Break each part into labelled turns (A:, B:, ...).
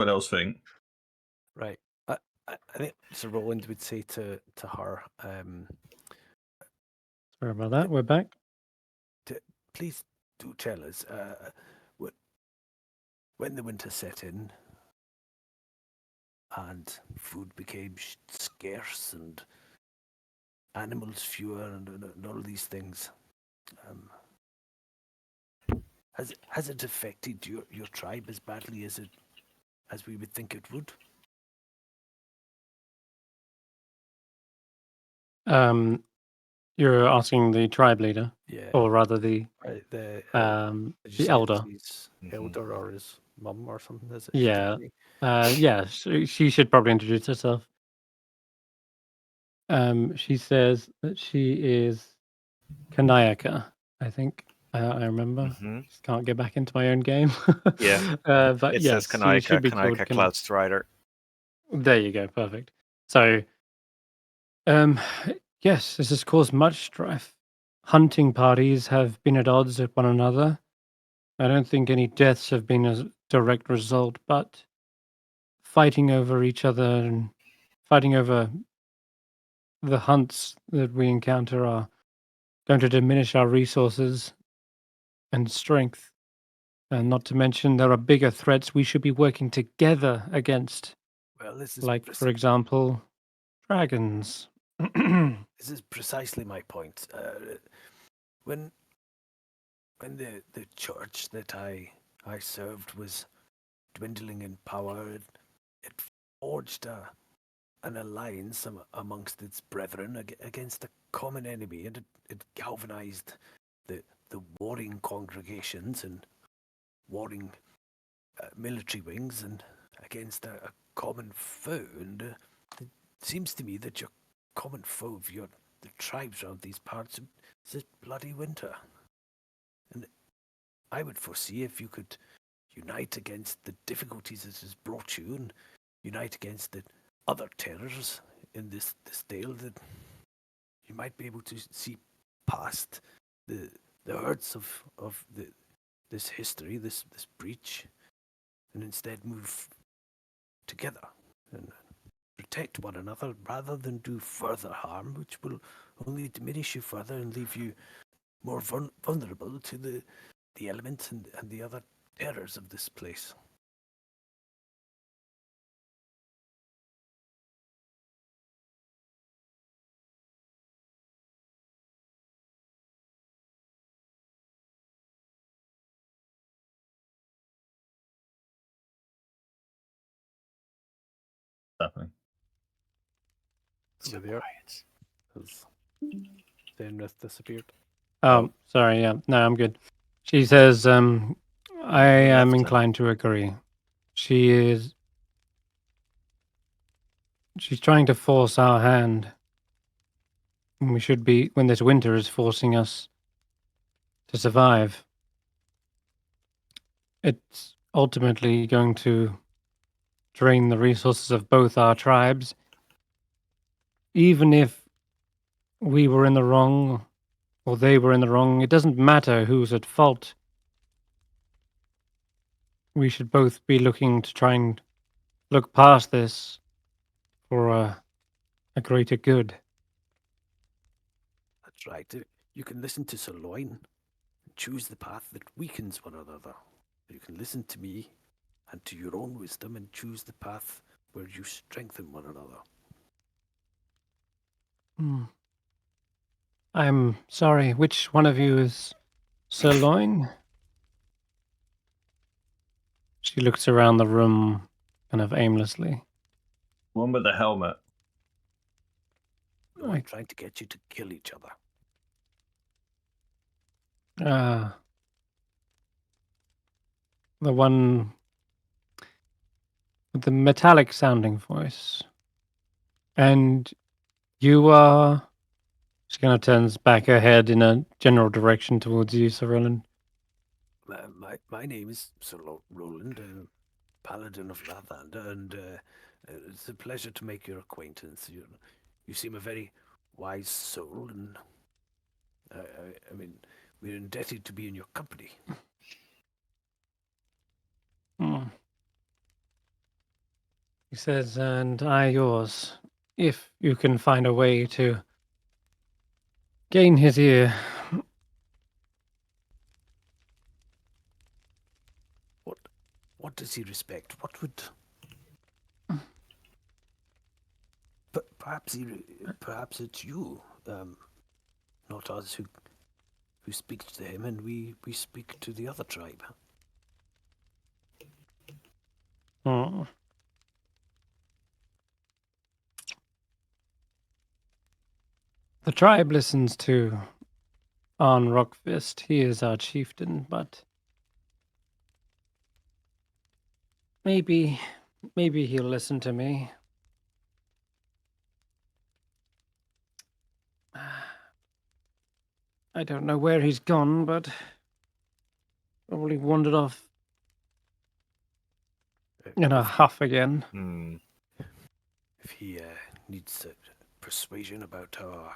A: what else think.
B: Right. I think Sir Roland would say to her,
C: Sorry about that. We're back.
B: please do tell us, when the winter set in and food became scarce and animals fewer and all these things, has it affected your tribe as badly as we would think it would?
C: You're asking the tribe leader,
B: Yeah.
C: or rather the elder.
B: His elder or his mum or something. Is it?
C: Yeah. Yeah. She should probably introduce herself. She says that she is Kanayaka, I think. I remember. Just can't get back into my own game.
D: Yeah.
C: But
D: It
C: yes,
D: says Kanayaka,
C: she should be called
D: Kanayaka Cloud Strider.
C: There you go. Perfect. So, yes, this has caused much strife. Hunting parties have been at odds with one another. I don't think any deaths have been a direct result, but fighting over each other and fighting over the hunts that we encounter are going to diminish our resources and strength. And not to mention, there are bigger threats we should be working together against.
B: Well, this is
C: like, for example, dragons.
B: This is precisely my point. When the church that I served was dwindling in power, it forged an alliance amongst its brethren against a common enemy, and it galvanized the warring congregations and warring military wings and against a common foe. And it seems to me that your common foe of the tribes around these parts is this bloody winter. And I would foresee if you could unite against the difficulties it has brought you and unite against the other terrors in this dale, that you might be able to see past the hurts of this history, this breach, and instead move together and protect one another rather than do further harm, which will only diminish you further and leave you more vulnerable to the elements and the other terrors of this place.
A: Happening.
B: So there. Has Senrith disappeared?
C: Oh, sorry. Yeah, no, I'm good. She says, I am inclined to agree. She's trying to force our hand. We should be, when this winter is forcing us to survive. It's ultimately going to drain the resources of both our tribes. Even if we were in the wrong or they were in the wrong, it doesn't matter who's at fault. We should both be looking to try and look past this for a greater good.
B: That's right. You can listen to Zaelong and choose the path that weakens one another. You can listen to me and to your own wisdom and choose the path where you strengthen one another.
C: I'm sorry, which one of you is Zaelong? She looks around the room kind of aimlessly.
A: One with the helmet.
B: No, I'm trying to get you to kill each other.
C: The one with the metallic sounding voice. And you are... She kind of turns back her head in a general direction towards you, Sir Roland.
B: My name is Sir Roland, Paladin of Lavanda, and it's a pleasure to make your acquaintance. You seem a very wise soul, and I mean, we're indebted to be in your company.
C: He says, and I yours, if you can find a way to gain his ear.
B: What does he respect? What would... Perhaps it's you, not us, who speaks to him, and we speak to the other tribe.
C: Hmm. The tribe listens to Arn Rockfist. He is our chieftain, but maybe he'll listen to me. I don't know where he's gone, but probably wandered off in a huff again.
B: If he needs persuasion about our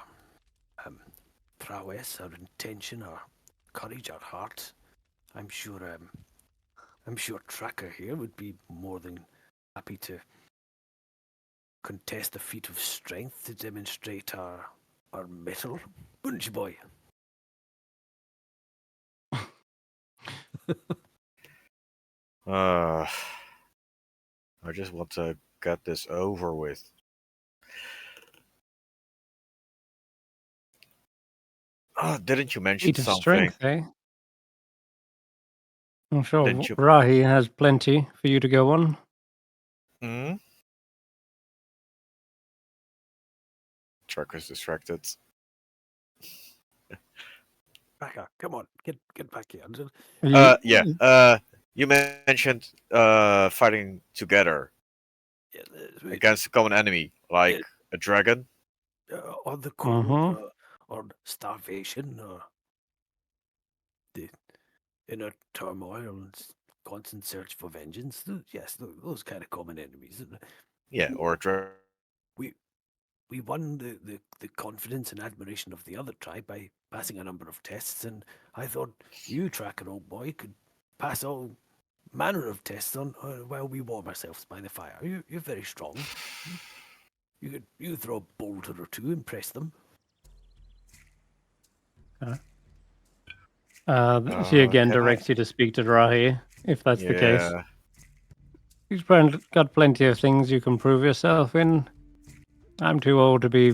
B: prowess, our intention, our courage, our heart, I'm sure Tracker here would be more than happy to contest a feat of strength to demonstrate our mettle, wouldn't you, boy?
D: I just want to get this over with. Didn't you mention
C: Feat of
D: something?
C: strength, eh? I'm sure
D: Didn't you-
C: Rahi has plenty for you to go on.
D: Hmm? Tracker's distracted.
B: Tracker, come on, get back here.
D: Yeah. You mentioned fighting together against a common enemy, like a dragon.
B: Or the cold, or starvation, or the inner turmoil and constant search for vengeance. Yes, those kind of common enemies.
D: Yeah, or a dragon.
B: We won the confidence and admiration of the other tribe by passing a number of tests, and I thought you, Tracker, old boy, could pass all manner of tests on while we warm ourselves by the fire. You're very strong. You throw a boulder or two, impress them.
C: She again
D: can I-
C: directs you to speak to Rahi, if that's the case.
D: Yeah.
C: He's got plenty of things you can prove yourself in. I'm too old to be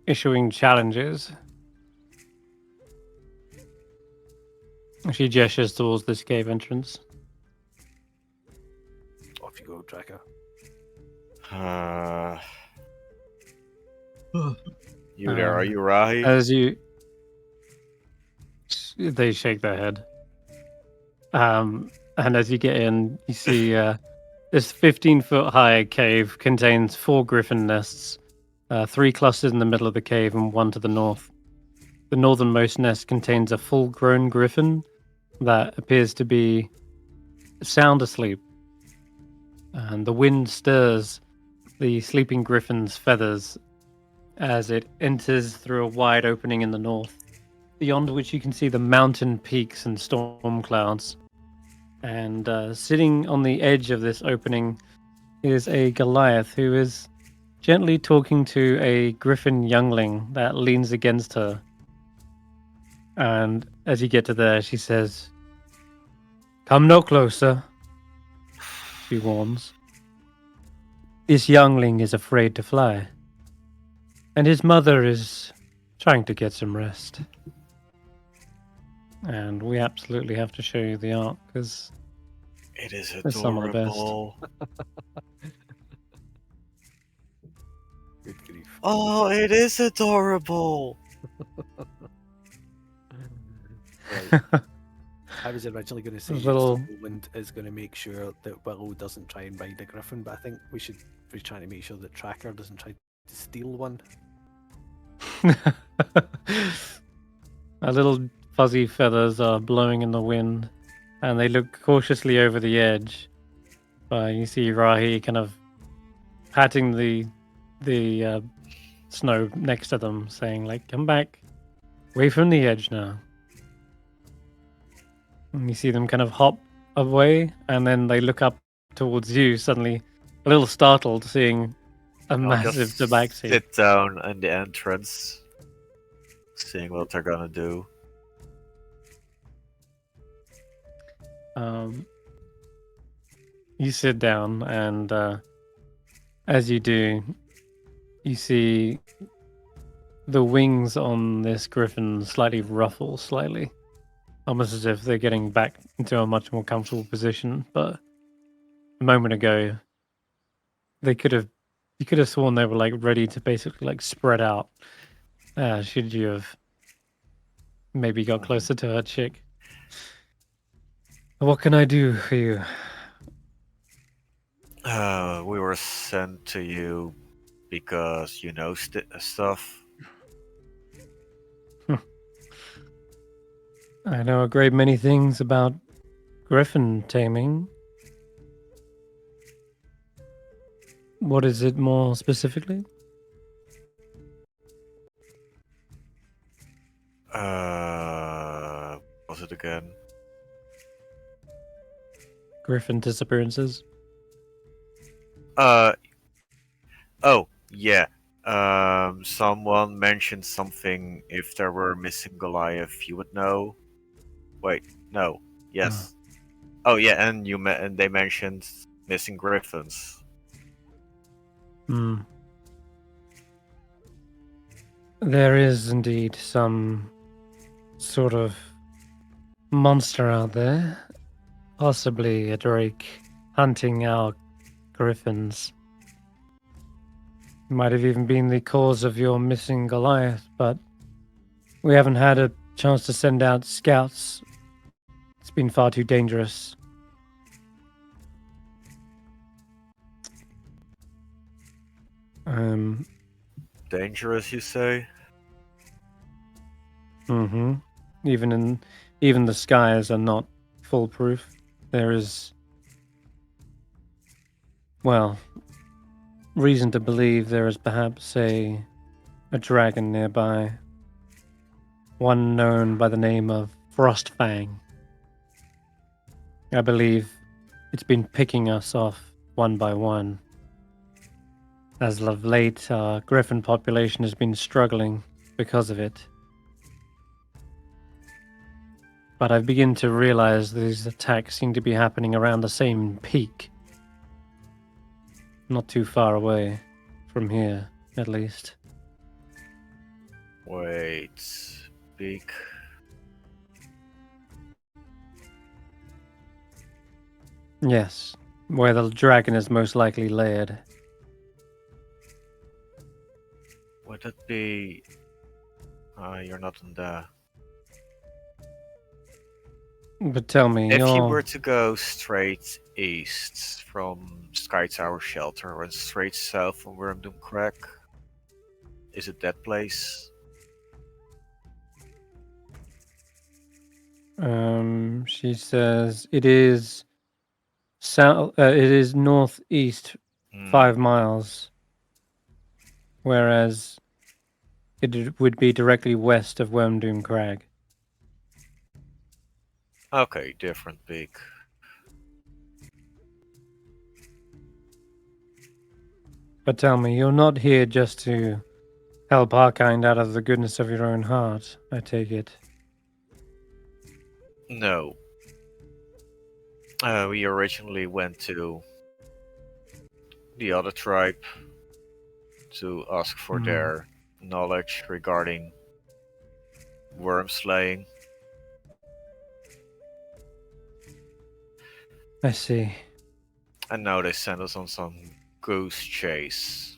C: issuing challenges. She gestures towards this cave entrance.
B: Off you go, Tracker.
D: You there? Are you Rahi?
C: As you... They shake their head. And as you get in, you see this 15-foot high cave contains 4 griffin nests, 3 clusters in the middle of the cave and 1 to the north. The northernmost nest contains a full-grown griffin that appears to be sound asleep. And the wind stirs the sleeping griffin's feathers as it enters through a wide opening in the north, beyond which you can see the mountain peaks and storm clouds. And sitting on the edge of this opening is a Goliath who is gently talking to a griffin youngling that leans against her. And as you get to there, she says, "Come no closer," she warns. "This youngling is afraid to fly, and his mother is trying to get some rest." And we absolutely have to show you the art, because
D: It is
C: it's some of the best.
D: adorable.
B: Good grief.
D: Oh, it is adorable.
B: Right. I was originally going to say
C: Little-
B: Roland is going to make sure that Willow doesn't try and ride a griffin, but I think we should be trying to make sure that Tracker doesn't try to steal one.
C: Our little fuzzy feathers are blowing in the wind, and they look cautiously over the edge. You see Rahi kind of patting the snow next to them, saying, like, "Come back, away from the edge now." And you see them kind of hop away, and then they look up towards you, suddenly a little startled seeing a
D: I'll
C: massive
D: just
C: tabaxi.
D: sit down in the entrance, seeing what they're gonna do.
C: You sit down, and as you do, you see the wings on this griffin slightly ruffle slightly, almost as if they're getting back into a much more comfortable position. But a moment ago, you could have sworn they were like ready to basically like spread out. Should you have maybe got closer to her chick? What can I do for you?
D: We were sent to you because you know stuff.
C: I know a great many things about griffin taming. What is it more specifically?
D: Was it again?
C: Griffin disappearances.
D: Oh, yeah. Someone mentioned something. If there were missing Goliath, you would know. Wait, no. Yes. Oh, yeah, and and they mentioned missing griffins.
C: Hmm. There is indeed some sort of monster out there, possibly a drake, hunting our griffins. Might have even been the cause of your missing Goliath, but we haven't had a chance to send out scouts. It's been far too dangerous.
D: Dangerous, you say?
C: Mm-hmm. Even the skies are not foolproof. There is, well, reason to believe there is perhaps a dragon nearby. One known by the name of Frostfang. I believe it's been picking us off one by one. As of late, our griffin population has been struggling because of it. But I begin to realize these attacks seem to be happening around the same peak. Not too far away from here, at least.
D: Wait, speak.
C: Yes, where the dragon is most likely laid.
D: Would that be? You're not in the.
C: But tell me,
D: If you
C: you're...
D: were to go straight east from Sky Tower Shelter and straight south from Wormdoom Crack, is it that place?
C: She says it is south. It is northeast 5 miles, whereas it would be directly west of Wormdoom Crag.
D: Okay, different peak.
C: But tell me, you're not here just to help our kind out of the goodness of your own heart, I take it.
D: No. We originally went to the other tribe to ask for their knowledge regarding worm slaying.
C: I see.
D: And now they send us on some goose chase.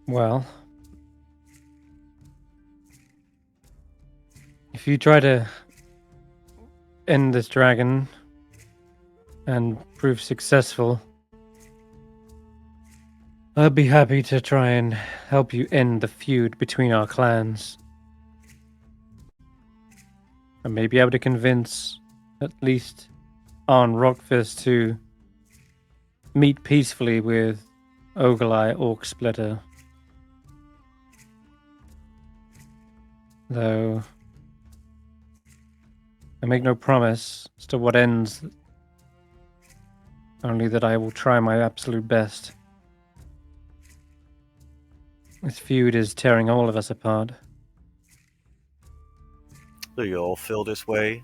C: Well, if you try to end this dragon and prove successful, I'd be happy to try and help you end the feud between our clans. I may be able to convince at least Arn Rockfist to meet peacefully with Ogilai Orc Splitter. Though I make no promise as to what ends, only that I will try my absolute best. This feud is tearing all of us apart.
D: Do you all feel this way?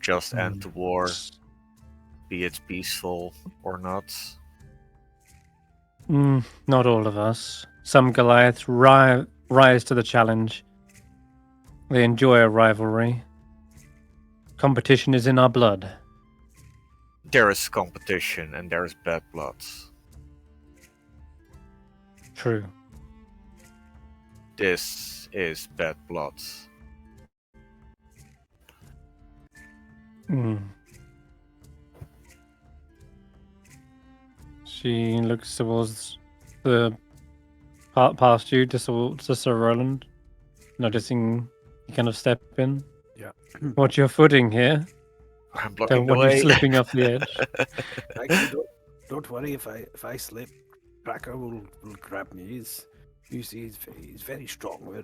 D: Just end the war, be it peaceful or not?
C: Not all of us. Some Goliaths rise to the challenge. They enjoy a rivalry. Competition is in our blood.
D: There is competition and there is bad blood.
C: True.
D: This is bad blood.
C: She looks towards the past you, to Sir Roland, noticing you kind of step in.
B: Yeah.
C: What's your footing here?
D: I'm blocking
C: Don't
D: the
C: want you
D: way.
C: slipping off the edge.
B: Actually, don't worry if I slip. Tracker will grab me. He's very strong.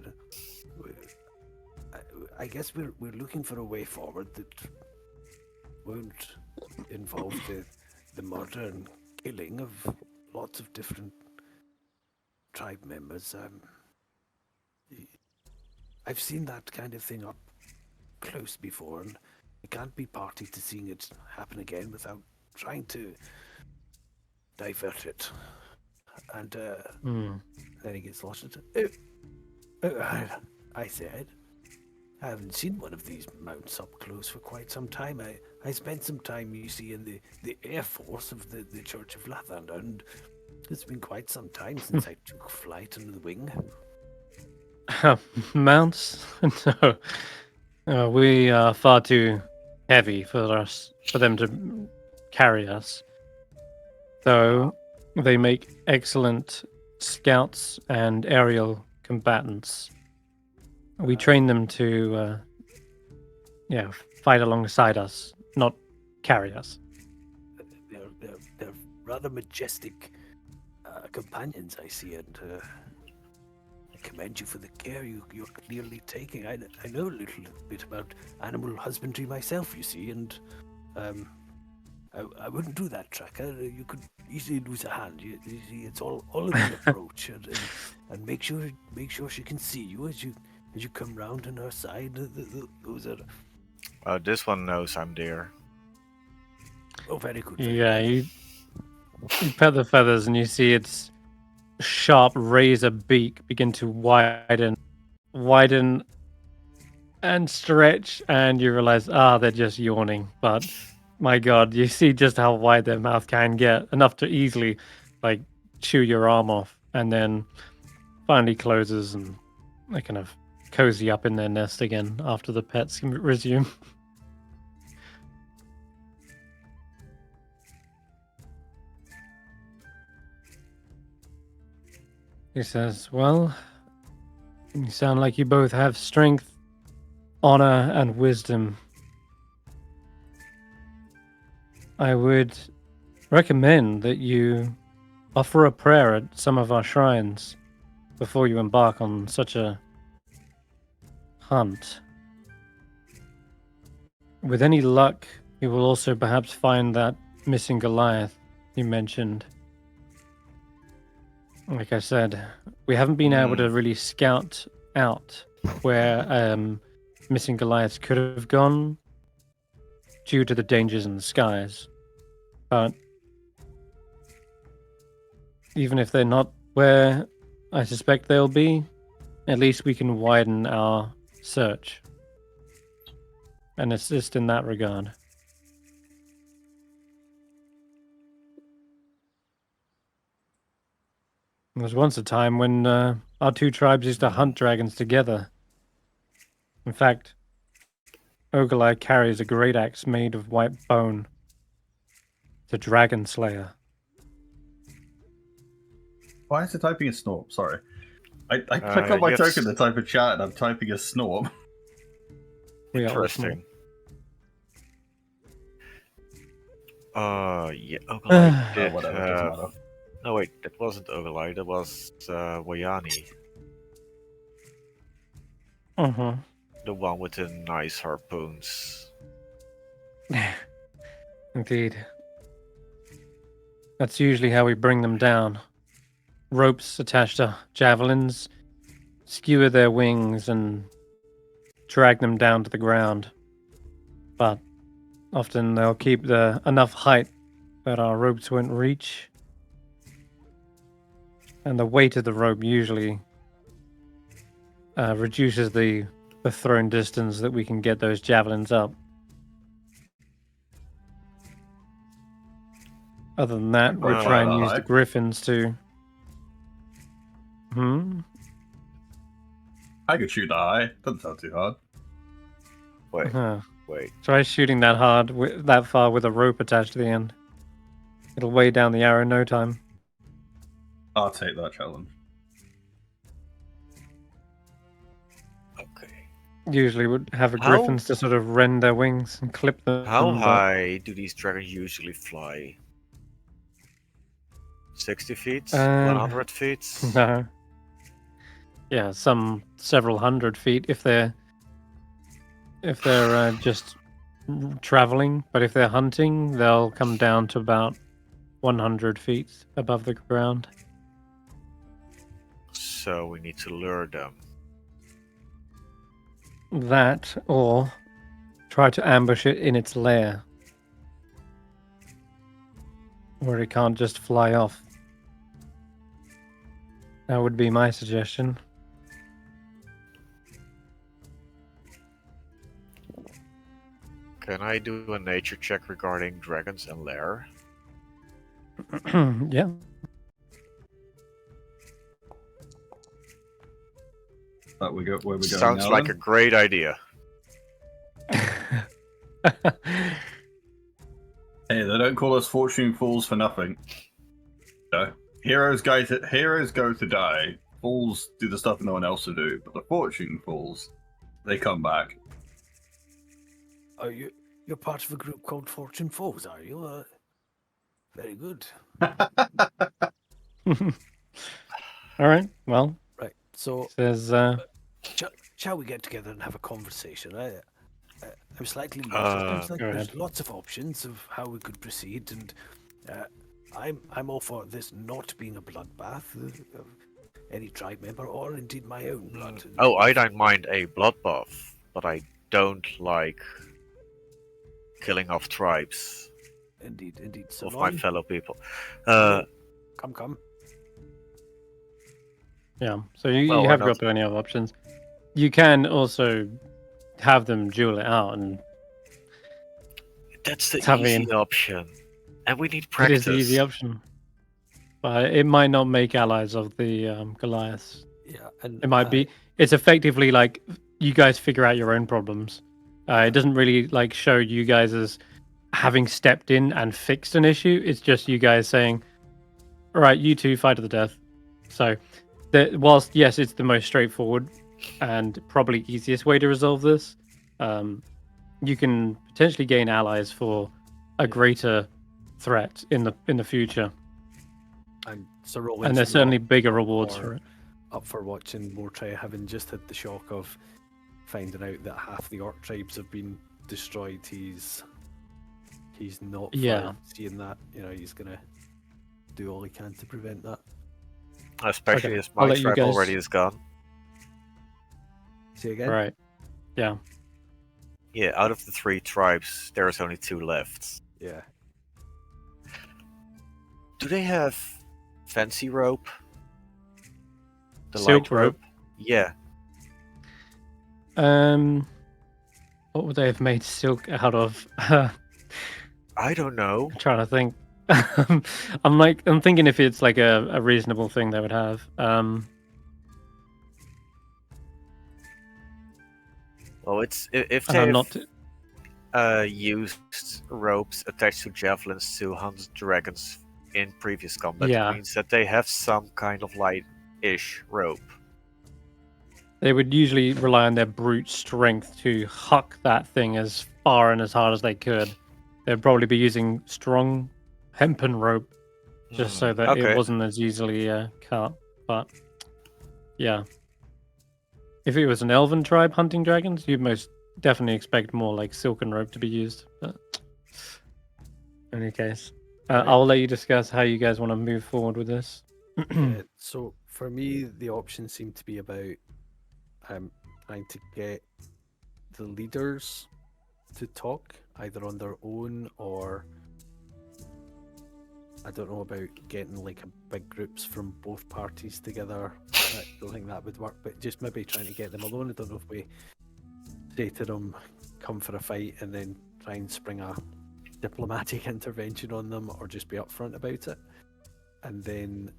B: I guess we're looking for a way forward that won't involve the murder and killing of lots of different tribe members. I've seen that kind of thing up close before, and I can't be party to seeing it happen again without trying to divert it. And then he gets lost. I said, I haven't seen one of these mounts up close for quite some time. I spent some time, you see, in the Air Force of the Church of Lathander, and it's been quite some time since I took flight under the wing.
C: Mounts? No. We are far too heavy for them to carry us. Though they make excellent scouts and aerial combatants. We train them to fight alongside us, not carry us.
B: They're rather majestic companions, I see, and I commend you for the care you're clearly taking. I know a little bit about animal husbandry myself, you see, and I wouldn't do that, Tracker. You could easily lose a hand. You see, it's all in the approach, and make sure she can see you as you come round on her side. Those are.
D: This one knows I'm there.
B: Oh, very good.
C: Yeah, you pet the feathers and you see its sharp razor beak begin to widen and stretch, and you realize, they're just yawning. But my god, you see just how wide their mouth can get, enough to easily chew your arm off, and then finally closes, and they kind of cozy up in their nest again after the pets can resume. He says, well, you sound like you both have strength, honor, and wisdom. I would recommend that you offer a prayer at some of our shrines before you embark on such a hunt. With any luck, you will also perhaps find that missing Goliath you mentioned. Like I said, we haven't been able to really scout out where missing Goliaths could have gone due to the dangers in the skies. But even if they're not where I suspect they'll be, at least we can widen our search and assist in that regard. There was once a time when our two tribes used to hunt dragons together. In fact, Ogilai carries a great axe made of white bone. The Dragon Slayer.
A: Why is it typing a snort? Sorry. I click on my token to type a chat and I'm typing a snort.
D: Interesting. Yeah, Ogilai did
A: whatever, doesn't matter.
D: No, wait, that wasn't Ogilai, that was Wayani. The one with the nice harpoons.
C: Indeed. That's usually how we bring them down. Ropes attached to javelins, skewer their wings and drag them down to the ground. But often they'll keep enough height that our ropes won't reach. And the weight of the rope usually reduces the thrown distance that we can get those javelins up. Other than that, we
A: Quite
C: try and
A: that
C: use the
A: high.
C: griffins to...
A: I could shoot that high. Doesn't sound too hard.
D: Wait,
C: Huh.
D: wait.
C: Try shooting that hard, that far with a rope attached to the end. It'll weigh down the arrow in no time.
A: I'll take that challenge.
D: Okay.
C: Usually would have
D: How-
C: griffins to sort of rend their wings and clip them.
D: How
C: but-
D: high do these dragons usually fly? 60 feet? 100 feet?
C: No. Yeah, several hundred feet if they're just traveling, but if they're hunting, they'll come down to about 100 feet above the ground.
D: So we need to lure them.
C: That, or try to ambush it in its lair, where it can't just fly off. That would be my suggestion.
D: Can I do a nature check regarding dragons and lair?
C: Yeah.
A: That we go where we're going
D: Sounds
A: now,
D: like
A: then?
D: a great idea.
A: Hey, they don't call us fortune fools for nothing. No. Heroes go to die. Fools do the stuff no one else will do. But the fortune fools, they come back.
B: Are you're part of a group called Fortune Foes, are you? Very good.
C: All right. Well,
B: Right. So
C: there's
B: shall we get together and have a conversation? I'm slightly lost. It seems like
C: Go
B: there's
C: ahead.
B: lots of options of how we could proceed, and I'm all for this not being a bloodbath of any tribe member or indeed my own blood.
D: Oh, I don't mind a bloodbath, but I don't like killing off tribes
B: Indeed. So
D: of my fellow people.
B: come.
C: yeah. So you
D: Well, why
C: have
D: not?
C: got plenty of options. You can also have them duel it out, and
D: That's the
C: Tell me.
D: easy option. And we need
C: it
D: practice.
C: is the easy option. But it might not make allies of the Goliaths.
B: Yeah, and
C: It might be. It's effectively like you guys figure out your own problems. It doesn't really like show you guys as having stepped in and fixed an issue. It's just you guys saying, "All right, you two fight to the death." So, whilst yes, it's the most straightforward and probably easiest way to resolve this, you can potentially gain allies for a greater threat in the future,
B: And so Roland,
C: and there's
B: you're
C: certainly
B: not
C: bigger rewards for it.
B: up for watching more try, having just had the shock of finding out that half the orc tribes have been destroyed. He's not
C: Yeah.
B: for seeing that. He's gonna do all he can to prevent that.
D: Especially
C: Okay,
D: as
C: I'll
D: my
C: let you
D: tribe
C: guys-
D: already is gone.
B: See again?
C: Right. Yeah.
D: Yeah, out of the 3 tribes, there's only 2 left.
B: Yeah.
D: Do they have fancy rope? The
C: Silk
D: light rope? Yeah.
C: What would they have made silk out of? I'm
D: I don't know.
C: trying to think. I'm thinking if it's like a reasonable thing they would have.
D: Well, it's if
C: And I'm
D: they've
C: not.
D: used ropes attached to javelins to hunt dragons in previous combat,
C: Yeah.
D: it means that they have some kind of light-ish rope.
C: They would usually rely on their brute strength to huck that thing as far and as hard as they could. They'd probably be using strong hempen rope just so that
D: Okay.
C: it wasn't as easily cut. But yeah, If it was an elven tribe hunting dragons, you'd most definitely expect more like silken rope to be used. But in any case,
B: Right.
C: I'll let you discuss how you guys want to move forward with this.
B: So for me, the options seem to be about trying to get the leaders to talk either on their own or I don't know about getting like a big groups from both parties together. I don't think that would work, but just maybe trying to get them alone. I don't know if we say to them, come for a fight and then try and spring a diplomatic intervention on them or just be upfront about it. And then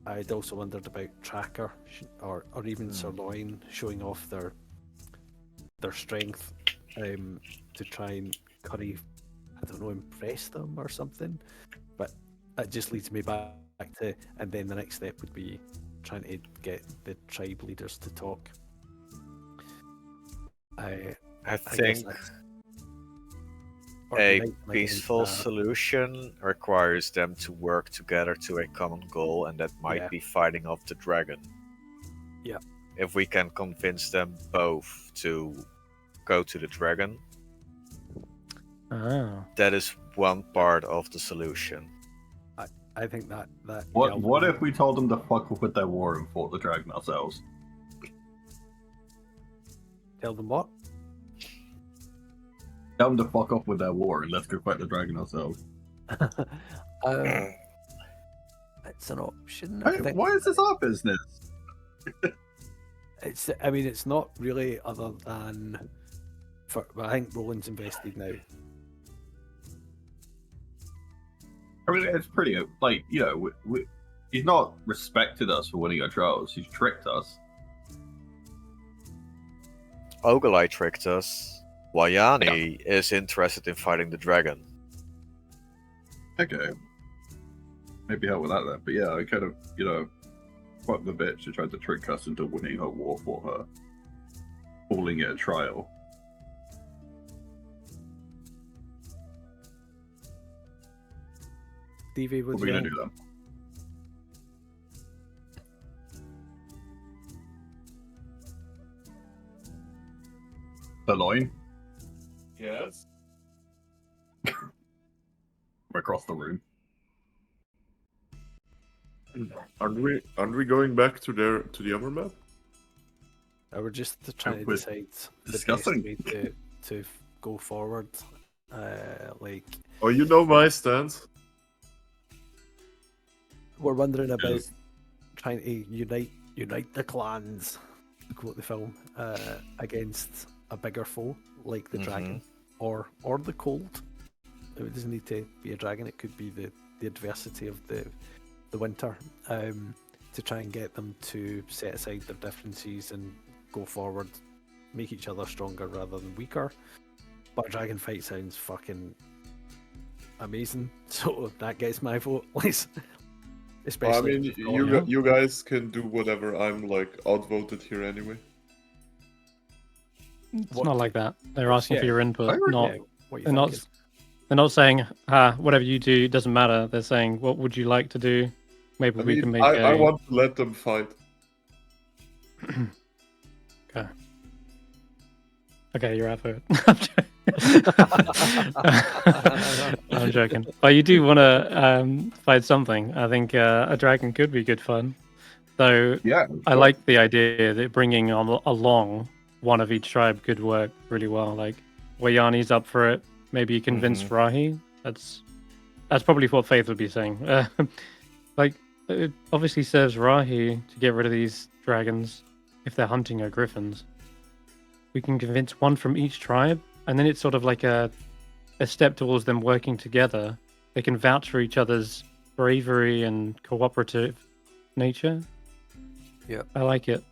B: I'd also wondered about Tracker or even Sirloin showing off their strength to try and curry, I don't know, impress them or something. But that just leads me back to, and then the next step would be trying to get the tribe leaders to talk.
D: I
B: I
D: think
B: guess
D: a peaceful solution requires them to work together to a common goal, and that might be fighting off the dragon.
B: Yeah.
D: If we can convince them both to go to the dragon, that is one part of the solution.
B: I think that
A: What if we told them to fuck up with their war and fought the dragon ourselves?
B: Tell them what?
A: Tell them to fuck up with their war and let's go fight the dragon ourselves.
B: It's an option.
A: Why is this our business?
B: I mean, it's not really other than I think Roland's invested now.
A: I mean, it's pretty, like, you know, he's not respected us for winning our trials. He's tricked us.
D: Ogolai tricked us. Wayani is interested in fighting the dragon.
A: Okay. Maybe help with that then. But yeah, I kind of, you know, fuck the bitch who tried to trick us into winning her war for her. Calling it a trial.
B: Steivei,
A: What are we going to do then? The line?
E: Yes.
A: Across the room.
E: Aren't we going back to the other map?
B: I were just trying to
A: We're
B: decide
A: discussing.
B: the best way to go forward. Like,
E: Oh, you know my stance.
B: we're wondering about
A: Yes.
B: trying to unite the clans, to quote the film, against a bigger foe like the dragon or the cold. It doesn't need to be a dragon. It could be the adversity of the winter. To try and get them to set aside their differences and go forward, make each other stronger rather than weaker. But a dragon fight sounds fucking amazing, so that gets my vote. Especially,
E: I mean, you guys can do whatever. I'm like outvoted here anyway.
C: It's not like that. They're asking for your input, not.
B: what
C: They're not. They're not saying, whatever you do, it doesn't matter. They're saying, what would you like to do? Maybe we can make
E: I want to let them fight.
C: Okay. Okay, you're out for it. I'm joking. But you do want to fight something. I think a dragon could be good fun. So
A: Yeah.
C: I like the idea that bringing along one of each tribe could work really well. Like, Wayani's up for it. Maybe you convince Rahi. That's probably what Faith would be saying. Like, it obviously serves Rahi to get rid of these dragons if they're hunting our griffins. We can convince one from each tribe, and then it's sort of like a step towards them working together. They can vouch for each other's bravery and cooperative nature.
B: Yep.
C: I like it.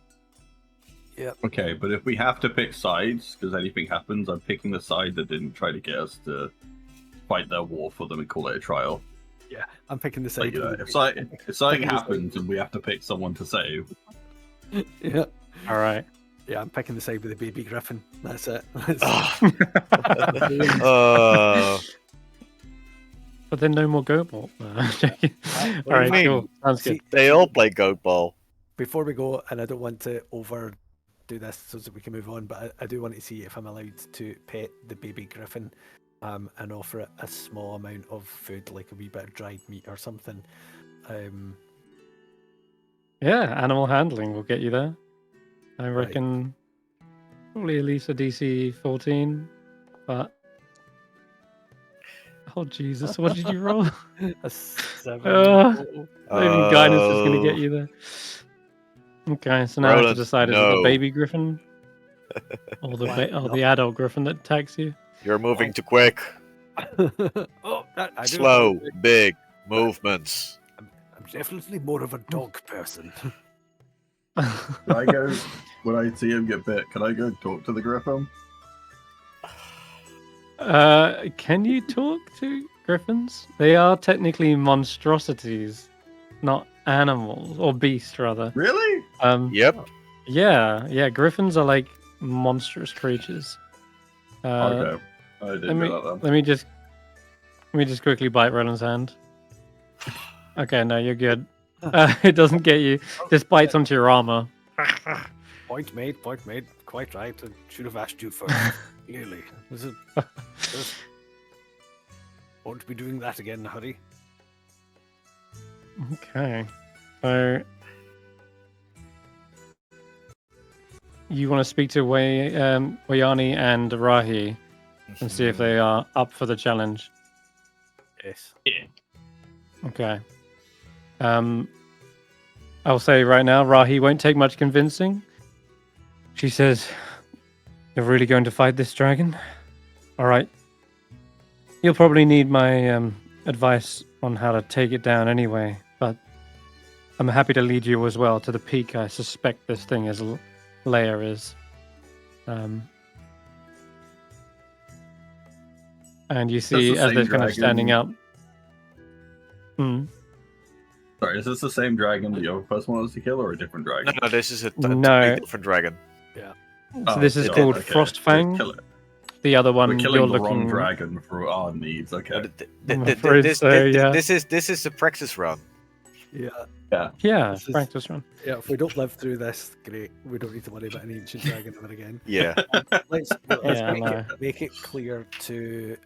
B: Yep.
A: Okay, but if we have to pick sides, because anything happens, I'm picking the side that didn't try to get us to fight their war for them and call it a trial.
B: Yeah, I'm picking the
A: Like,
B: side.
A: you know, if something happens and we have to pick someone to save,
B: Yeah.
C: All right.
B: Yeah, I'm picking the side with the baby griffin. That's it.
C: But then no more goat ball. No, I'm joking.
D: What
C: All
D: do you
C: right, cool.
D: mean?
C: Sounds good.
B: See,
D: They all play goat ball.
B: before we go, and I don't want to over do this so that we can move on, but I do want to see if I'm allowed to pet the baby griffin and offer it a small amount of food, like a wee bit of dried meat or something.
C: Yeah, animal handling will get you there. I
B: Right.
C: reckon probably at least a DC 14, but oh Jesus, what did you roll?
B: A 7.
C: Not
B: Oh,
C: even guidance is going to get
D: Oh.
C: you there. Okay, so now I have to
D: Roland,
C: decide is it
D: no.
C: the baby griffin or the the adult griffin that attacks you?
D: You're moving too quick.
B: Oh, I do
D: Slow,
B: apologize.
D: big movements.
B: I'm definitely more of a dog person.
A: Can I go, when I see him get bit, can I go talk to the griffin?
C: Can you talk to griffins? They are technically monstrosities, not animals or beasts, rather.
A: Really?
D: Yep.
C: Yeah. Griffins are like monstrous creatures.
A: Okay. I didn't know that then.
C: Let me just quickly bite Roland's hand. Okay, no, you're good. It doesn't get you. Just bites onto your armor.
B: Point made. Quite right. I should have asked you first. Clearly. Won't be doing that again in a hurry.
C: Okay. So you want to speak to Wayani and Rahi and see if they are up for the challenge.
B: Yes.
C: Okay. I'll say right now, Rahi won't take much convincing. She says, "You're really going to fight this dragon? All right. You'll probably need my advice on how to take it down anyway, but I'm happy to lead you as well to the peak I suspect this thing is lair is. And you see,
A: the
C: as they're
A: same
C: kind of standing
A: dragon.
C: up. Hmm.
A: Sorry, is this the same dragon the other person wants to kill, or a different dragon?
D: No, this is a
C: No.
D: totally different dragon.
C: So this is
A: God,
C: called
A: okay.
C: Frostfang.
A: Kill it.
C: The other
A: We're
C: one
A: killing
C: you're
A: the wrong
C: looking.
A: dragon for our needs. Okay.
C: I'm afraid so, yeah.
D: This is a practice run.
B: Yeah.
C: Yeah,
B: This is-
C: practice run.
B: Yeah, if we don't live through this, great. We don't need to worry about an ancient dragon ever again.
D: Yeah.
B: Let's
C: Yeah,
B: make it clear to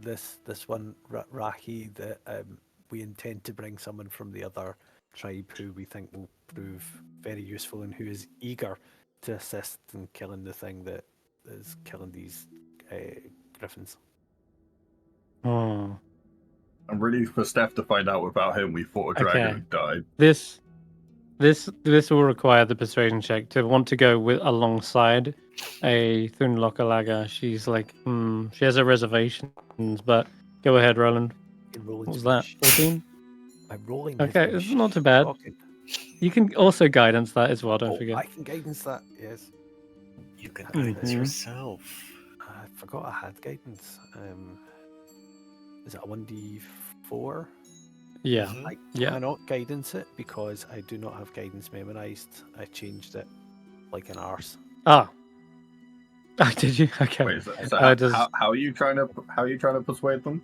B: this one Rahi that we intend to bring someone from the other tribe who we think will prove very useful and who is eager to assist in killing the thing that is killing these griffins.
C: Oh.
A: I'm ready for Stef to find out without him we fought a dragon
C: Okay.
A: who died.
C: This will require the persuasion check to want to go with alongside a Thunlockalaga. She's like, she has her reservations, but go ahead, Roland. What was that? 14?
B: I'm rolling.
C: Okay, it's not too bad.
B: Shocking.
C: You can also guidance that as well, don't
B: Oh,
C: forget.
B: I can guidance that, yes.
D: You can guidance
C: Mhm.
D: yourself.
B: I forgot I had guidance. Is it a 1d4?
C: Yeah.
D: Mhm.
B: I
C: Yeah.
B: cannot guidance it because I do not have guidance memorized. I changed it like an arse.
C: Ah. Did you? Okay.
A: Wait, so
C: does-
A: how are you trying to persuade them?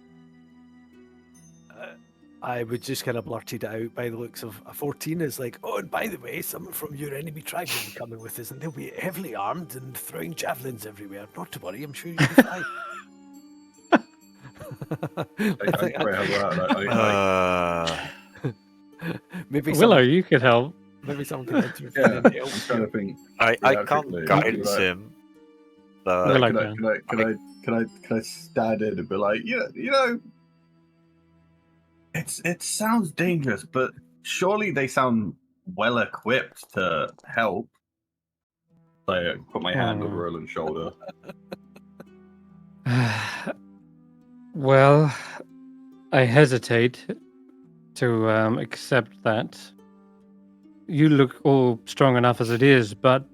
B: I would just kind of blurted it out by the looks of a 14 is like, oh, and by the way, someone from your enemy tribe will be coming with us and they'll be heavily armed and throwing javelins everywhere. Not to worry, I'm sure you'll be fine. Maybe
C: Willow, you could help.
B: maybe someone can intervene
A: Yeah,
B: and
A: I'm
B: help
A: trying to
B: you.
A: think.
D: I
A: Yeah,
D: can't
A: quickly.
D: guidance
A: Right.
D: him.
C: Willow
D: But
C: can.
A: Can I stand in and be like, you know, it sounds dangerous, but surely they sound well equipped to help. So I put my hand on Roland's shoulder.
C: Well, I hesitate to accept that. You look all strong enough as it is, but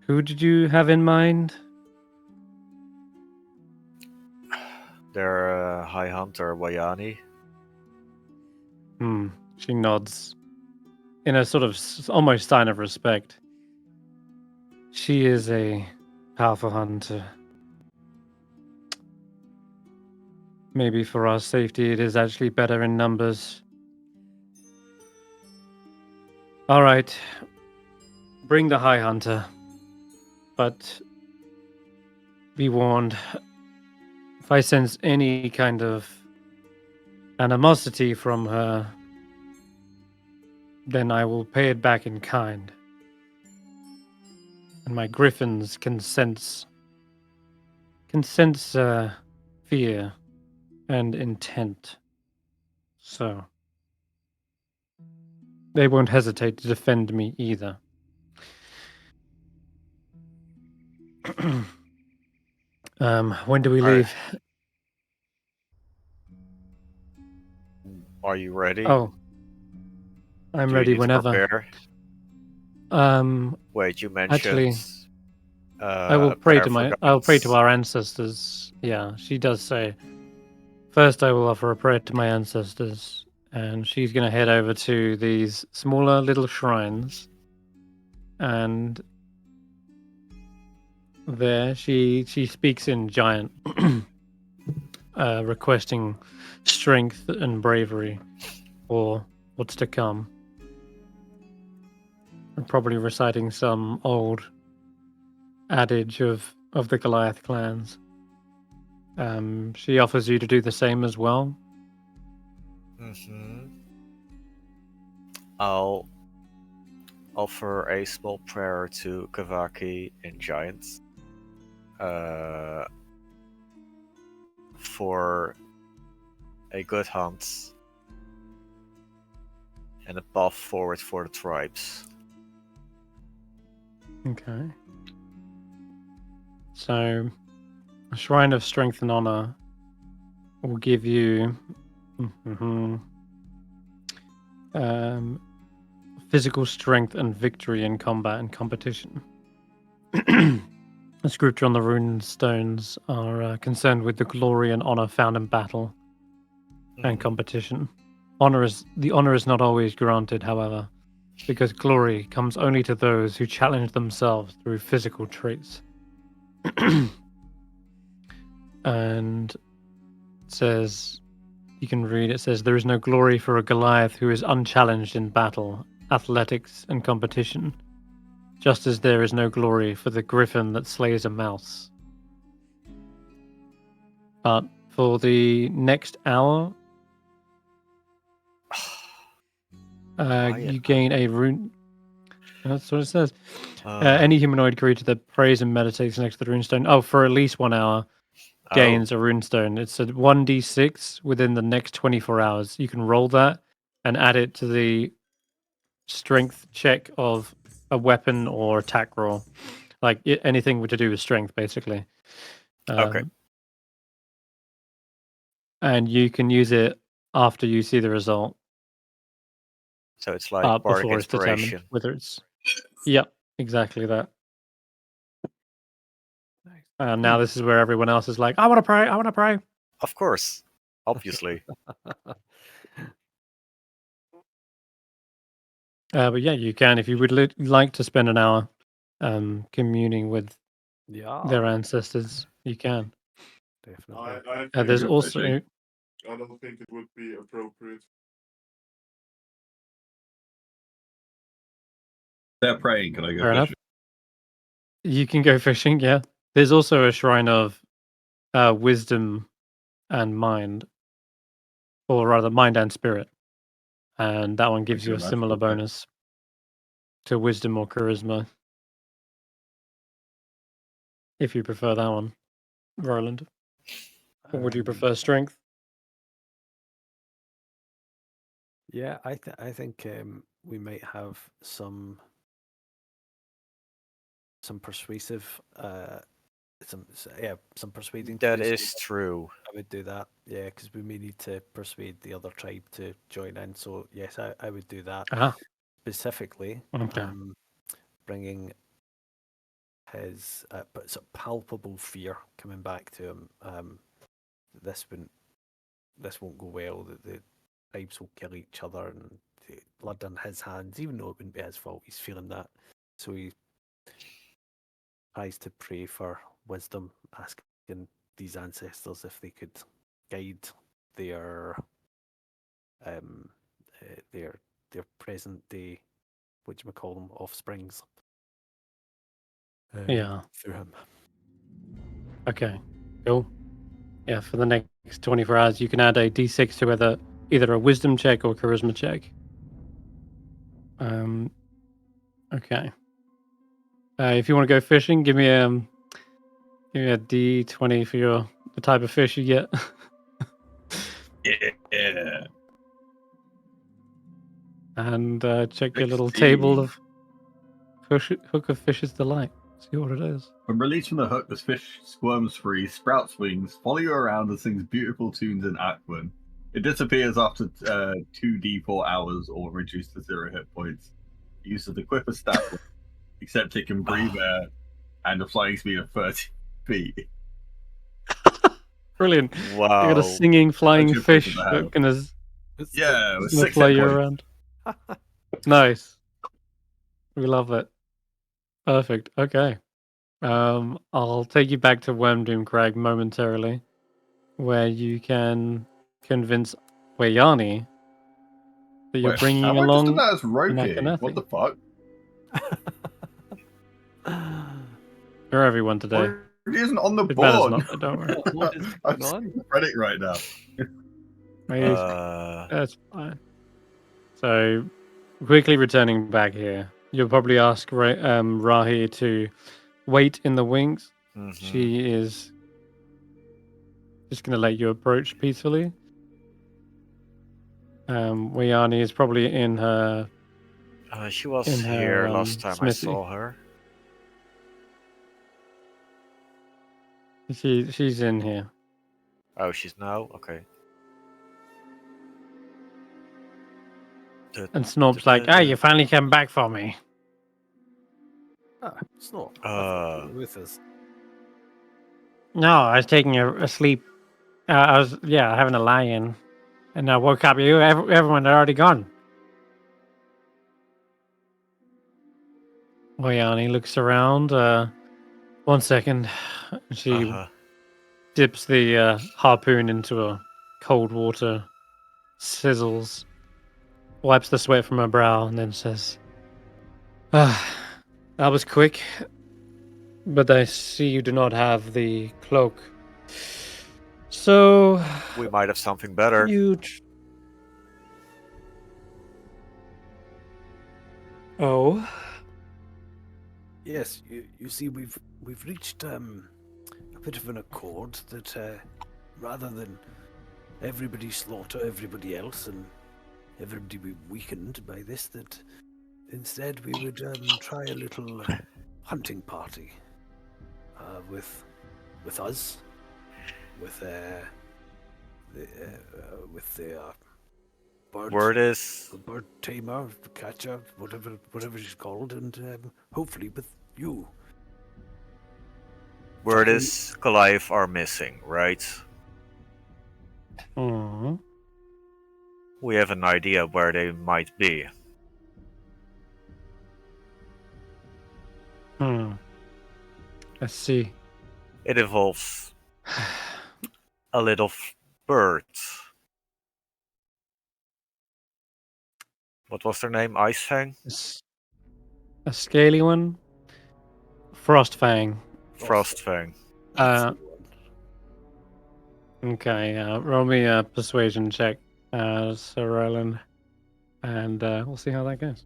C: who did you have in mind?
D: their High Hunter Wayani.
C: She nods in a sort of almost sign of respect. She is a powerful hunter. Maybe for our safety, it is actually better in numbers. All right. bring the High Hunter, but be warned, if I sense any kind of animosity from her, then I will pay it back in kind. And my griffins can sense fear and intent. So they won't hesitate to defend me either. When do we
D: Alright.
C: leave?
D: Are you ready?
C: Oh, I'm
D: Do you
C: ready
D: need to
C: whenever.
D: prepare? Wait, you mentioned.
C: Actually, I will pray
D: prayer
C: to
D: for
C: I'll pray to
D: guidance.
C: our ancestors. Yeah, she does say. First, I will offer a prayer to my ancestors, and she's going to head over to these smaller little shrines, and there she speaks in giant, requesting strength and bravery for what's to come, and probably reciting some old adage of the Goliath clans. She offers you to do the same as well.
D: Mm-hmm. I'll offer a small prayer to Kavaki and Giants. For a good hunt and a path forward for the tribes.
C: Okay. So, a shrine of strength and honor will give you physical strength and victory in combat and competition. The scripture on the rune stones are concerned with the glory and honor found in battle and competition. The honor is not always granted, however, because glory comes only to those who challenge themselves through physical traits. And it says, you can read, it says, there is no glory for a Goliath who is unchallenged in battle, athletics, and competition, just as there is no glory for the griffin that slays a mouse. But for the next hour, you gain a rune. That's what it says. Any humanoid creature that prays and meditates next to the runestone, for at least 1 hour, gains a runestone. It's a 1d6 within the next 24 hours. You can roll that and add it to the strength check of a weapon or attack roll. Like anything to do with strength, basically.
D: Okay.
C: And you can use it after you see the result.
D: So it's like bardic
C: before it's determined
D: inspiration.
C: whether it's. Yep, exactly that.
B: Nice.
C: Now this is where everyone else is like, I want to pray, I want to pray.
D: Of course. Obviously.
C: But yeah, you can if you would like to spend an hour communing with their ancestors. You can.
B: Definitely.
E: I
C: There's
E: think
C: also.
E: I don't think it would be appropriate.
A: They're praying. Can I go
C: Fair enough.
A: fishing?
C: You can go fishing. Yeah. There's also a shrine of wisdom and mind, or rather, mind and spirit, and that one gives you a
A: That's
C: similar
A: okay.
C: bonus to wisdom or charisma, if you prefer that one, Roland. Or would you prefer strength?
B: Yeah, I think we might have some persuasive some persuading.
D: That
B: to do,
D: is true.
B: I would do that. Yeah, because we may need to persuade the other tribe to join in. So yes, I would do that. Specifically,
C: Okay.
B: bringing his but sort of palpable fear coming back to him. This won't go well. That the tribes will kill each other and blood on his hands, even though it wouldn't be his fault. He's feeling that, so he tries to pray for wisdom, asking these ancestors if they could guide their their present day, what do you call them, offsprings,
C: Yeah.
B: through him.
C: Okay. Cool. Yeah, for the next 24 hours, you can add a d6 to either a wisdom check or charisma check. Okay. If you want to go fishing, give me a d20 for the type of fish you get.
A: Yeah.
C: And check your little table of hook of fish's delight. See what it is.
A: When released from the hook, the fish squirms free, sprouts wings, follow you around, and sings beautiful tunes in Aquan. It disappears after 2d4 hours or reduced to 0 hit points. It uses the Quipper stat, except it can breathe air and a flying speed of 30 feet.
C: Brilliant.
D: Wow.
C: You got a singing flying
A: Actually,
C: fish
A: I
C: that can
A: Yeah, with
C: gonna
A: 6
C: fly
A: hit
C: you
A: points.
C: around. Nice. We love it. Perfect. Okay. I'll take you back to Wormdoom Crag momentarily, where you can convince Wayani that you're
A: Wait,
C: bringing
A: have I just done
C: along
A: that as Roki?
C: Nakanathi.
A: What the fuck?
C: for everyone today.
A: Roki isn't on the
C: It matters
A: board.
C: not, but don't worry.
B: What is
A: I'm
B: going on?
A: schizophrenic right now.
C: That's fine. So, quickly returning back here, you'll probably ask Rahi to wait in the wings.
D: mhm.
C: She is just going to let you approach peacefully. Wayani is probably in her.
D: She was
C: in her,
D: here last time
C: smithy.
D: I saw her.
C: She's in here.
D: Oh, she's now? Okay.
C: And Snorp's like, you finally came back for me.
B: Ah, Snort. I
D: Uh.
B: thought you were with us.
C: No, I was taking a sleep. I was, having a lie-in. And I woke up, everyone had already gone. Wayani looks around. 1 second. She
D: Uh-huh.
C: dips the harpoon into a cold water, sizzles, wipes the sweat from her brow, and then says, that was quick. But I see you do not have the cloak. So...
D: We might have something better.
C: Oh?
B: Yes, you see, we've reached a bit of an accord that rather than everybody slaughter everybody else and everybody be weakened by this, that instead we would try a little hunting party with us, with the
D: Word is,
B: the bird tamer, the catcher, whatever she's called, and hopefully with you.
D: word is Goliath are missing, right?
C: Hmm.
D: We have an idea where they might be.
C: Let's see.
D: It involves a little bird. What was their name? Icefang?
C: A scaly one? Frostfang.
D: Frostfang.
C: Okay, roll me a persuasion check, Sir Roland, and we'll see how that goes.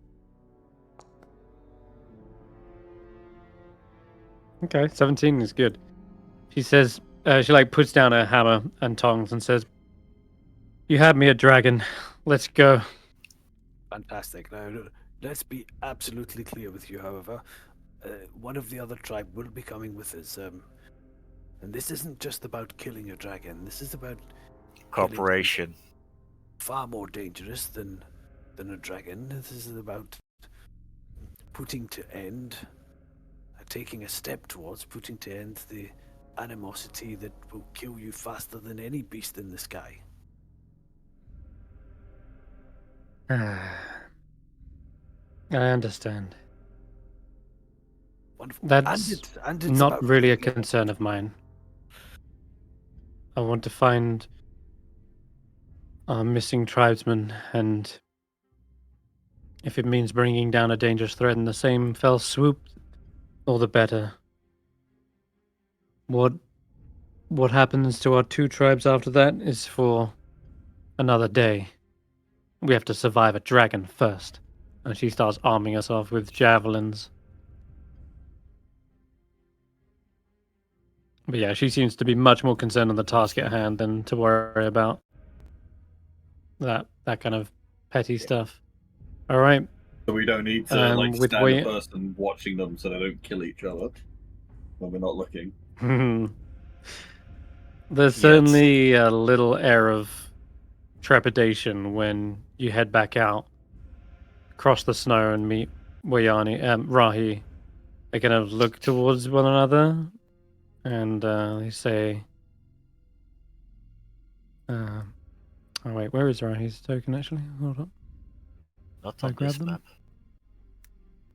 C: Okay, 17 is good. She says, she puts down her hammer and tongs and says, "You had me a dragon. Let's go."
B: Fantastic. Now, let's be absolutely clear with you, however. One of the other tribe will be coming with us. And this isn't just about killing a dragon. This is about
D: Cooperation.
B: far more dangerous than a dragon. This is about taking a step towards putting to end the animosity that will kill you faster than any beast in the sky.
C: I understand.
B: Wonderful.
C: That's
B: and it's
C: not
B: about
C: really a
B: killing
C: concern of mine. I want to find our missing tribesmen, and if it means bringing down a dangerous threat in the same fell swoop, all the better. What happens to our two tribes after that is for another day. We have to survive a dragon first. And she starts arming us off with javelins. But yeah, she seems to be much more concerned on the task at hand than to worry about that kind of petty stuff. All right.
A: So we don't need to
C: with
A: stand
C: way-
A: a person watching them so they don't kill each other when we're not looking.
C: There's certainly a little air of trepidation when you head back out, cross the snow, and meet Rahi. They kind of look towards one another, and they say, "Oh wait, where is Rahi's token actually? Hold on,
D: Not
C: I
D: on
C: grab
D: this
C: them?
D: map.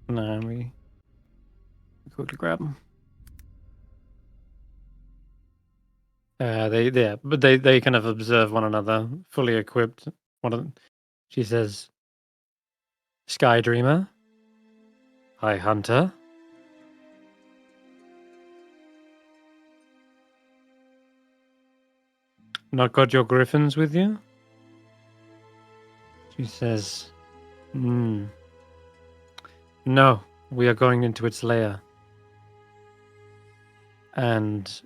C: No, we quickly grab them." They kind of observe one another, fully equipped. She says, "Sky Dreamer, High Hunter." Not got your griffins with you? She says, No, we are going into its lair. And,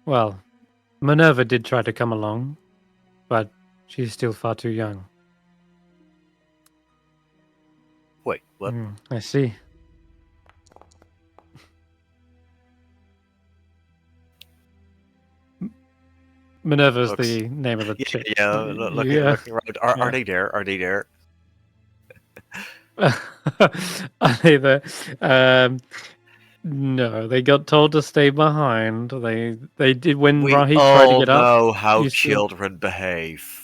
C: well, Minerva did try to come along, but she's still far too young.
D: Wait, what?
C: I see. Minerva's
D: Looks-
C: the name of the chick.
D: Looking around. Are they there? Are they there?
C: Are they there? No, they got told to stay behind. They did when
D: We
C: Rahi
D: all
C: tried to get up.
D: know how
C: you still-
D: children behave.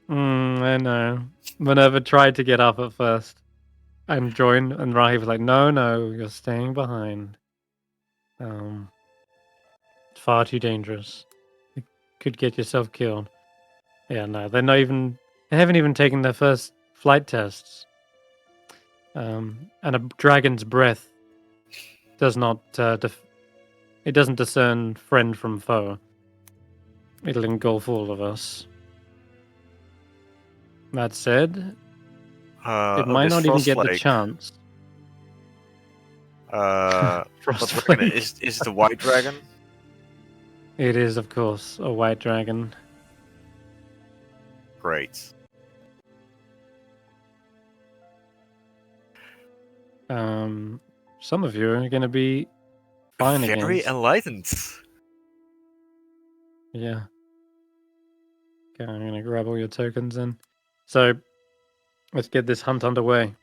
C: I know. Minerva tried to get up at first and join, and Rahi was like, "No, you're staying behind. It's far too dangerous. You could get yourself killed." Yeah, no, they're not even. They haven't even taken their first flight tests. And a dragon's breath does not. It doesn't discern friend from foe. It'll engulf all of us. That said, it might
D: this
C: not even
D: Frost
C: get the
D: Lake,
C: chance.
D: What
C: Frost
D: dragon
C: Flake.
D: is it a white dragon?
C: It is, of course, a white dragon.
D: Great.
C: Some of you are going to be fine
D: Very
C: against.
D: enlightened.
C: Yeah. Okay, I'm going to grab all your tokens then. So, let's get this hunt underway.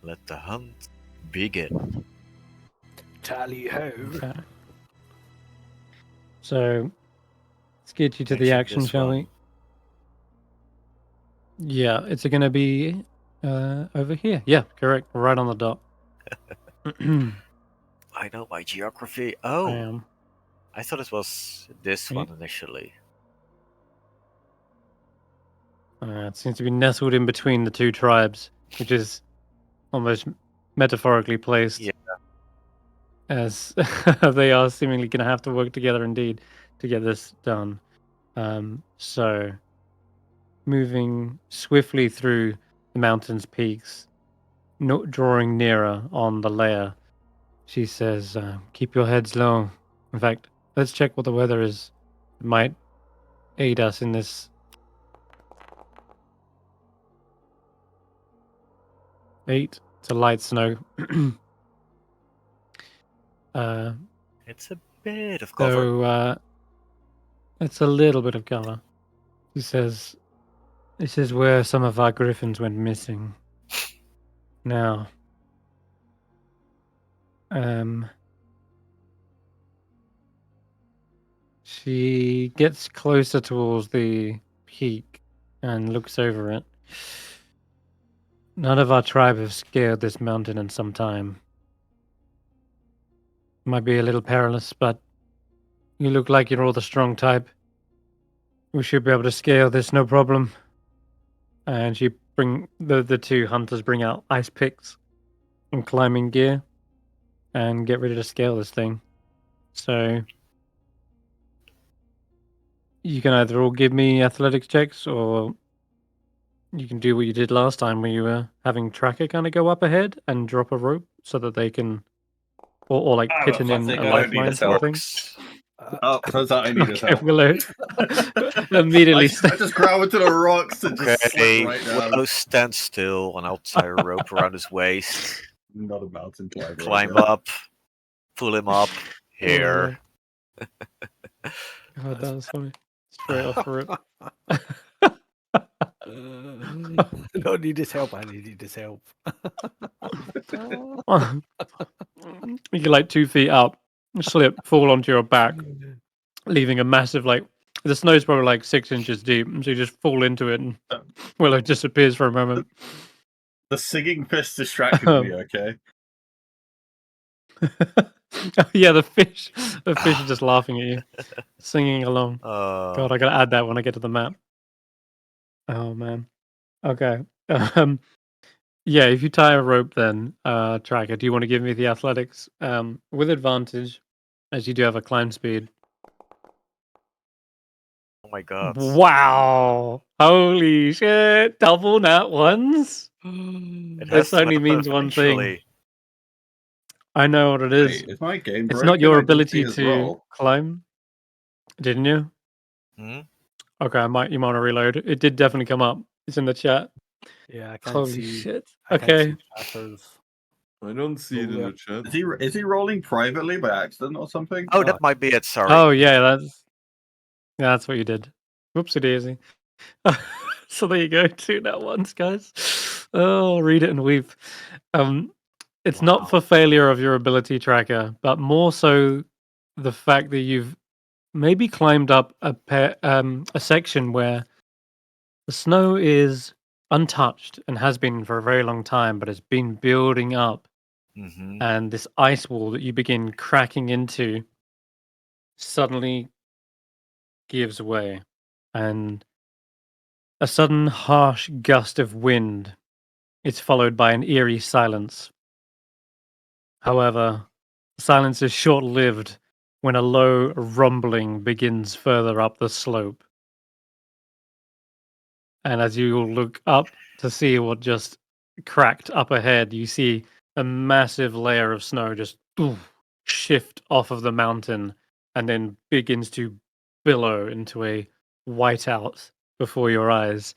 D: Let the hunt begin.
B: Tally ho.
C: Okay. So, let's get you to the
D: Mention
C: action,
D: this
C: shall
D: one.
C: we? Yeah, it's going to be over here. Yeah, correct. Right on the dot.
D: I know my geography.
C: I
D: Oh,
C: am.
D: I thought it was this
C: Yeah.
D: one initially.
C: It seems to be nestled in between the two tribes, which is almost metaphorically placed.
D: Yeah.
C: As they are seemingly going to have to work together indeed to get this done. So, moving swiftly through the mountain's peaks, drawing nearer on the layer, she says, "Keep your heads low. In fact, let's check what the weather is. It might aid us in this." 8. It's a light snow.
D: It's a bit of cover.
C: So it's a little bit of cover. He says, "This is where some of our griffins went missing. Now, she gets closer towards the peak and looks over it. None of our tribe have scaled this mountain in some time. Might be a little perilous, but you look like you're all the strong type. We should be able to scale this, no problem." And she the two hunters bring out ice picks and climbing gear and get ready to scale this thing. So you can either all give me athletics checks, or you can do what you did last time, where you were having Tracker kind of go up ahead and drop a rope so that they can, or like
A: Ah,
C: pitting
A: but
C: in
A: fuck's sake,
C: a
A: I don't need
C: lifeline
A: his
C: sort of
A: help.
C: thing.
D: Works.
A: Oh, turns out I need his
C: Okay,
A: help.
C: Willow immediately.
A: I just grab into the rocks and just slip
D: Okay,
A: right down.
D: Willow stands still and I'll tie a rope around his waist.
A: Not a mountain climber.
D: Climb
A: okay.
D: up, pull him up. Here.
C: God, that was funny. Straight off the rip.
B: No need his help. I need his help.
C: You get like 2 feet up, slip, fall onto your back, leaving a massive, like, the snow's probably like 6 inches deep, so you just fall into it and Willow disappears for a moment.
A: The singing fist distracted me, okay?
C: Yeah, the fish are just laughing at you, singing along. God, I gotta add that when I get to the map. Oh man. Okay. Yeah, if you tie a rope, then Tracker, do you want to give me the athletics with advantage, as you do have a climb speed?
D: Oh my god.
C: Wow! Holy shit! Double nat ones.
D: It
C: This
D: has to
C: only
D: happen
C: means one thing.
D: eventually.
C: I know what it is.
A: Wait, is my game
C: It's
A: broken?
C: not your
A: I didn't
C: ability
A: see his
C: to
A: roll.
C: climb. Didn't you?
D: Hmm?
C: Okay, you might want to reload. It did definitely come up. It's in the chat.
B: Yeah, I can't
C: Holy
B: see.
C: shit!
B: I can't
C: Okay.
B: see Tracker's.
E: I don't see it in
B: Roller.
E: the chat.
A: Is he rolling privately by accident or something?
D: Oh,
B: No.
D: that might be it, sorry.
C: Oh yeah, that's what you did. Whoopsie daisy. So there you go, 2 nat ones, guys. Oh, read it and weep. It's
B: Wow.
C: not for failure of your ability Tracker, but more so the fact that you've maybe climbed up a section where the snow is untouched and has been for a very long time, but it's been building up,
D: Mm-hmm.
C: and this ice wall that you begin cracking into suddenly gives way, and a sudden harsh gust of wind is followed by an eerie silence. However, the silence is short-lived when a low rumbling begins further up the slope. And as you all look up to see what just cracked up ahead, you see a massive layer of snow just shift off of the mountain and then begins to billow into a whiteout before your eyes.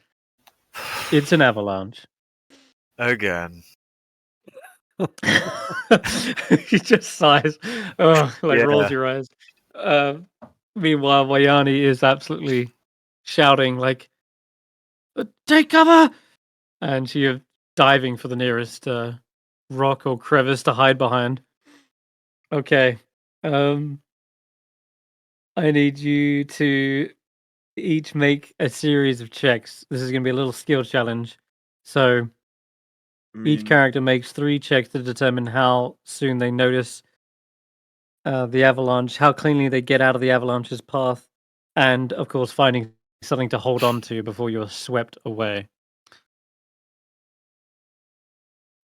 C: It's an avalanche.
D: Again.
C: He just sighs, rolls
D: Yeah.
C: your eyes. Meanwhile, Wayani is absolutely shouting, like, "Take cover!" And she is diving for the nearest rock or crevice to hide behind. Okay. I need you to each make a series of checks. This is going to be a little skill challenge. So each character makes 3 checks to determine how soon they notice the avalanche, how cleanly they get out of the avalanche's path, and of course finding something to hold on to before you're swept away.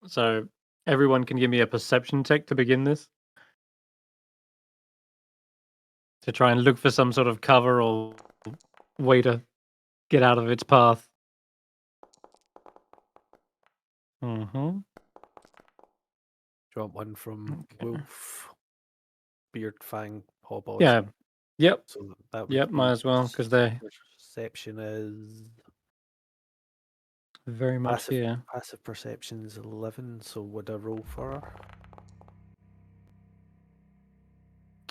C: So everyone can give me a perception check to begin this, to try and look for some sort of cover or way to get out of its path. Mm-hmm.
B: Do you want one from Wolf, Beard, Fang, Hobos?
C: Yeah. Yep.
B: So that would
C: Yep.
B: be
C: Might as well, because they
B: perception is
C: very much here.
B: passive perception's 11. So would I roll for her?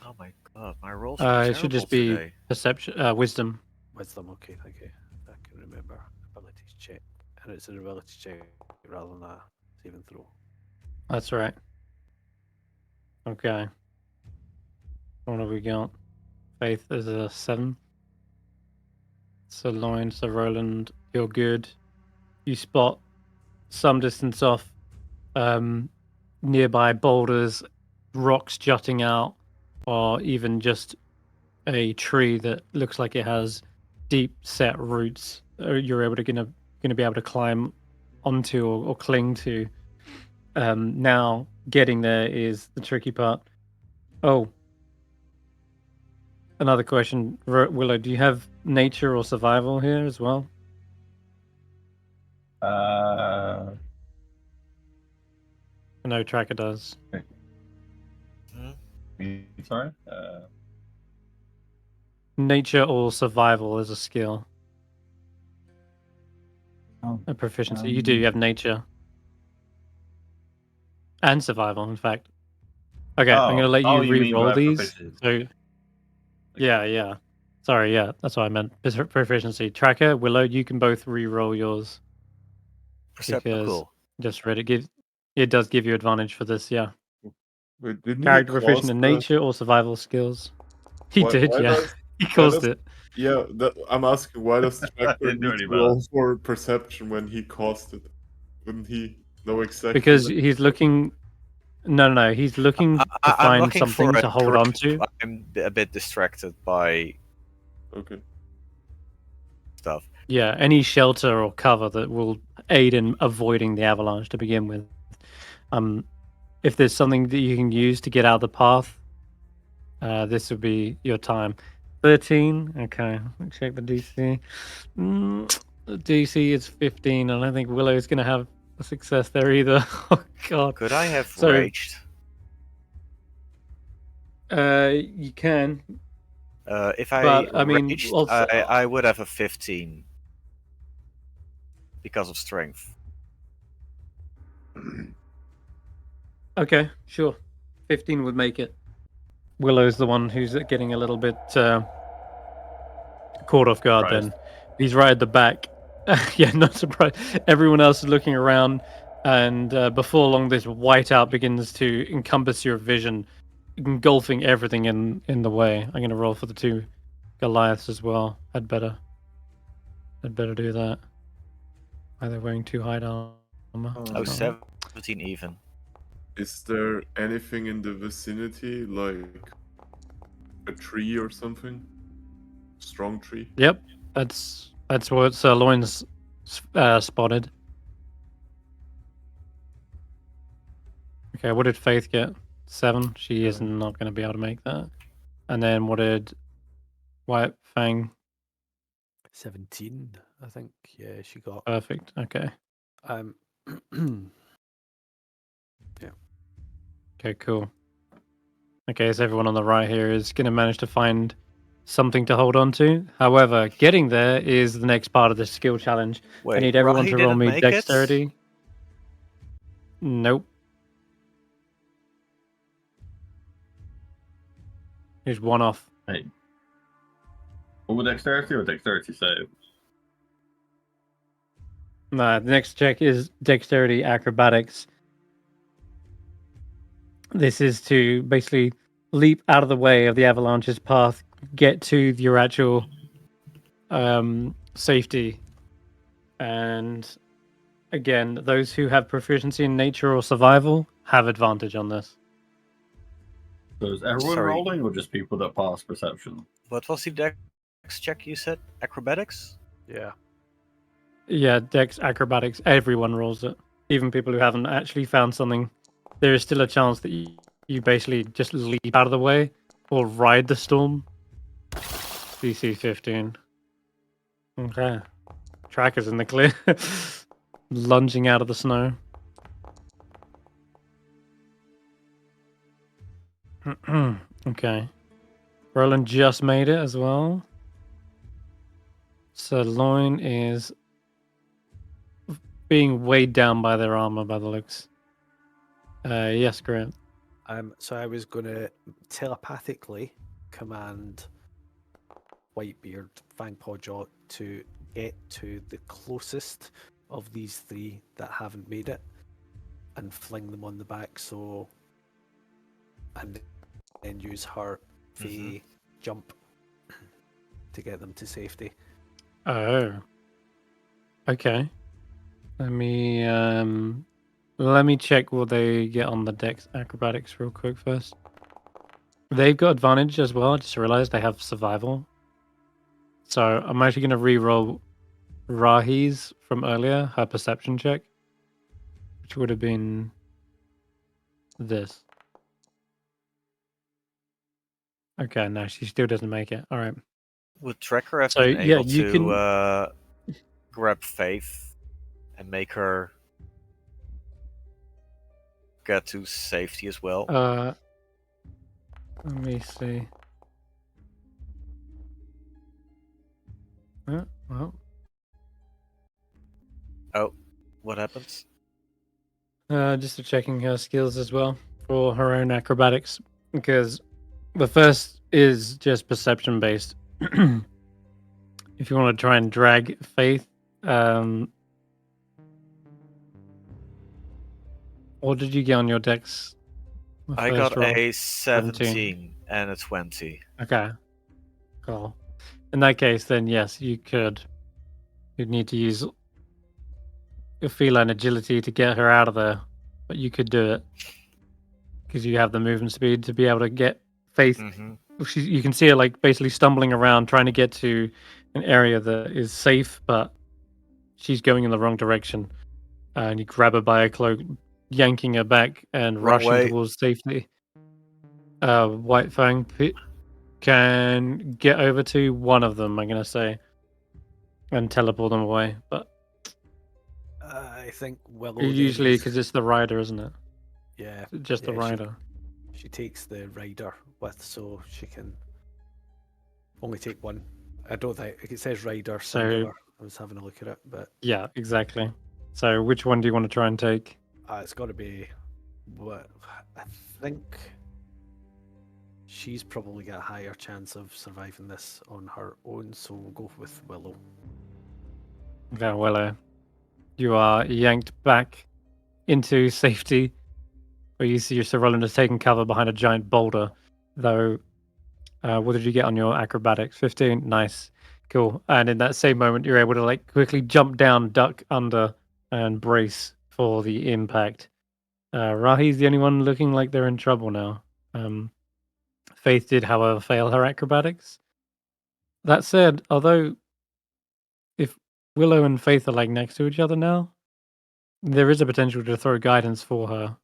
D: Oh my god, my rolls are
C: It should
D: terrible
C: just be
D: today.
C: perception, wisdom.
B: Wisdom. Okay, thank you. I can remember abilities check, and it's an ability check rather than a saving throw.
C: That's right. Okay. What have we got? Faith is a 7. So Lauren, so Roland, you're good. You spot some distance off nearby boulders, rocks jutting out, or even just a tree that looks like it has deep set roots. You're able to gonna be able to climb onto or cling to. Now getting there is the tricky part. Oh, another question, Willow. Do you have nature or survival here as well? No, Tracker does.
A: Sorry.
C: Nature or survival is a skill.
A: Oh,
C: A proficiency. You do. You have nature and survival. In fact. Okay, I'm gonna let you
A: you mean
C: re-roll
A: by
C: these.
A: proficiency.
C: So, yeah. Sorry, yeah, that's what I meant. Proficiency. Tracker, Willow, you can both re-roll yours.
D: Perceptible.
C: Just read it does give you advantage for this, yeah.
E: Wait, didn't
C: Character
E: he
C: proficient
E: cause
C: in
E: the...
C: nature or survival skills. He
E: Why-
C: did,
E: why
C: yeah.
E: does-
C: He
E: why
C: caused
E: does-
C: it.
E: Yeah, I'm asking, why does Tracker
A: Didn't do
E: need
A: any
E: to
A: better.
E: roll for perception when he caused it? Wouldn't he know exactly?
C: Because he's looking. No, he's looking to
D: I'm
C: find
D: looking
C: something
D: for a
C: to hold on
D: grip.
C: to.
D: I'm a bit distracted by
E: Okay.
D: stuff.
C: Yeah, any shelter or cover that will aid in avoiding the avalanche to begin with. If there's something that you can use to get out of the path, this would be your time. 13. Okay, let me check the DC. The DC is 15. I don't think Willow's going to have a success there either. Oh god.
D: Could I have
C: So-
D: raged?
C: You can.
D: If I
C: But, I mean,
D: raged,
C: also-
D: I would have a 15 because of strength.
C: Okay, sure. 15 would make it. Willow's the one who's getting a little bit caught off guard
A: Surprised.
C: then. He's right at the back. Yeah, not surprised. Everyone else is looking around, and before long, this whiteout begins to encompass your vision, engulfing everything in the way. I'm going to roll for the 2 Goliaths as well. I'd better do that. Are they wearing 2 hide armor?
D: Oh, 17 even.
E: Is there anything in the vicinity, like a tree or something? Strong tree?
C: Yep, that's what Loin's spotted. Okay, what did Faith get? 7. She is not going to be able to make that. And then what did White Fang?
B: 17, I think. Yeah, she got.
C: Perfect. Okay. Okay, cool. Okay, so everyone on the right here is going to manage to find something to hold on to. However, getting there is the next part of the skill challenge.
D: Wait,
C: I need everyone
D: Rahi
C: to roll
D: didn't
C: me
D: make it?
C: dexterity. Nope. Here's one off.
A: Hey. All dexterity or dexterity save?
C: Nah, the next check is dexterity acrobatics. This is to basically leap out of the way of the avalanche's path, get to your actual safety. And again, those who have proficiency in nature or survival have advantage on this.
A: So is everyone
D: Sorry.
A: rolling or just people that pass perception?
D: What was the dex check you said? Acrobatics?
B: Yeah.
C: Yeah, dex acrobatics, everyone rolls it. Even people who haven't actually found something. There is still a chance that you basically just leap out of the way or ride the storm. DC 15. Okay. Tracker's in the clear. Lunging out of the snow. Okay. Roland just made it as well. So Loin is being weighed down by their armor by the looks. Yes, Grant.
B: So I was going to telepathically command Whitebeard, Fangpawjaw to get to the closest of these 3 that haven't made it and fling them on the back, and then use her Fey jump to get them to safety.
C: Oh. Okay. Let me check what they get on the dex acrobatics real quick first. They've got advantage as well. I just realized they have survival. So I'm actually going to re-roll Rahi's from earlier, her perception check. which would have been this. Okay, no, she still doesn't make it. All right.
D: Would Tracker have
C: So,
D: been
C: yeah,
D: able
C: you
D: to grab Faith and make her get to safety as well?
C: Let me see. Well,
D: Oh, what happens?
C: just checking her skills as well for her own acrobatics, because the first is just perception based. If you want to try and drag Faith, what did you get on your dex? The
D: I
C: first
D: got
C: roll?
D: a 17 and a 20.
C: Okay, cool. In that case, then yes, you could. You'd need to use your feline agility to get her out of there, but you could do it because you have the movement speed to be able to get Faith.
D: Mm-hmm.
C: You can see her like basically stumbling around trying to get to an area that is safe, but she's going in the wrong direction. And you grab her by a cloak, yanking her back and
D: Wrong
C: rushing
D: way.
C: towards safety. White Fang can get over to one of them, I'm gonna say, and teleport them away. But
B: I think Willow.
C: usually, because it's the rider, isn't it?
B: Yeah.
C: Just the
B: yeah,
C: rider.
B: She takes the rider with, so she can only take one. I don't think it says rider.
C: So-
B: Singular. I was having a look at it, but
C: Yeah, exactly. So, which one do you want to try and take?
B: it's got to be. What I think she's probably got a higher chance of surviving this on her own, so we'll go with Willow.
C: Okay, Willow. You are yanked back into safety, where you see your Sir Roland has taken cover behind a giant boulder. Though, what did you get on your acrobatics? 15. Nice, cool. And in that same moment, you're able to like quickly jump down, duck under, and brace for the impact. Rahi's the only one looking like they're in trouble now. Faith did, however, fail her acrobatics. That said, although if Willow and Faith are like next to each other now, there is a potential to throw guidance for her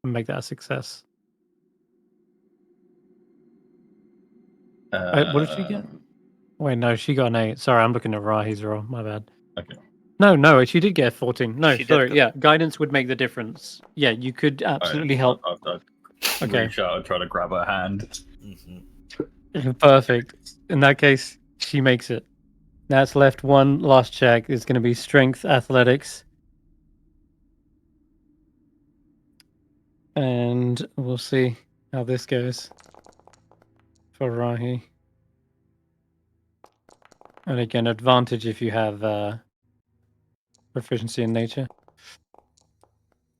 C: and make that a success. What did she get? Wait, no, she got an 8. Sorry, I'm looking at Rahi's roll. My bad.
A: Okay.
C: No, she did get a 14. No,
D: She did
C: sorry,
D: go-
C: yeah, guidance would make the difference. Yeah, you could absolutely help.
A: I'd
C: Okay.
A: reach out and try to grab her hand.
D: Mm-hmm.
C: Perfect. In that case, she makes it. That's left one last check. It's going to be strength, athletics. And we'll see how this goes for Rahi. And again, advantage if you have proficiency in nature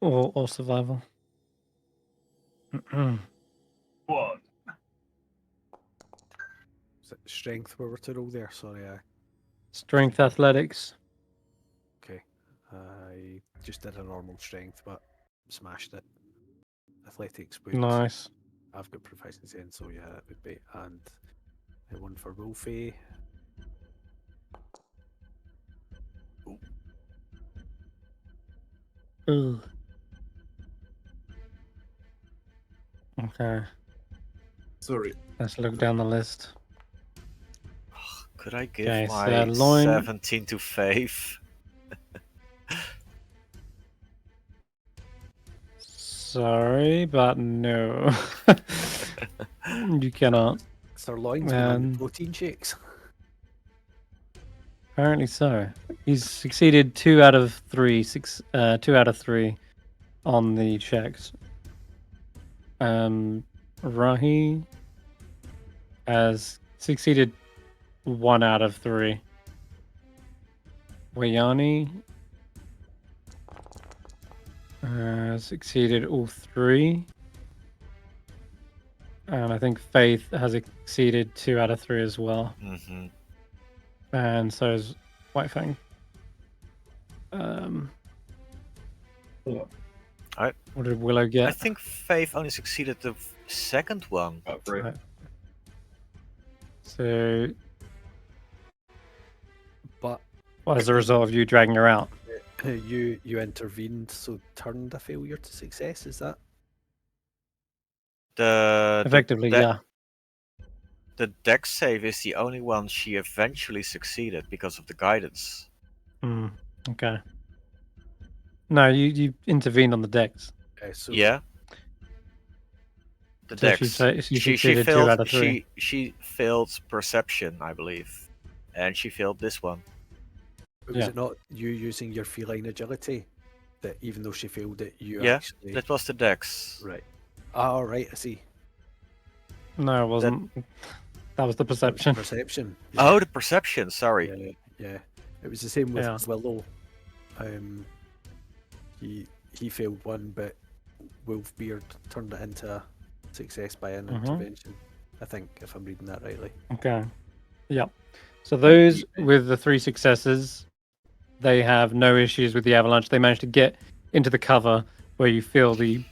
C: or survival.
A: What?
B: Is it strength we were to roll there? Sorry,
C: Strength, athletics.
B: okay. I just did a normal strength, but smashed it. Athletics would.
C: Nice.
B: I've got proficiency in, so yeah, it would be. And one for Wolfie.
C: Ooh. Okay,
E: Sorry.
C: let's look down the list.
D: Could I give
C: Okay,
D: my
C: Loin-
D: 17 to Faith?
C: Sorry, but no. You cannot.
B: Sirloin's been on
C: Um,
B: the protein shakes.
C: Apparently so. He's succeeded 2 out of 3, 2 out of 3 on the checks. Rahi has succeeded 1 out of 3. Wayani succeeded all 3. And I think Faith has exceeded 2 out of 3 as well.
D: Mm-hmm.
C: And so is White Fang. What did Willow
D: I
C: get?
D: think Faith only succeeded the second one.
A: About 3.
C: Right. So,
B: But
C: as a result of you dragging her out.
B: You intervened, so turned a failure to success. Is that?
C: Effectively, yeah.
D: The dex save is the only one she eventually succeeded because of the guidance.
C: Mm, okay. No, you intervened on the decks.
B: So
D: Yeah. The
C: So
D: dex.
C: she succeeded 2 out of 3.
D: She failed perception, I believe, and she failed this one.
B: was
C: Yeah.
B: it not you using your feline agility that even though she failed it, you
D: Yeah,
B: actually
D: that was the dex.
B: right? Oh, right. I see.
C: No, it wasn't. That was the perception.
B: Perception.
D: Oh, the perception. Sorry.
B: Yeah, yeah. It was the same with
C: Yeah.
B: Willow. He failed one, but Wolfbeard turned it into a success by an intervention. I think, if I'm reading that rightly.
C: Okay. Yep. So those with the 3 successes, they have no issues with the avalanche. They managed to get into the cover where you feel the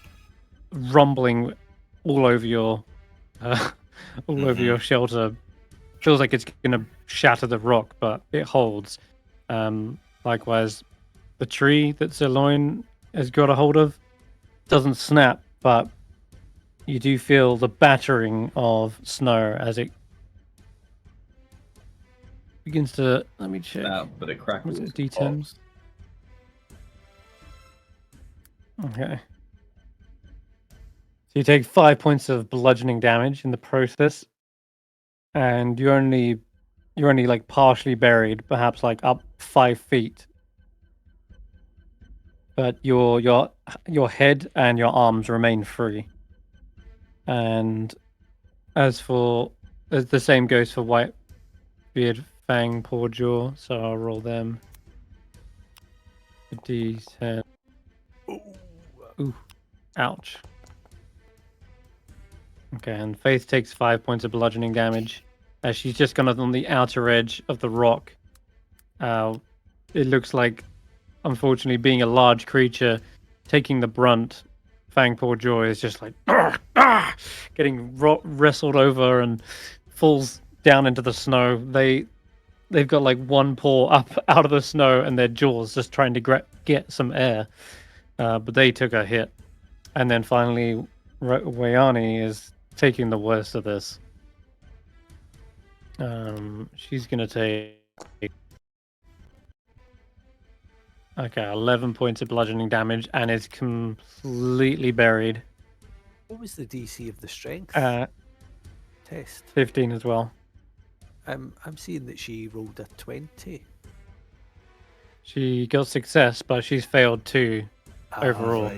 C: rumbling all over your over your shelter. Feels like it's gonna shatter the rock, but it holds. Likewise, the tree that Zaelong has got a hold of doesn't snap, but you do feel the battering of snow as it begins to. Let me check.
A: But it crackles.
C: Was it D10? Okay. So you take 5 points of bludgeoning damage in the process, and you're only like partially buried, perhaps like up 5 feet. But your head and your arms remain free. And as for the same goes for Whitebeard, Fang, Pawjaw. So I'll roll them. A D10. Ooh, ouch. Okay, and Faith takes 5 points of bludgeoning damage as she's just gone on the outer edge of the rock. It looks like, unfortunately, being a large creature, taking the brunt, Fangpaw Joy is just like getting wrestled over and falls down into the snow. They've got like one paw up out of the snow and their jaws just trying to get some air, but they took a hit. And then finally, Wayani is taking the worst of this. She's gonna take 11 points of bludgeoning damage and is completely buried.
B: What was the DC of the strength test?
C: 15 as well.
B: I'm seeing that she rolled a 20.
C: She got success, but she's failed 2 overall.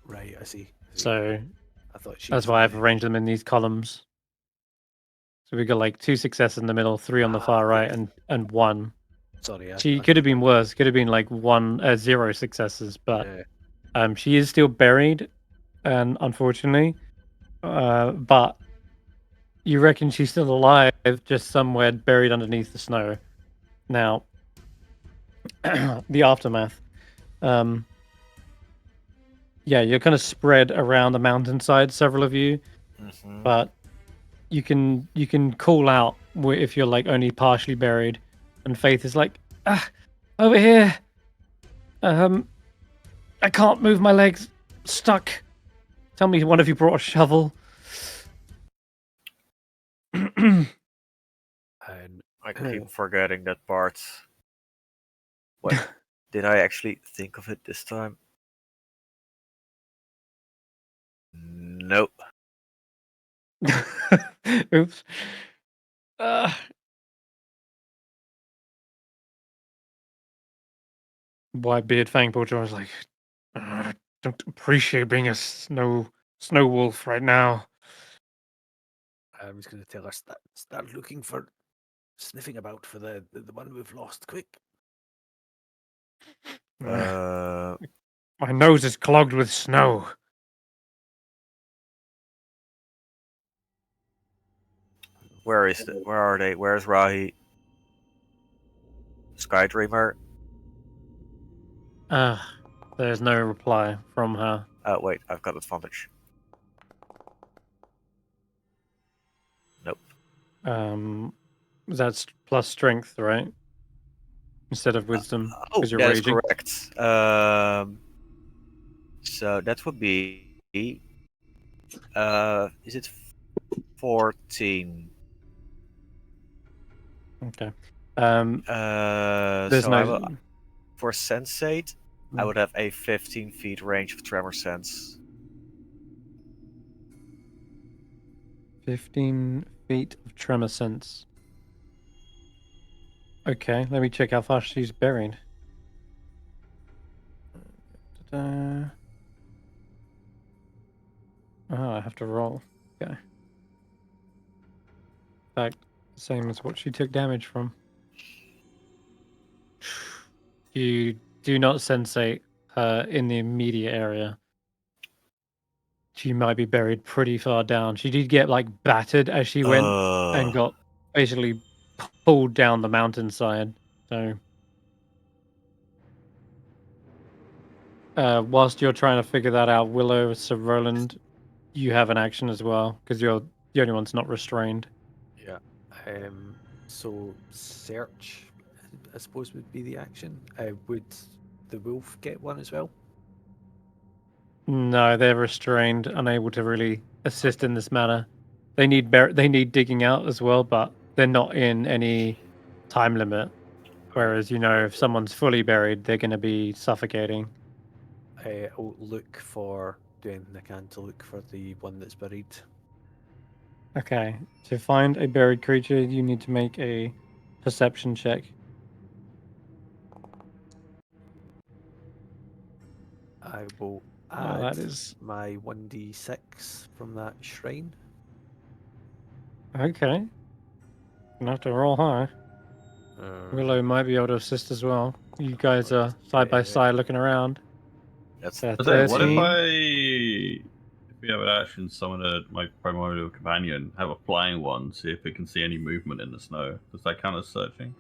B: Right, I see.
C: So
B: I thought
C: that's why I've arranged them in these columns. So we got like 2 successes in the middle, 3 on the far right, and 1.
B: Sorry,
C: She could have been worse. Could have been like 0 successes, but
B: yeah.
C: she is still buried, and unfortunately, but you reckon she's still alive, just somewhere buried underneath the snow. Now, the aftermath. Yeah, you're kind of spread around the mountainside, several of you, but you can call out if you're like only partially buried, and Faith is like, over here. I can't move my legs. Stuck. Tell me one of you brought a shovel.
B: And
D: I keep forgetting that part. Wait, did I actually think of it this time? Nope.
C: Oops. Whitebeard Fangpaw is like, don't appreciate being a snow wolf right now.
B: I was going to tell her start looking for, sniffing about for the one we've lost. Quick.
C: My nose is clogged with snow.
D: Where are they? Where's Rahi? Skydreamer?
C: There's no reply from her.
D: Oh wait, I've got advantage. Nope.
C: That's plus strength, right? Instead of wisdom,
D: Oh,
C: because you're
D: that is
C: raging.
D: correct. So that would be. Is it 14?
C: Okay.
D: So I will,
C: no.
D: for Sensate, I
C: Mm.
D: would have a 15 feet range of Tremor Sense.
C: 15 feet of tremor sense. Okay, let me check how far she's buried. Ta-da. Oh, I have to roll. Okay. In fact, same as what she took damage from. You do not sensate her in the immediate area. She might be buried pretty far down. She did get like battered as she went and got basically pulled down the mountainside. So whilst you're trying to figure that out, Willow, Sir Roland, you have an action as well because you're the only one's not restrained.
B: Yeah. So search, I suppose, would be the action. Would the wolf get one as well?
C: No, they're restrained, unable to really assist in this manner. They need digging out as well, but they're not in any time limit. Whereas, if someone's fully buried, they're going to be suffocating.
B: I'll look for doing anything I can to look for the one that's buried.
C: Okay, to find a buried creature, you need to make a perception check.
B: I will
C: Oh,
B: add
C: that is
B: my 1d6 from that shrine.
C: okay. Gonna have to roll high. Willow might be able to assist as well. You guys are side by side looking around.
D: That's
A: I say, what if
C: 13.
A: if we have an action summon my primordial companion, have a flying one, see if it can see any movement in the snow? Does that count as searching?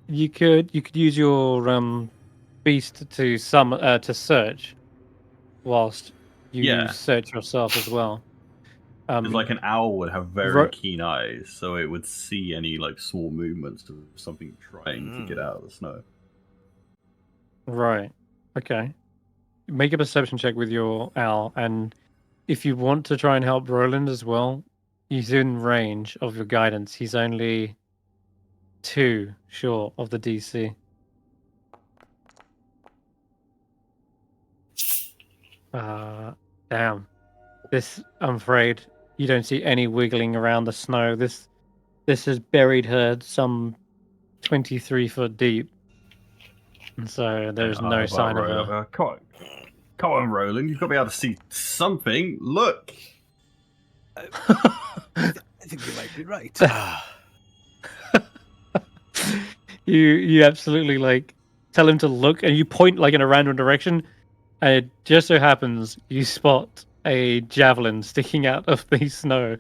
C: You could use your beast to search, whilst you
A: Yeah.
C: search yourself as well.
A: Because like an owl would have very
C: Ro-
A: keen eyes, so it would see any like small movements of something trying to get out of the snow.
C: Right. Okay. Make a perception check with your owl, and if you want to try and help Roland as well, he's in range of your guidance. He's only 2 short of the DC. Damn. This, I'm afraid, you don't see any wiggling around the snow. This has buried her some 23 foot deep, and so there's no sign of her.
A: Come on, Roland. You've got to be able to see something. Look.
B: I think you might be right.
C: You absolutely like tell him to look, and you point like in a random direction, and it just so happens you spot a javelin sticking out of the snow,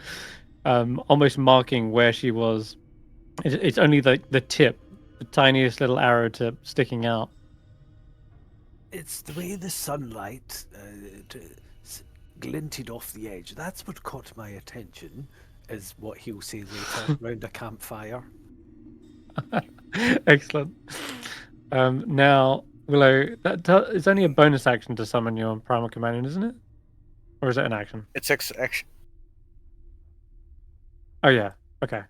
C: almost marking where she was. It's only the tip, the tiniest little arrow tip sticking out.
B: It's the way the sunlight glinted off the edge. That's what caught my attention, is what he'll say later round a campfire.
C: Excellent. Now, Willow, it's only a bonus action to summon your primal companion, isn't it? Or is it an action?
D: It's action.
C: Oh yeah. Okay.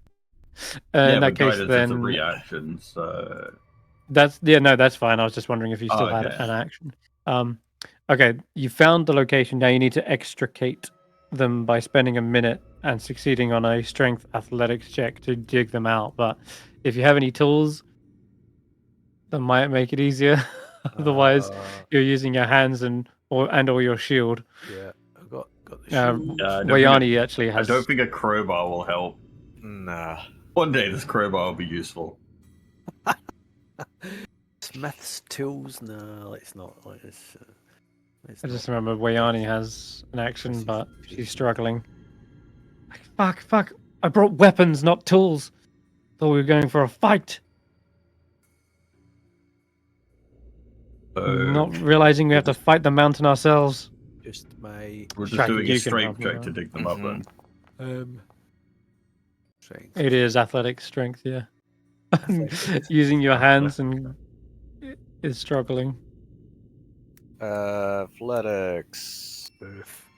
A: Yeah,
C: In that
A: but
C: case,
A: guidance
C: then
A: is a reaction, so
C: that's fine. I was just wondering if you still had an action. Okay, you found the location. Now you need to extricate them by spending a minute and succeeding on a strength athletics check to dig them out. But if you have any tools, that might make it easier. Otherwise, you're using your hands or your shield.
B: Yeah, I got the shield.
C: Wayani actually has.
A: I don't think a crowbar will help.
D: Nah.
A: One day this crowbar will be useful.
B: Smith's tools? No, let's not.
C: I just remember Wayani has an action, but she's struggling. Fuck! I brought weapons, not tools. Thought we were going for a fight. Not realizing we have to fight the mountain ourselves.
B: Just my.
A: We're just
C: Shaggy,
A: doing
C: you
A: a
C: can
A: strength
C: help me
A: check to
C: out.
A: dig them up then.
B: Strength.
C: It is athletic strength, yeah. Using your hands and is struggling.
D: Athletics.
B: Oof.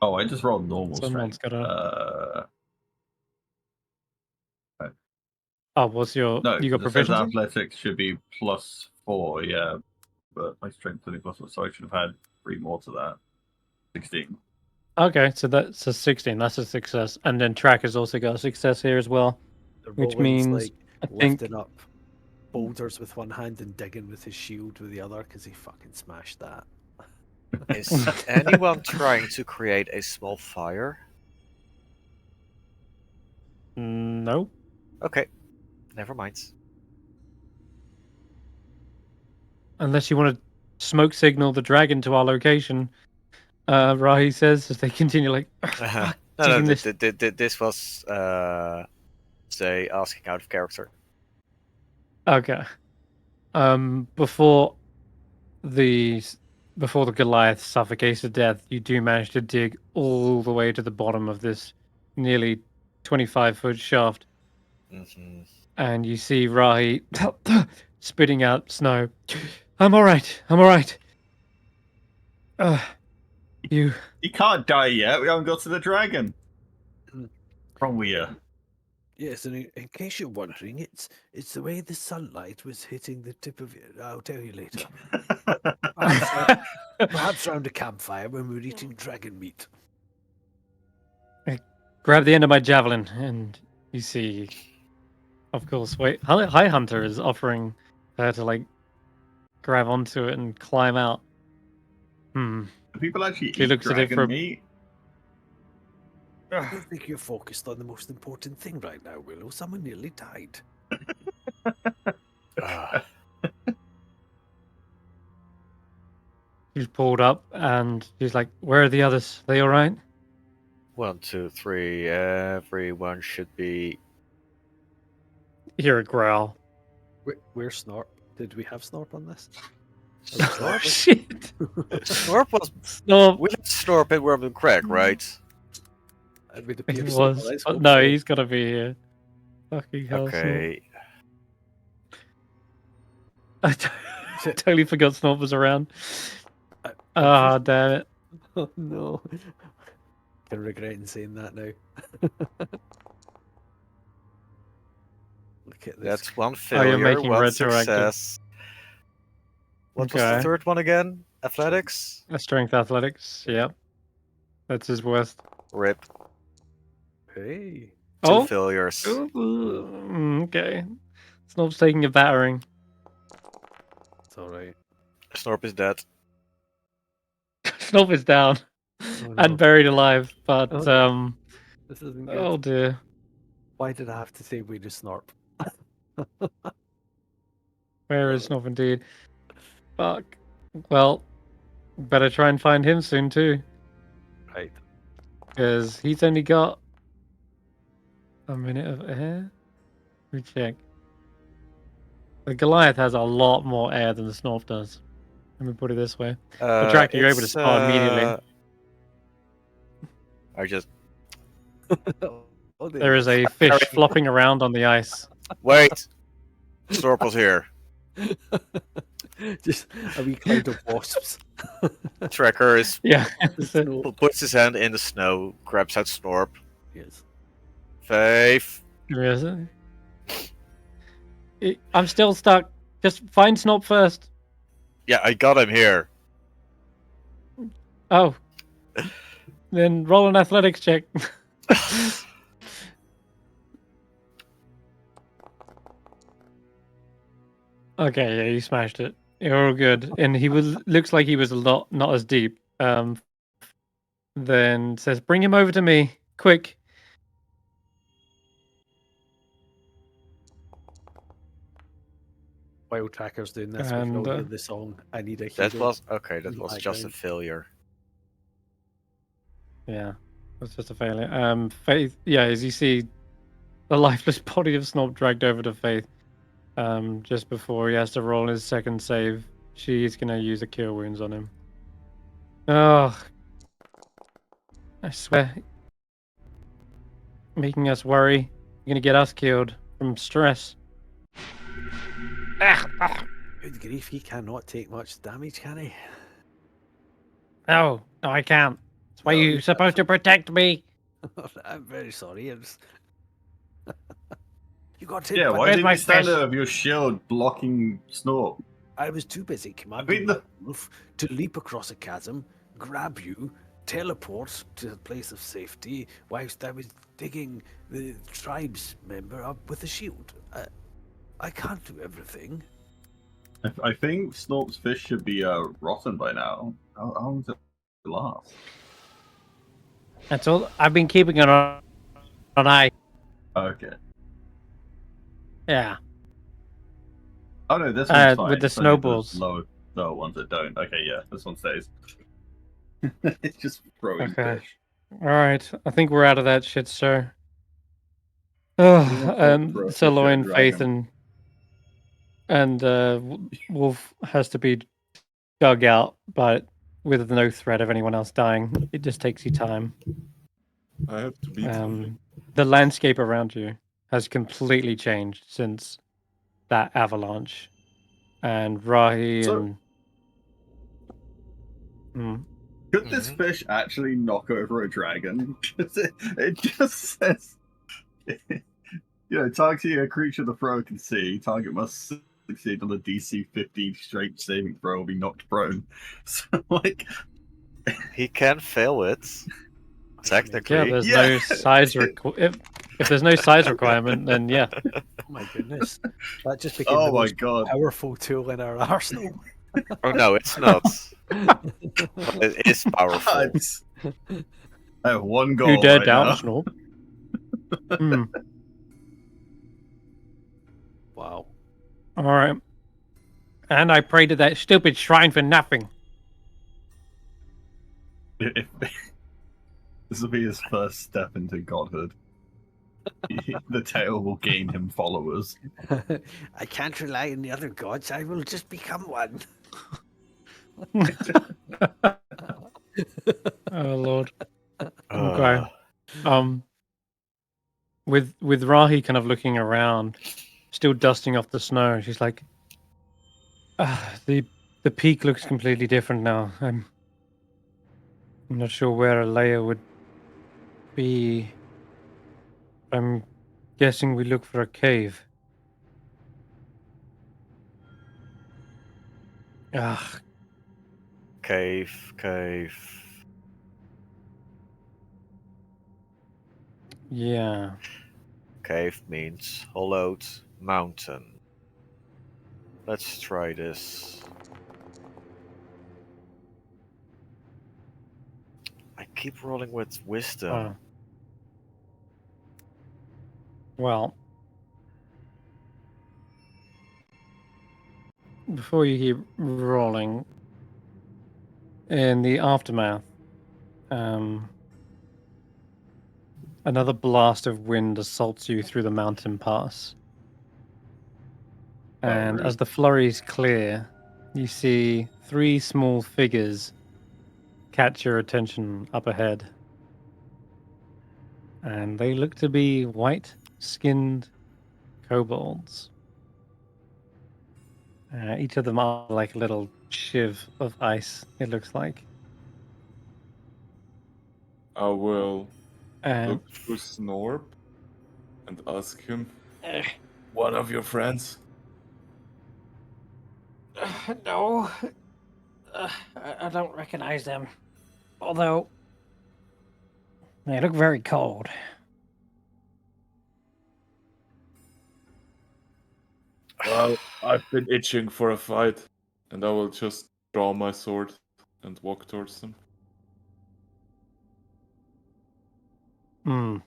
A: Oh, I just rolled normal
C: Someone's
A: strength.
C: gotta- Oh, what's your?
A: No,
C: You got
A: it says
C: proficiency?
A: athletics should be +4, yeah. But my strength only +4, so I should have had 3 more to that. 16.
C: Okay, so that's a 16. That's a success, and then Track has also got a success here as well, which
B: Roland's
C: means
B: like
C: I think
B: lifting up boulders with one hand and digging with his shield with the other because he fucking smashed that.
D: Is anyone trying to create a small fire?
C: no.
D: Okay, never mind.
C: Unless you want to smoke signal the dragon to our location, Rahi says as they continue like. "Fuck,
D: No,
C: digging this."
D: this was say asking out of character.
C: Okay. Before the Goliath suffocates to death, you do manage to dig all the way to the bottom of this nearly 25-foot shaft,
D: Mm-hmm.
C: and you see Rahi spitting out snow. I'm all right. I'm all right. You.
A: You can't die yet. We haven't got to the dragon. Wrong with you?
B: Yes, and in case you're wondering, it's the way the sunlight was hitting the tip of it. I'll tell you later. Perhaps round a campfire when we're eating dragon meat.
C: Grab the end of my javelin, and you see, of course, wait, High Hunter is offering her to like grab onto it and climb out.
A: Do people actually
C: She
A: eat
C: looks at it
A: dragon
C: for-
A: meat?
B: I don't think you're focused on the most important thing right now, Willow. Someone nearly died.
C: She's pulled up, and she's like, "Where are the others? They all right?"
D: 1, 2, 3. Everyone should be.
C: You hear a growl.
B: Where's Snorp? Did we have Snorp on this?
C: Oh shit!
D: Snorp was.
C: No,
D: We let Snorp in Worm and Craig, right?
B: It would
C: he
B: appear so,
C: was,
B: let's
C: but
B: hope
C: no,
B: so.
C: he's gotta be here. Fucking hell!
D: Okay.
C: Snort. I totally forgot Snort was around. Ah, damn it!
B: Oh no. I'm regretting saying that now. Look at this.
D: That's one
C: Oh,
D: failure,
C: you're making
D: one
C: retroactive.
D: success. What was the
C: Okay.
D: third one again? Athletics?
C: Strength athletics. Yep, that's his worst.
D: Rip.
B: Hey.
D: Two failures.
C: Okay. Snorp's taking a battering.
B: It's alright.
D: Snorp is dead.
C: Snop is down
B: Oh, no.
C: and buried alive, but
B: Oh, no. This isn't good.
C: oh dear.
B: Why did I have to say we just Snorp?
C: Where is Snop indeed? Fuck. Well, better try and find him soon too,
B: Right.
C: because he's only got a minute of air. Let me check. The Goliath has a lot more air than the Snorp does. Let me put it this way. But Drac, you're able to spot immediately.
D: I just
B: Oh,
C: There is a fish flopping around on the ice.
D: wait. Snorp was here.
B: just a wee cloud of wasps.
D: Trekker is
C: Yeah.
D: puts his hand in the snow, grabs out Snorp.
B: Yes.
D: Faith.
C: I'm still stuck. Just find Snop first.
D: Yeah, I got him here.
C: Oh. Then roll an athletics check. Okay, yeah, you smashed it. You're all good. And he looks like he was a lot not as deep. Then says, "Bring him over to me, quick."
B: While Tracker's doing this,
C: And,
B: we can all hear the song "I Need a
D: That
B: Hero."
D: was okay. That
B: in the
D: was just a
B: background.
D: failure.
C: Yeah, that's just a failure. Faith, yeah, as you see the lifeless body of Snop dragged over to Faith, just before he has to roll his second save, she's gonna use a cure wounds on him. Oh, I swear, making us worry gonna get us killed from stress.
B: Good grief, he cannot take much damage, can he?
C: No, I can't. That's why
B: No,
C: you're
B: you
C: supposed to protect me.
B: I'm very sorry. You got hit
A: Yeah,
B: by
A: why
C: Where's
A: didn't
C: my
A: you stand
C: fish?
A: there with your shield blocking Snort?
B: I was too busy
A: I
B: commanding
A: mean,
B: my wolf to leap across a chasm, grab you, teleport to a place of safety, whilst I was digging the tribe's member up with a shield. I can't do everything.
A: I think Snort's fish should be rotten by now. How long does it last?
C: That's all. I've been keeping it on ice.
A: Okay.
C: Yeah.
A: Oh no, this one's fine.
C: With the
A: It's only
C: snowballs.
A: the lower ones that don't. Okay, yeah, this one stays. It's just throwing
C: Okay.
A: fish.
C: All right. I think we're out of that shit, sir.
A: Anyone
C: And
A: throw a fish at a
C: Sirloin, Faith,
A: dragon?
C: and Wolf has to be dug out, but with no threat of anyone else dying. It just takes you time.
E: I have to beat him.
C: The landscape around you has completely changed since that avalanche, and Rahi
A: So-
C: and
A: Could this fish actually knock over a dragon? 'Cause it just says, targeting a creature the thrower can see. Target must succeed on the DC 15 straight saving throw or be knocked prone. So, like,
D: He can fail it. Technically.
C: yeah, there's
A: Yeah.
C: no size if there's no size requirement, then yeah.
B: Oh my goodness. That just became
A: oh
B: the
A: my
B: most
A: god.
B: powerful tool in our arsenal.
D: Oh no, it's not. But it is powerful.
A: I have one goal.
C: You dare
A: right
C: doubt
A: now.
C: Snort? Hmm.
B: Wow.
C: All right. And I prayed to that stupid shrine for nothing.
A: This will be his first step into godhood. The tale will gain him followers.
B: I can't rely on the other gods. I will just become one.
C: Oh Lord.
D: Uh,
C: Okay. With Rahi kind of looking around, still dusting off the snow, she's like, the peak looks completely different now. I'm not sure where a layer would be. I'm guessing we look for a cave. Ah,
D: Cave.
C: yeah.
D: Cave means hollowed mountain. Let's try this. I keep rolling with wisdom.
C: Well, before you keep rolling, in the aftermath, another blast of wind assaults you through the mountain pass. And
A: rude.
C: as the flurries clear, you see 3 small figures catch your attention up ahead. And they look to be white-skinned kobolds. Each of them are like a little shiv of ice, it looks like.
E: I will
C: And
E: look to Snorp and ask him, one of your friends?
C: no, I don't recognize them. Although, they look very cold.
E: Well, I've been itching for a fight, and I will just draw my sword and walk towards them.
C: Hmm.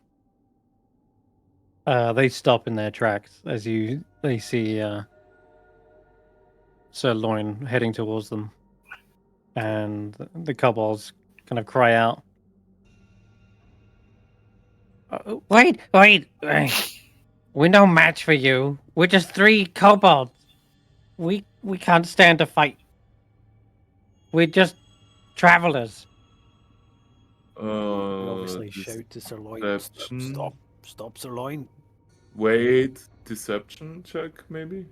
C: They stop in their tracks as they see Sirloin heading towards them, and the kobolds kind of cry out. Wait! We're no match for you. We're just 3 kobolds. We can't stand to fight. We're just travelers.
B: We obviously
E: This
B: shout to Sirloin,
E: deception.
B: stop Sirloin.
E: Wait, deception check maybe?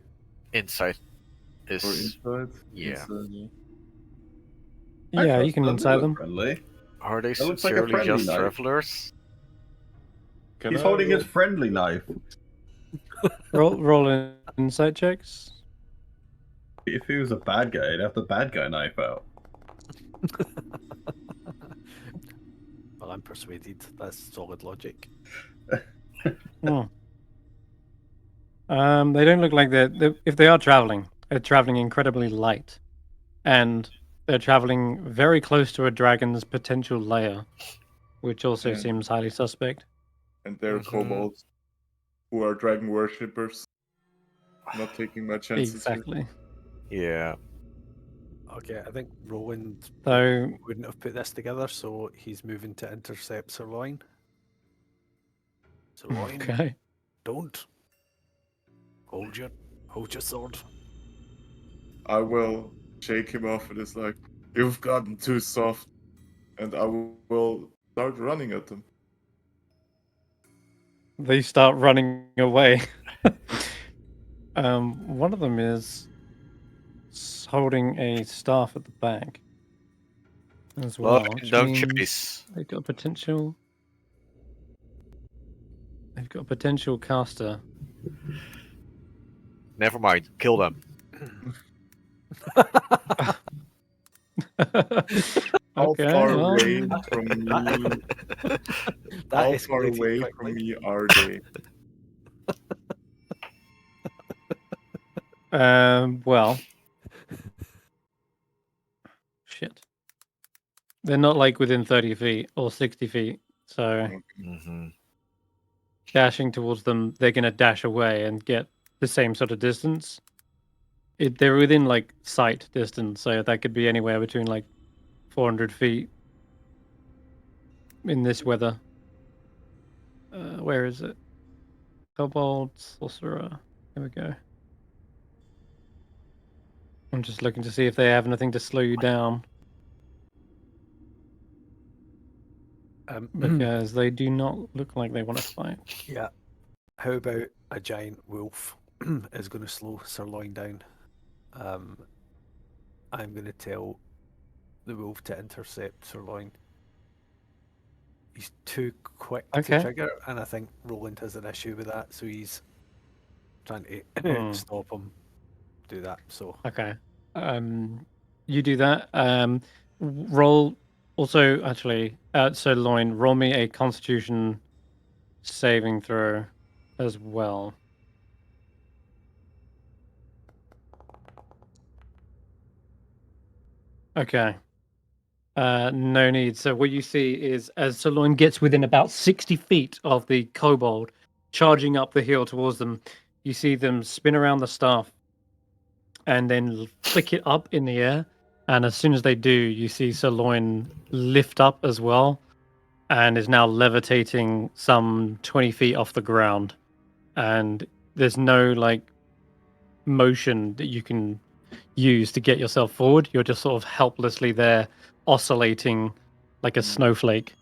D: Insight
E: Or
D: is
E: insight?
D: yeah.
E: Insight, yeah.
A: I
C: Yeah, you
A: trust
C: can
A: them, they
C: insight
A: look
C: them.
A: friendly.
D: Are they
A: That looks like a
D: sincerely
A: friendly
D: just
A: knife.
D: travelers?
E: Can
A: He's
E: I
A: holding
E: roll?
A: his friendly knife.
C: Roll insight checks.
A: If he was a bad guy, he'd have the bad guy knife out.
B: Well, I'm persuaded. That's solid logic.
C: Hmm. They don't look like if they are traveling, they're traveling incredibly light, and they're traveling very close to a dragon's potential lair, which also
E: And,
C: seems highly suspect.
E: and they're
D: Mhm.
E: kobolds who are dragon worshippers. Not taking my chances here.
C: Exactly.
D: Yeah.
B: Okay, I think Roland
C: So
B: wouldn't have put this together, so he's moving to intercept Sirloin. Sirloin,
C: okay.
B: don't. Hold your sword.
E: I will shake him off and it's like, you've gotten too soft. And I will start running at them.
C: They start running away. One of them is holding a staff at the back as well,
D: Well,
C: which
D: don't
C: means
D: chase.
C: they've got a potential. They've got a potential caster.
D: Never mind. Kill them.
E: How
C: Okay,
E: far
C: well,
E: away from me?
B: That
E: How far
B: escalated
E: away
B: quickly.
E: from me are they?
C: well, shit. They're not like within 30 feet or 60 feet, so
D: Mm-hmm.
C: dashing towards them, they're gonna dash away and get the same sort of distance. They're within like sight distance, so that could be anywhere between like 400 feet in this weather. Where is it? Kobold, Sorcerer. Here we go. I'm just looking to see if they have anything to slow you down, because they do not look like they want to fight.
B: Yeah. How about a giant wolf is going to slow Sirloin down? I'm going to tell the wolf to intercept Sirloin. He's too quick to
C: Okay.
B: trigger, and I think Roland has an issue with that, so he's trying to stop him do that. So
C: Okay. You do that. Roll. Also, actually, so Loin, roll me a Constitution saving throw as well. Okay. No need. So what you see is as Sirloin gets within about 60 feet of the kobold, charging up the hill towards them, you see them spin around the staff and then flick it up in the air. And as soon as they do, you see Sirloin lift up as well and is now levitating some 20 feet off the ground. And there's no like motion that you can use to get yourself forward. You're just sort of helplessly there, oscillating like a snowflake.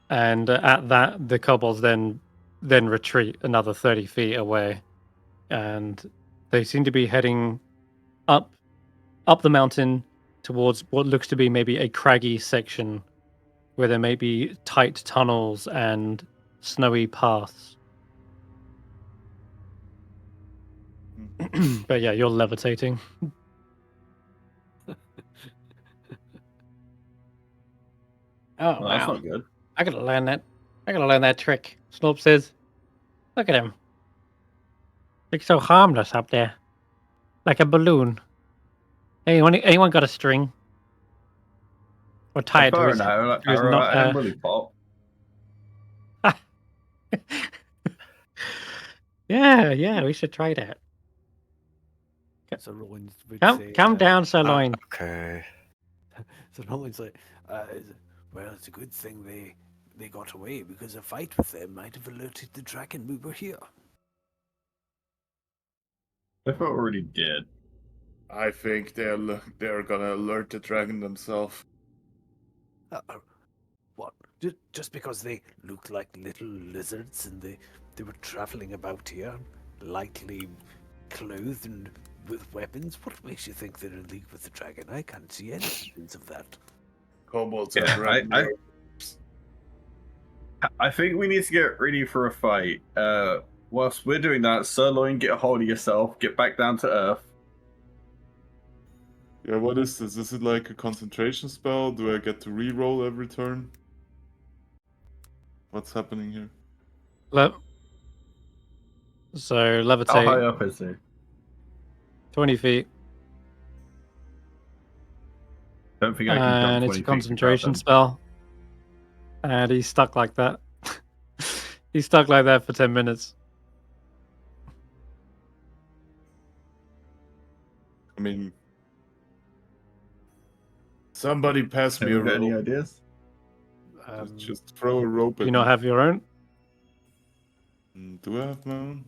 C: And at that, the kobolds then retreat another 30 feet away, and they seem to be heading up the mountain towards what looks to be maybe a craggy section where there may be tight tunnels and snowy paths. But yeah, you're levitating. Oh
A: Well, that's
C: wow!
A: not good.
C: I gotta learn that. I gotta learn that trick. Snob says, "Look at him. Looks so harmless up there, like a balloon. Anyone got a string or tie
A: I've
C: it to
A: got
C: his
A: an arrow,
C: to his
A: arrow
C: not?
A: at him, will he pop?
C: Yeah, we should try that.
B: So Roland would say,
C: Come down, Sirloin.
D: Okay.
B: so Roland's like, well, it's a good thing they got away, because a fight with them might have alerted the dragon we were here.
A: I thought already did.
E: I think they're gonna alert the dragon themselves.
B: What? Just because they look like little lizards and they were traveling about here, lightly clothed and with weapons, what makes you think they're in league with the dragon? I can't see any evidence of that.
E: Kobolds
A: Yeah,
E: are dragon.
A: I think we need to get ready for a fight. Whilst we're doing that, Sirloin, get a hold of yourself, get back down to earth.
E: Yeah, what is this? Is it like a concentration spell? Do I get to re-roll every turn? What's happening here?
C: So
A: How
C: levitate
A: high up is he?
C: 20 feet.
A: Don't think I can jump 20
C: And it's a
A: feet to grab
C: concentration
A: him.
C: spell. And he's stuck like that. He's stuck like that for 10 minutes.
E: I mean, somebody pass me a
A: Have you got any
E: rope.
A: ideas?
E: Just throw a rope
C: Do
E: at
C: you not
E: me.
C: have your own?
E: Do I have my own?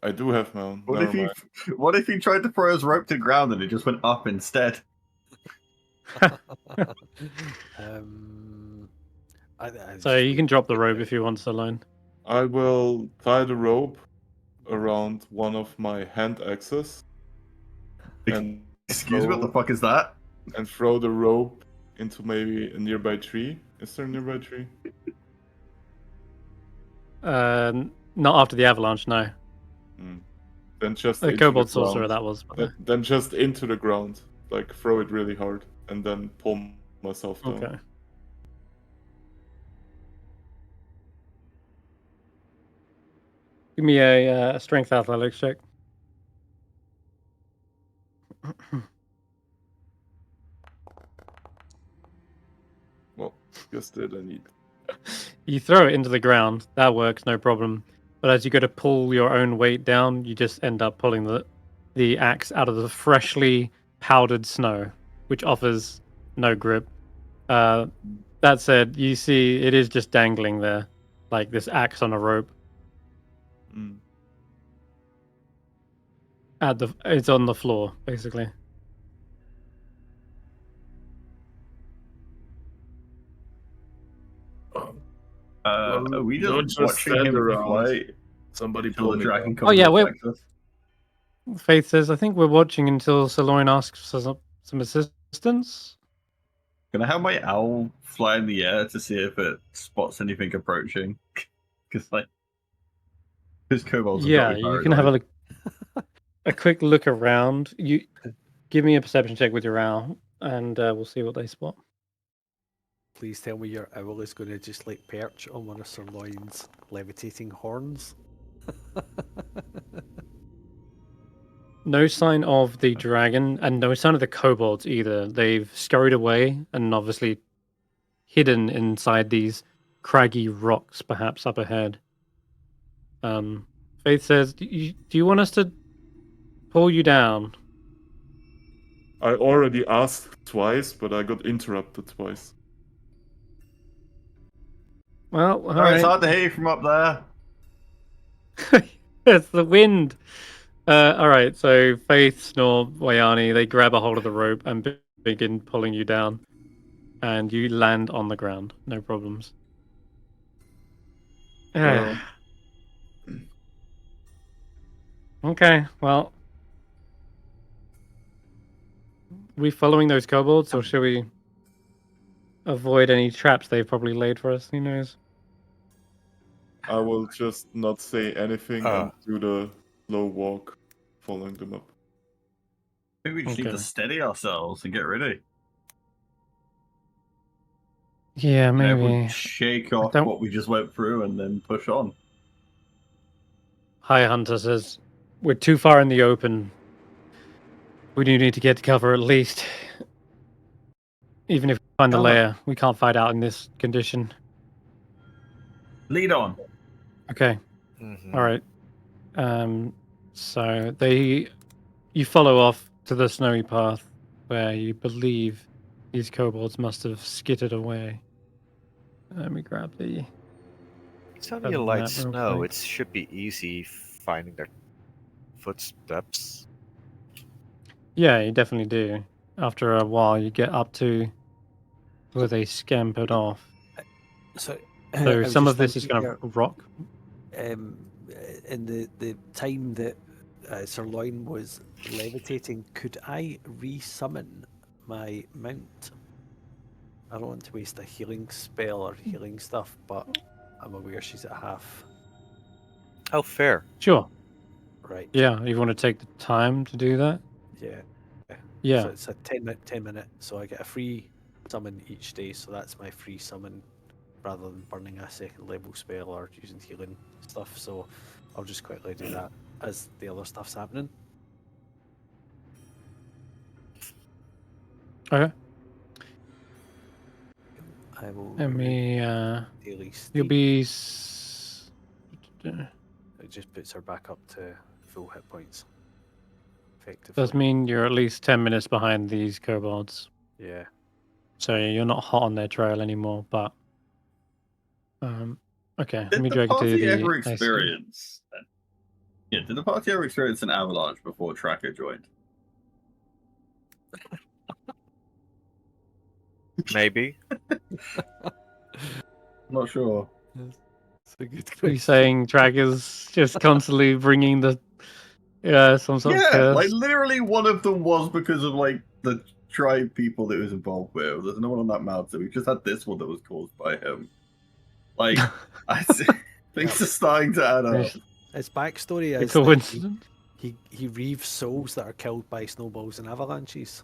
E: I do have my own.
A: What
E: Never
A: if he
E: mind.
A: what if he tried to throw his rope to the ground and it just went up instead?
C: So you can drop the rope if you want, Salone.
E: I will tie the rope around one of my hand axes and
A: Excuse me, what the fuck is that?
E: and throw the rope into maybe a nearby tree. Is there a nearby tree?
C: Not after the avalanche, no.
E: Then just
C: The
E: into
C: kobold
E: the
C: sorcerer
E: ground.
C: that was.
E: Then just into the ground, like throw it really hard, and then pull myself down.
C: Okay. Give me a strength athletics check.
E: Well, just did I need.
C: You throw it into the ground. That works, no problem. But as you go to pull your own weight down, you just end up pulling the axe out of the freshly powdered snow, which offers no grip. That said, you see it is just dangling there, like this axe on a rope. It's on the floor, basically.
A: Are we
E: don't
A: just
E: just
A: watching
E: stand
A: him
E: around.
A: fly
E: Somebody
A: till
E: pull
A: the
E: me
A: dragon
E: down.
A: comes
C: Oh, yeah,
A: and
C: we're-
A: attacks us?
C: Faith says, I think we're watching until Saloin asks for some assistance.
A: Can I have my owl fly in the air to see if it spots anything approaching? Because like, his kobolds have got
C: Yeah,
A: me
C: you can have
A: paranoid.
C: a quick look around. You give me a perception check with your owl, and we'll see what they spot.
B: Please tell me your owl is going to just like perch on one of Sirloin's levitating horns.
C: No sign of the dragon, and no sign of the kobolds either. They've scurried away and obviously hidden inside these craggy rocks, perhaps up ahead. Faith says, do you want us to pull you down?
E: I already asked twice, but I got interrupted twice.
C: Well, all
A: Sorry, it's
C: right.
A: hard to hear you from up there.
C: It's the wind. All right, so Faith, Snore, Wayani, they grab a hold of the rope and begin pulling you down. And you land on the ground. No problems.
E: Well.
C: Okay, well. We following those kobolds, or should we avoid any traps they've probably laid for us? Who knows?
E: I will just not say anything and
D: Ah.
E: do the slow walk, following them up.
A: I think we just need to
C: Okay.
A: steady ourselves and get ready.
C: Yeah,
A: And everyone
C: maybe.
A: shake off
C: don't-
A: what we just went through and then push on.
C: Hi, Hunter says, we're too far in the open. We do need to get to cover at least. Even if we find the
A: Oh.
C: lair, we can't fight out in this condition.
A: Lead on.
C: Okay.
D: Mhm.
C: All right. So you follow off to the snowy path where you believe these kobolds must have skittered away. Let me grab the.
D: It's only
C: Grab
D: a
C: the
D: light
C: map real
D: snow.
C: quick.
D: It should be easy finding their footsteps.
C: Yeah, you definitely do. After a while, you get up to where they scampered off.
B: So,
C: So
B: I was
C: some
B: just
C: of this is
B: thinking
C: kind
B: here,
C: of rock.
B: in the time that Sirloin was levitating, could I resummon my mount? I don't want to waste a healing spell or healing stuff, but I'm aware she's at half.
D: Oh, fair.
C: Sure.
B: Right.
C: Yeah, you want to take the time to do that?
B: Yeah. So
C: Yeah.
B: it's a 10-minute, so I get a free summon each day, so that's my free summon rather than burning a second level spell or using healing stuff. So I'll just quickly do that as the other stuff's happening.
C: Okay.
B: I will
C: Let me.
B: daily state.
C: You'll be.
B: It just puts her back up to full hit points. Effectively.
C: Does mean you're at least 10 minutes behind these kobolds.
B: Yeah.
C: So you're not hot on their trail anymore, but. Okay, let
A: Did
C: me
A: the
C: drag it to
A: party
C: the.
A: ever
C: IC.
A: experience? Yeah, did the party ever experience an avalanche before Tracker joined?
D: Maybe.
A: Not sure.
B: It's a good
C: Are you
B: question.
C: saying Tracker's just constantly bringing the. Some sort of
A: Yeah,
C: curse?
A: like literally one of them was because of like the tribe people that he was involved with. There's no one on that map, so we just had this one that was caused by him. Like, I see, things are starting to add up.
B: His backstory
C: A
B: is that
C: coincidence?
B: he reaves souls that are killed by snowballs and avalanches.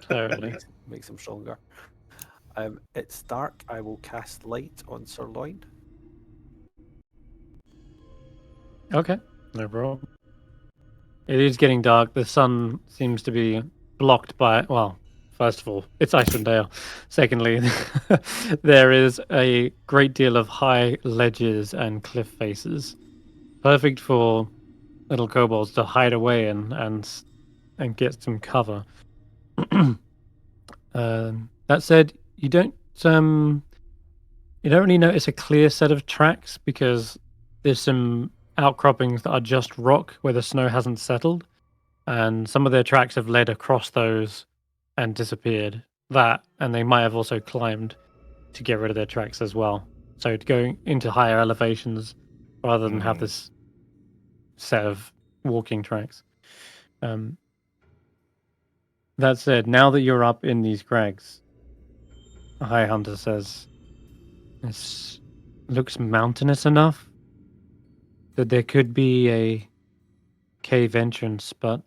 C: Totally.
B: Makes him stronger. It's dark. I will cast light on Sirloin.
C: Okay, no problem. It is getting dark. The sun seems to be blocked by, well, first of all, it's Icewindale. Secondly, there is a great deal of high ledges and cliff faces, perfect for little kobolds to hide away in and get some cover. That said, you don't really notice a clear set of tracks because there's some outcroppings that are just rock where the snow hasn't settled, and some of their tracks have led across those and disappeared. That, and they might have also climbed to get rid of their tracks as well. So going into higher elevations rather than have this set of walking tracks. That said, now that you're up in these crags, a High Hunter says, this looks mountainous enough that there could be a cave entrance, but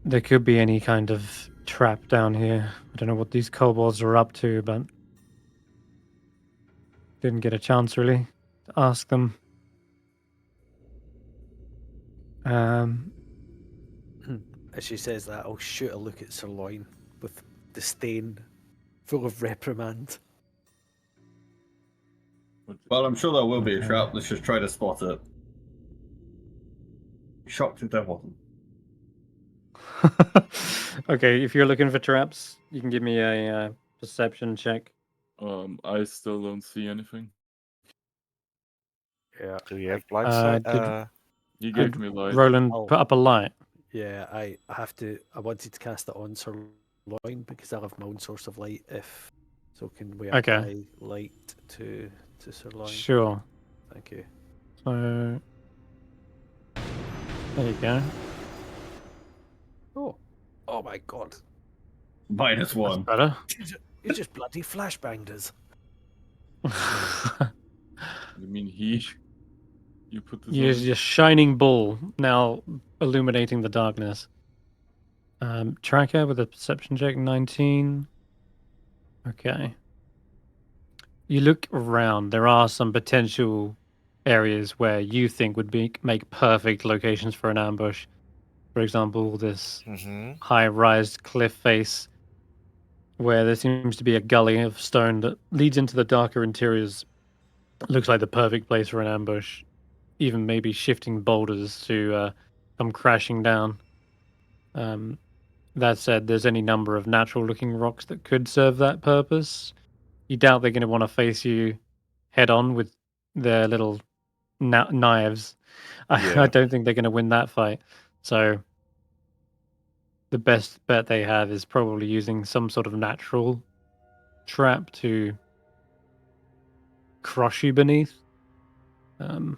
C: there could be any kind of trap down here. I don't know what these kobolds are up to, but didn't get a chance really to ask them.
B: As she says that, I'll shoot a look at Sirloin with disdain, full of reprimand.
A: Well, I'm sure there will be a
C: Okay.
A: trap. Let's just try to spot it. Shocked if there wasn't.
C: Okay, if you're looking for traps, you can give me a perception check.
E: I still don't see anything.
B: Yeah.
D: Do you have blind sight?
E: He gave
C: Did
E: me light.
C: Roland
B: Oh.
C: put up a light?
B: Yeah, I have to. I wanted to cast it on Sirloin because I have my own source of light. If so, can we
C: Okay.
B: apply light to Sirloin?
C: Sure.
B: Thank you.
C: So there you go.
B: Oh my god!
A: -1.
C: Better.
B: You just bloody flashbanged us.
E: I mean, you put this
C: Use
E: on.
C: your shining ball now illuminating the darkness. Tracker with a perception check 19. Okay. You look around. There are some potential areas where you think would make perfect locations for an ambush. For example, this high-rise cliff face where there seems to be a gully of stone that leads into the darker interiors. Looks like the perfect place for an ambush. Even maybe shifting boulders to come crashing down. That said, there's any number of natural-looking rocks that could serve that purpose. You doubt they're going to want to face you head-on with their little knives. I
D: Yeah.
C: don't think they're going to win that fight. So the best bet they have is probably using some sort of natural trap to crush you beneath. And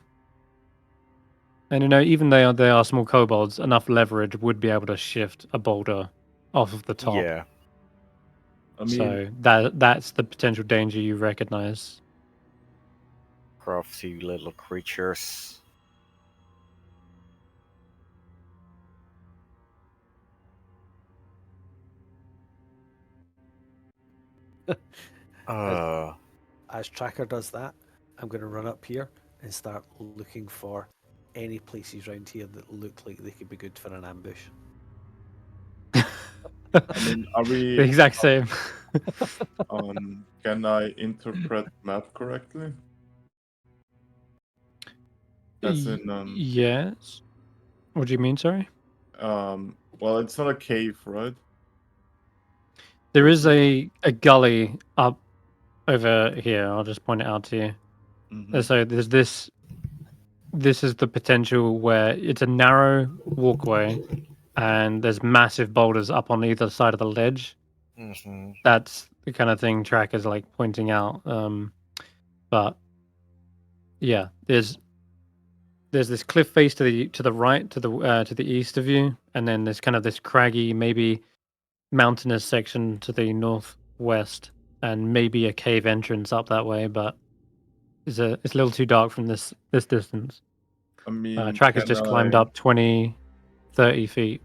C: even they are small kobolds, enough leverage would be able to shift a boulder off of the top.
D: Yeah.
E: I mean,
C: So that's the potential danger you recognize.
D: Crafty little creatures.
B: As Tracker does that, I'm going to run up here and start looking for any places around here that look like they could be good for an ambush.
E: I mean, are we?
C: The exact same.
E: Can I interpret map correctly? As in,
C: Yes. What do you mean, sorry?
E: well, it's not a cave, right?
C: There is a gully up over here. I'll just point it out to you.
E: Mhm.
C: So there's this. This is the potential where it's a narrow walkway, and there's massive boulders up on either side of the ledge.
D: Mm-hmm.
C: That's the kind of thing Tracker's like pointing out. But yeah, there's this cliff face to the right, to the east of you, and then there's kind of this craggy, maybe mountainous section to the northwest, and maybe a cave entrance up that way. But it's a little too dark from this distance.
E: I mean,
C: Tracker's
E: can
C: just climbed
E: I-
C: up 20, 30 feet.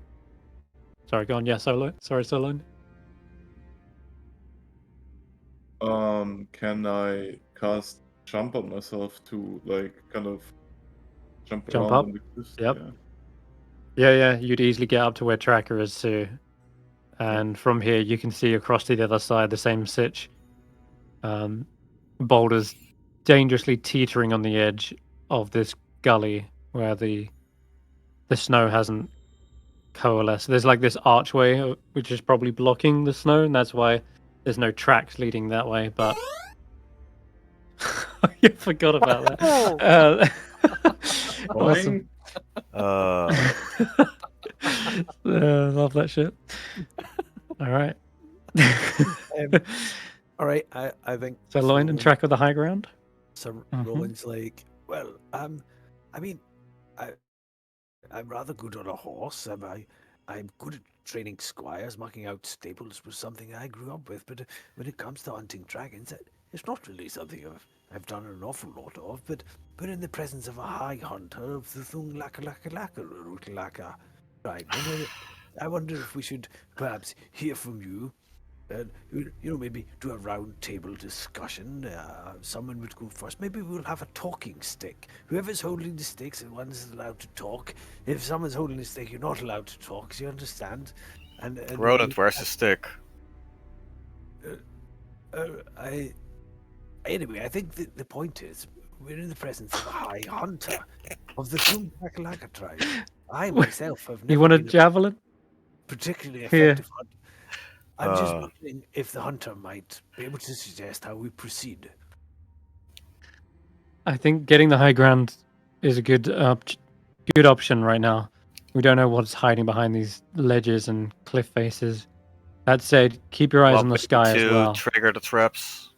C: Sorry, go on. Yeah, Solo. Sorry, Solo.
E: Can I cast jump on myself to like kind of jump
C: Jump
E: around
C: up?
E: on the cliffs?
C: Yep.
E: Yeah.
C: Yeah. You'd easily get up to where Tracker is too. And from here, you can see across to the other side the same sitch. Boulders dangerously teetering on the edge of this gully where the snow hasn't coalesced. There's like this archway which is probably blocking the snow, and that's why there's no tracks leading that way. But you forgot about that. Awesome. Love that shit. All right.
B: All right, I think
C: So Loin and Track of the high ground.
B: So
C: Mhm.
B: Roland's like, well, I mean, I'm rather good on a horse. I'm good at training squires. Marking out stables was something I grew up with. But when it comes to hunting dragons, it's not really something I've done an awful lot of. But in the presence of a high hunter of the Thung Laka Laka Laka Rutlaka tribe, I wonder if we should perhaps hear from you. Maybe do a round table discussion. Someone would go first. Maybe we'll have a talking stick. Whoever's holding the sticks and one's allowed to talk. If someone's holding the stick, you're not allowed to talk. Do you understand? And
D: Roland, where's the stick?
B: Anyway, I think the point is we're in the presence of a high hunter of the Thumbakalaka tribe. I myself have never
C: You want a
B: been
C: javelin?
B: particularly
C: Here.
B: effective hunter. I'm just wondering if the hunter might be able to suggest how we proceed.
C: I think getting the high ground is a good option right now. We don't know what's hiding behind these ledges and cliff faces. That said, keep your eyes on the sky as well.
D: Trigger the traps.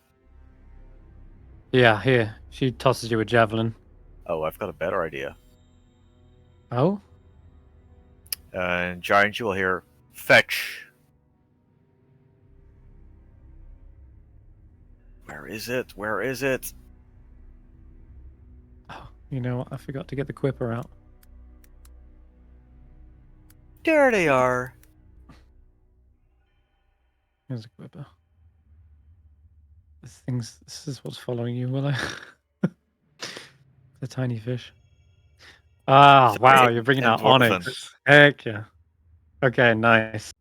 C: Yeah, here. She tosses you a javelin.
D: Oh, I've got a better idea.
C: Oh?
D: And Giant Jewel here. Fetch. Where is it? Where is it?
C: Oh, you know what? I forgot to get the quipper out.
D: There they are.
C: Here's a quipper. This is what's following you, Willow. The tiny fish. Ah,
D: It's
C: wow,
D: big
C: you're bringing
D: and
C: out
D: dwarven.
C: Onyx. Heck yeah. Okay, nice.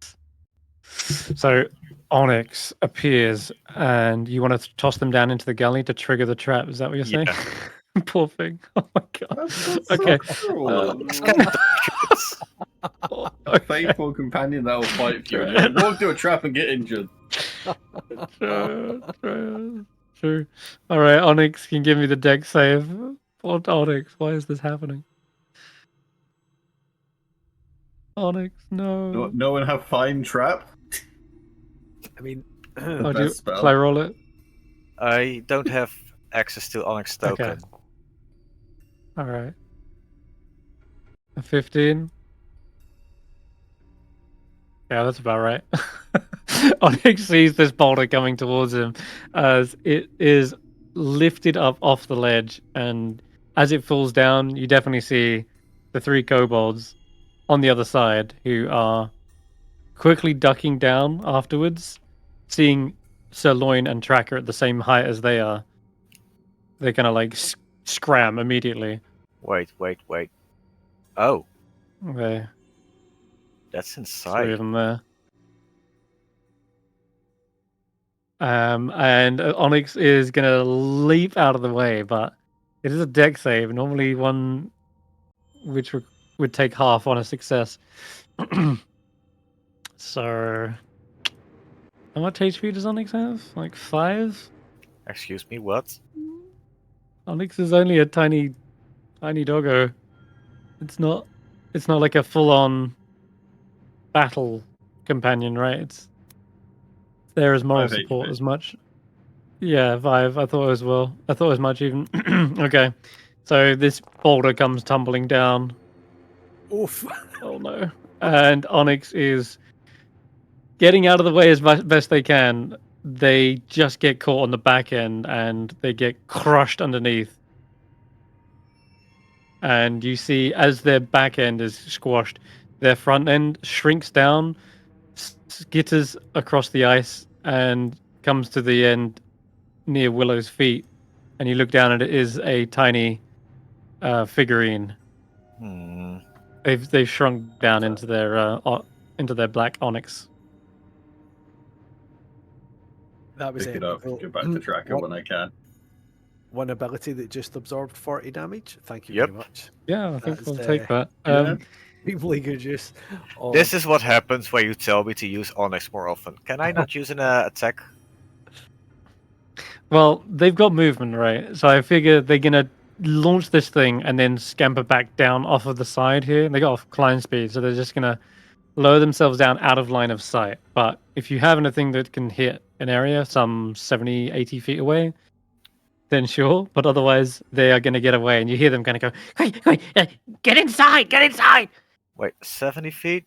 C: So Onyx appears, and you want to toss them down into the gully to trigger the trap. Is that what you're saying?
D: Yeah.
C: Poor thing. Oh my god.
A: That's
C: Okay.
A: so cruel.
C: Okay.
A: Faithful companion that will fight for you. And you walk into a trap and get injured.
C: True. All right, Onyx can give me the deck save. What Onyx? Why is this happening? Onyx, no.
A: No one have Find Trap?
B: I mean,
C: Oh,
A: best spell.
C: can I roll it?
D: I don't have access to Onyx
C: Okay.
D: token.
C: Alright. A 15. Yeah, that's about right. Onyx sees this boulder coming towards him as it is lifted up off the ledge, and as it falls down, you definitely see the 3 kobolds on the other side who are quickly ducking down afterwards, seeing Sirloin and Tracker at the same height as they are. They kind of like scram immediately.
D: Wait. Oh,
C: Okay,
D: that's
C: 3
D: inside.
C: of them there. And Onyx is gonna leap out of the way, but it is a deck save. Normally, one which would take half on a success. So, how much HP does Onyx have? Like 5?
D: Excuse me, what?
C: Onyx is only a tiny doggo. It's not like a full-on battle companion, right? It's there as moral
A: 5
C: support
A: HP.
C: as much. Yeah, 5. I thought as well. I thought as much even. Okay, so this boulder comes tumbling down.
B: oof.
C: Oh no! And Onyx is getting out of the way as best they can. They just get caught on the back end and they get crushed underneath. And you see, as their back end is squashed, their front end shrinks down, skitters across the ice, and comes to the end near Willow's feet. And you look down, and it is a tiny figurine.
D: Hmm.
C: They've shrunk down into their black onyx.
B: That was
A: Pick
B: it.
A: it up,
B: Oh,
A: get back to Tracker when I can.
B: one ability that just absorbed 40 damage. Thank you
D: Yep.
B: very much.
C: Yeah, I think
B: That
C: we'll
B: is,
C: take that.
A: Yeah.
B: Really good use. of-
D: This is what happens when you tell me to use Onyx more often. Can I not use an attack?
C: Well, they've got movement, right? So I figure they're gonna launch this thing and then scamper back down off of the side here. They got off climb speed, so they're just gonna lower themselves down out of line of sight. But if you have anything that can hit an area some 70, 80 feet away, then sure. But otherwise, they are gonna get away, and you hear them kind of go, "Hey, get inside! Get inside!"
D: Wait, 70 feet?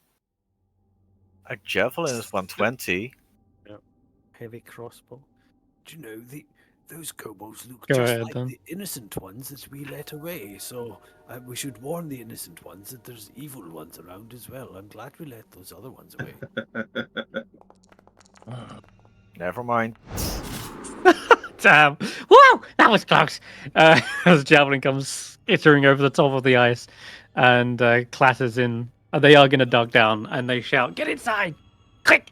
D: A javelin is 120.
B: Heavy crossbow. Do you know those kobolds look
C: Go
B: just
C: ahead,
B: like
C: then.
B: the innocent ones that we let away? So we should warn the innocent ones that there's evil ones around as well. I'm glad we let those other ones away.
D: Never mind.
C: Damn! Whoa, that was close. As javelin comes skittering over the top of the ice and clatters in. They are going to duck down, and they shout, "Get inside! Quick!"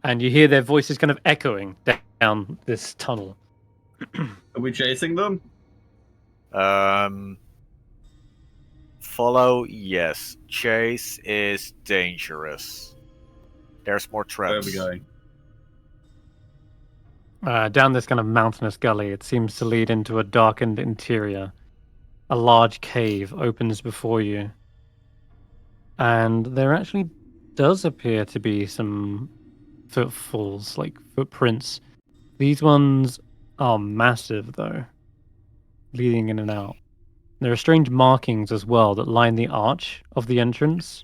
C: And you hear their voices kind of echoing down this tunnel.
A: Are we chasing them?
D: Follow, yes. Chase is dangerous. There's more
A: Where are
D: traps.
A: we going?
C: Down this kind of mountainous gully, it seems to lead into a darkened interior. A large cave opens before you. And there actually does appear to be some footfalls, like footprints. These ones are massive, though, leading in and out. There are strange markings as well that line the arch of the entrance.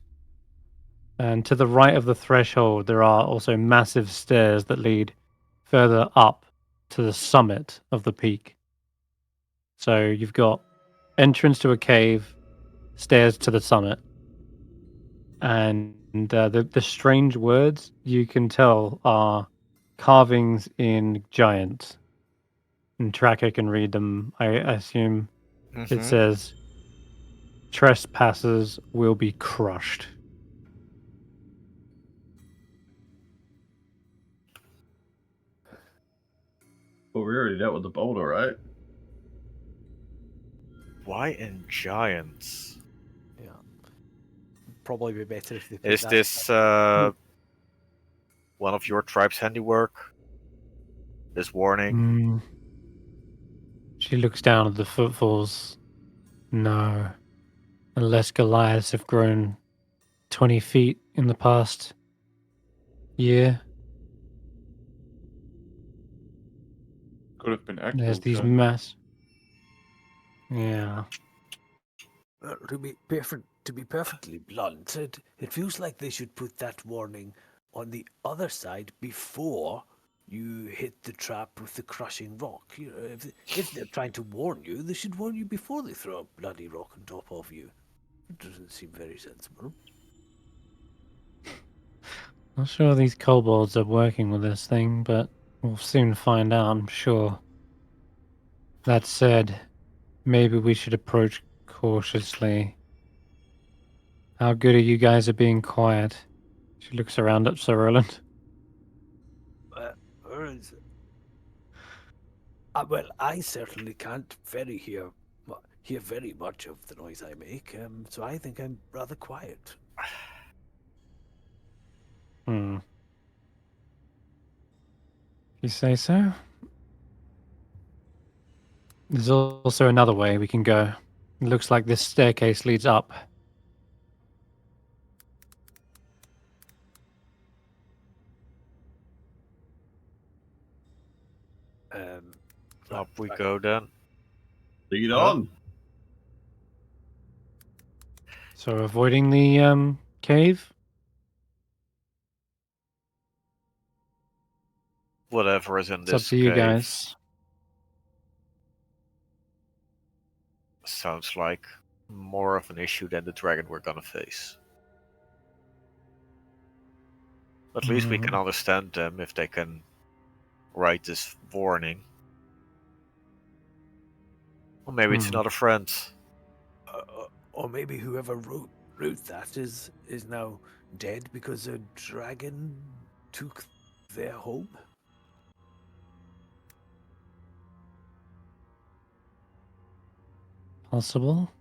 C: And to the right of the threshold, there are also massive stairs that lead further up to the summit of the peak. So you've got entrance to a cave, stairs to the summit. And the strange words you can tell are carvings in giant. And Tracker can read them. I assume it
D: Mhm.
C: says, "Trespassers will be crushed."
A: Well, we already dealt with the boulder, right?
D: Why in giants?
B: Yeah. Probably be better if they put
D: Is
B: that-
D: this one of your tribe's handiwork? This warning?
C: She looks down at the footfalls. No. Unless Goliaths have grown 20 feet in the past year.
E: Could have been actual
C: There's these
E: giant.
C: mass. Yeah.
B: To be perfectly blunt, it feels like they should put that warning on the other side before you hit the trap with the crushing rock. You know, if they're trying to warn you, they should warn you before they throw a bloody rock on top of you. It doesn't seem very sensible.
C: Not sure these kobolds are working with this thing, but we'll soon find out, I'm sure. That said, maybe we should approach cautiously. How good are you guys at being quiet? She looks around at Sir Roland.
B: Or is it? Well, I certainly can't hear very much of the noise I make, so I think I'm rather quiet.
C: You say so? There's also another way we can go. It looks like this staircase leads up.
D: Up we go then.
A: Lead on.
C: So avoiding the cave?
D: Whatever is in
C: It's up
D: this
C: to you
D: cave
C: guys.
D: sounds like more of an issue than the dragon we're gonna face. At least we can understand them if they can write this warning. Or maybe it's another friend.
B: Or maybe whoever wrote that is now dead because a dragon took their home.
C: Possible.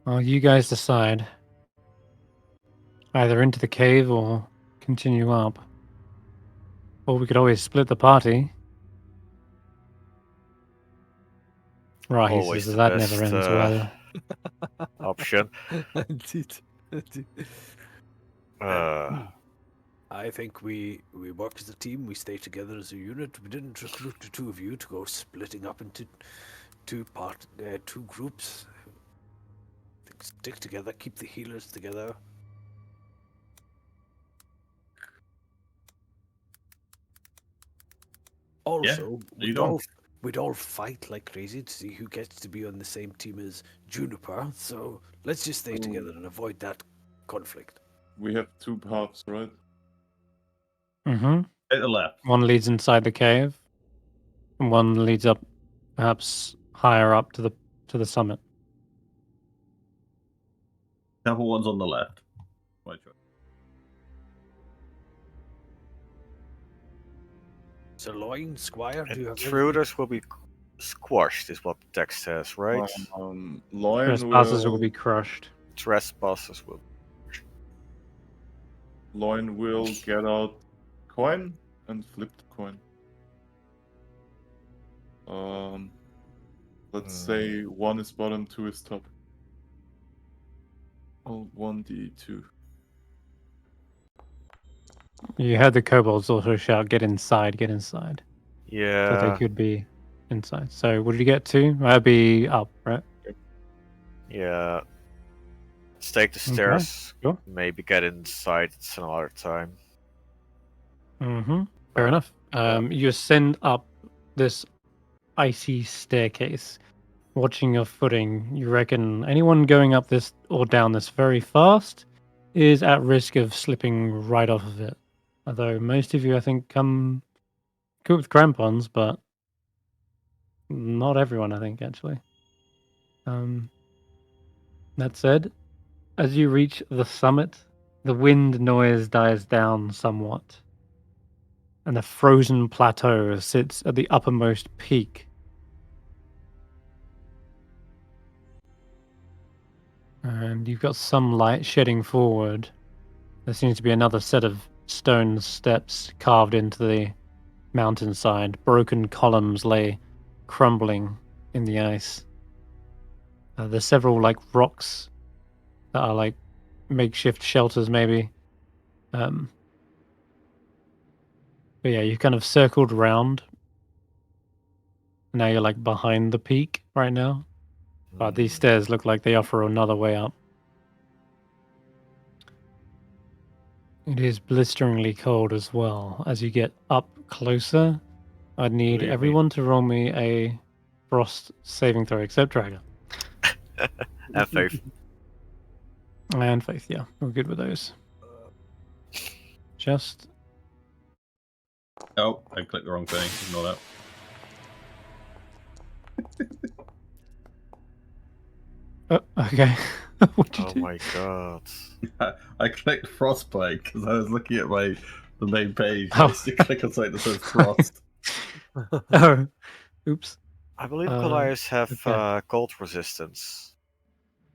C: Well, you guys decide. Either into the cave or continue up. Or we could always split the party. Right, he
D: Always
C: says
D: the
C: that
D: best
C: never ends well.
D: option.
B: I think we work as a team, we stay together as a unit. We didn't recruit the two of you to go splitting up into two groups. I think stick together, keep the healers together. Also, we'd all fight like crazy to see who gets to be on the same team as Juniper, so let's just stay together and avoid that conflict.
E: We have two paths, right?
C: Mm-hmm.
A: At the left.
C: One leads inside the cave, and one leads up, perhaps higher up to the summit.
A: Couple ones on the left. My choice.
B: Sirloin, Squire, do you have
D: Intruders will be squashed, is what the text says, right?
E: Lion
C: Trespassers will be crushed.
D: Trespassers will.
E: Loin will get out coin and flip the coin. Let's say 1 is bottom, 2 is top. Oh, 1d2.
C: You heard the kobolds also shout, "Get inside, get inside." So
D: Yeah.
C: they could be inside. So what did you get to? That'd be up, right?
D: Yeah. Let's take the stairs.
C: sure.
D: Maybe get inside some other time.
C: Mm-hmm. Fair enough. You ascend up this icy staircase, watching your footing. You reckon anyone going up this or down this very fast is at risk of slipping right off of it. Although most of you, I think, come good with crampons, but not everyone, I think, actually. That said, as you reach the summit, the wind noise dies down somewhat, and the frozen plateau sits at the uppermost peak. And you've got some light shedding forward. There seems to be another set of stone steps carved into the mountainside. Broken columns lay crumbling in the ice. There's several like rocks that are like makeshift shelters, maybe. But yeah, you kind of circled around. Now you're like behind the peak right now. But these stairs look like they offer another way up. It is blisteringly cold as well. As you get up closer, I'd need
E: Believe me.
C: everyone to roll me a frost saving throw, except Dragon.
D: And Faith.
C: And Faith, yeah. We're good with those. Just...
A: Oh, I clicked the wrong thing. Ignore that.
C: okay. What'd you
D: Oh
C: do?
D: my god.
A: I clicked Frostbite because I was looking at the main page.
C: Oh.
A: I used to click on something that says Frost.
C: Oh, oops.
D: I believe
C: Uh,
D: Goliaths have
C: okay.
D: cold resistance.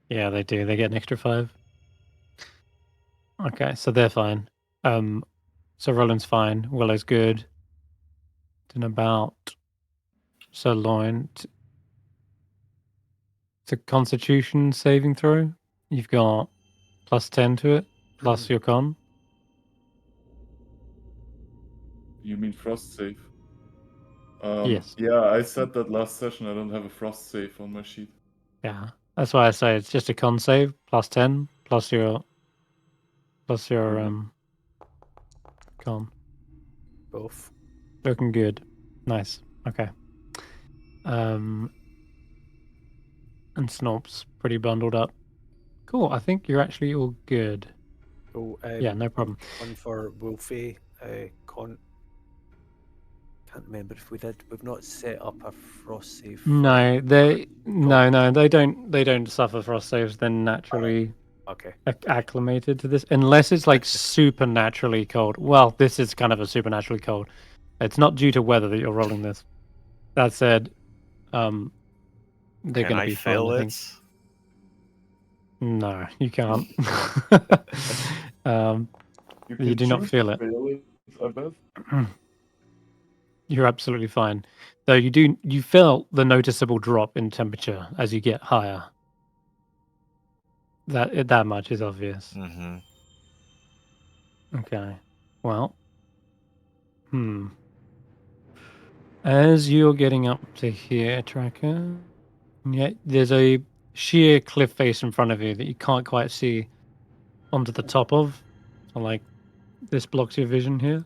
C: Yeah, they do. They get an extra 5. Okay, so they're fine. So Roland's fine. Willow's good. Then about Zaelong. It's a Constitution saving throw. You've got +10 to it, plus your con.
E: You mean frost save?
C: Yes.
E: Yeah, I said that last session. I don't have a frost save on my sheet.
C: Yeah, that's why I say it's just a con save, +10, plus your
E: Okay.
C: con.
B: Both.
C: Looking good. Nice. Okay. And Snorp's pretty bundled up. Cool. I think you're actually all good.
B: Oh,
C: Yeah, no problem.
B: One for Wolfie. Can't remember if we did. We've not set up a frost save.
C: No, they don't suffer frost saves. They're naturally
B: Okay.
C: acclimated to this, unless it's like supernaturally cold. Well, this is kind of a supernaturally cold. It's not due to weather that you're rolling this. That said, they're
D: Can
C: going to
D: I
C: be
D: fail
C: fine. I
D: it?
C: think. No, you can't. You do not
E: choose
C: feel
E: to
C: it.
E: fail it, I bet.
C: You're absolutely fine. Though you felt the noticeable drop in temperature as you get higher. That much is obvious.
D: Mm-hmm.
C: Okay. Well. As you're getting up to here, Tracker, yeah, there's a sheer cliff face in front of you that you can't quite see onto the top of. So, like, this blocks your vision here.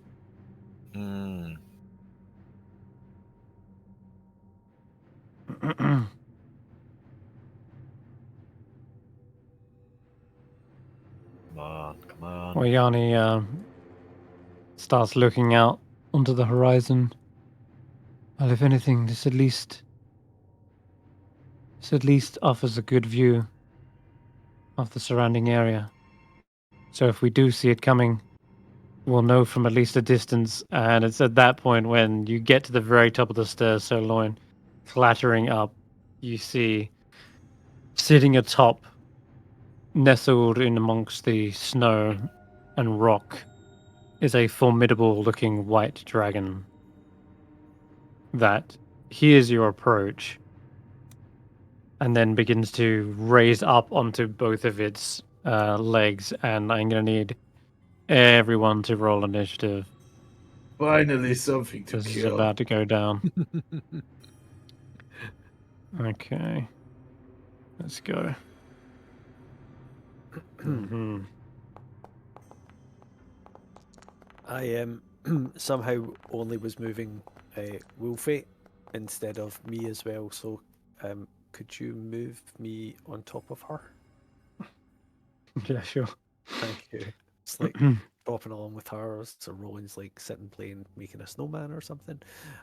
D: Mm. Come on.
C: Well, Yanni starts looking out onto the horizon. Well, if anything, this at least offers a good view of the surrounding area. So if we do see it coming, we'll know from at least a distance. And it's at that point when you get to the very top of the stairs, so Loin, clattering up, you see sitting atop, nestled in amongst the snow and rock, is a formidable looking white dragon that hears your approach and then begins to raise up onto both of its legs. And I'm going to need everyone to roll initiative.
F: Finally, something to
C: This is
F: kill.
C: about to go down. Okay. Let's go.
B: I somehow only was moving Wolfie instead of me as well. So could you move me on top of her?
C: Yeah, sure.
B: Thank you. It's like dropping along with her. So Roland's like sitting playing, making a snowman or something.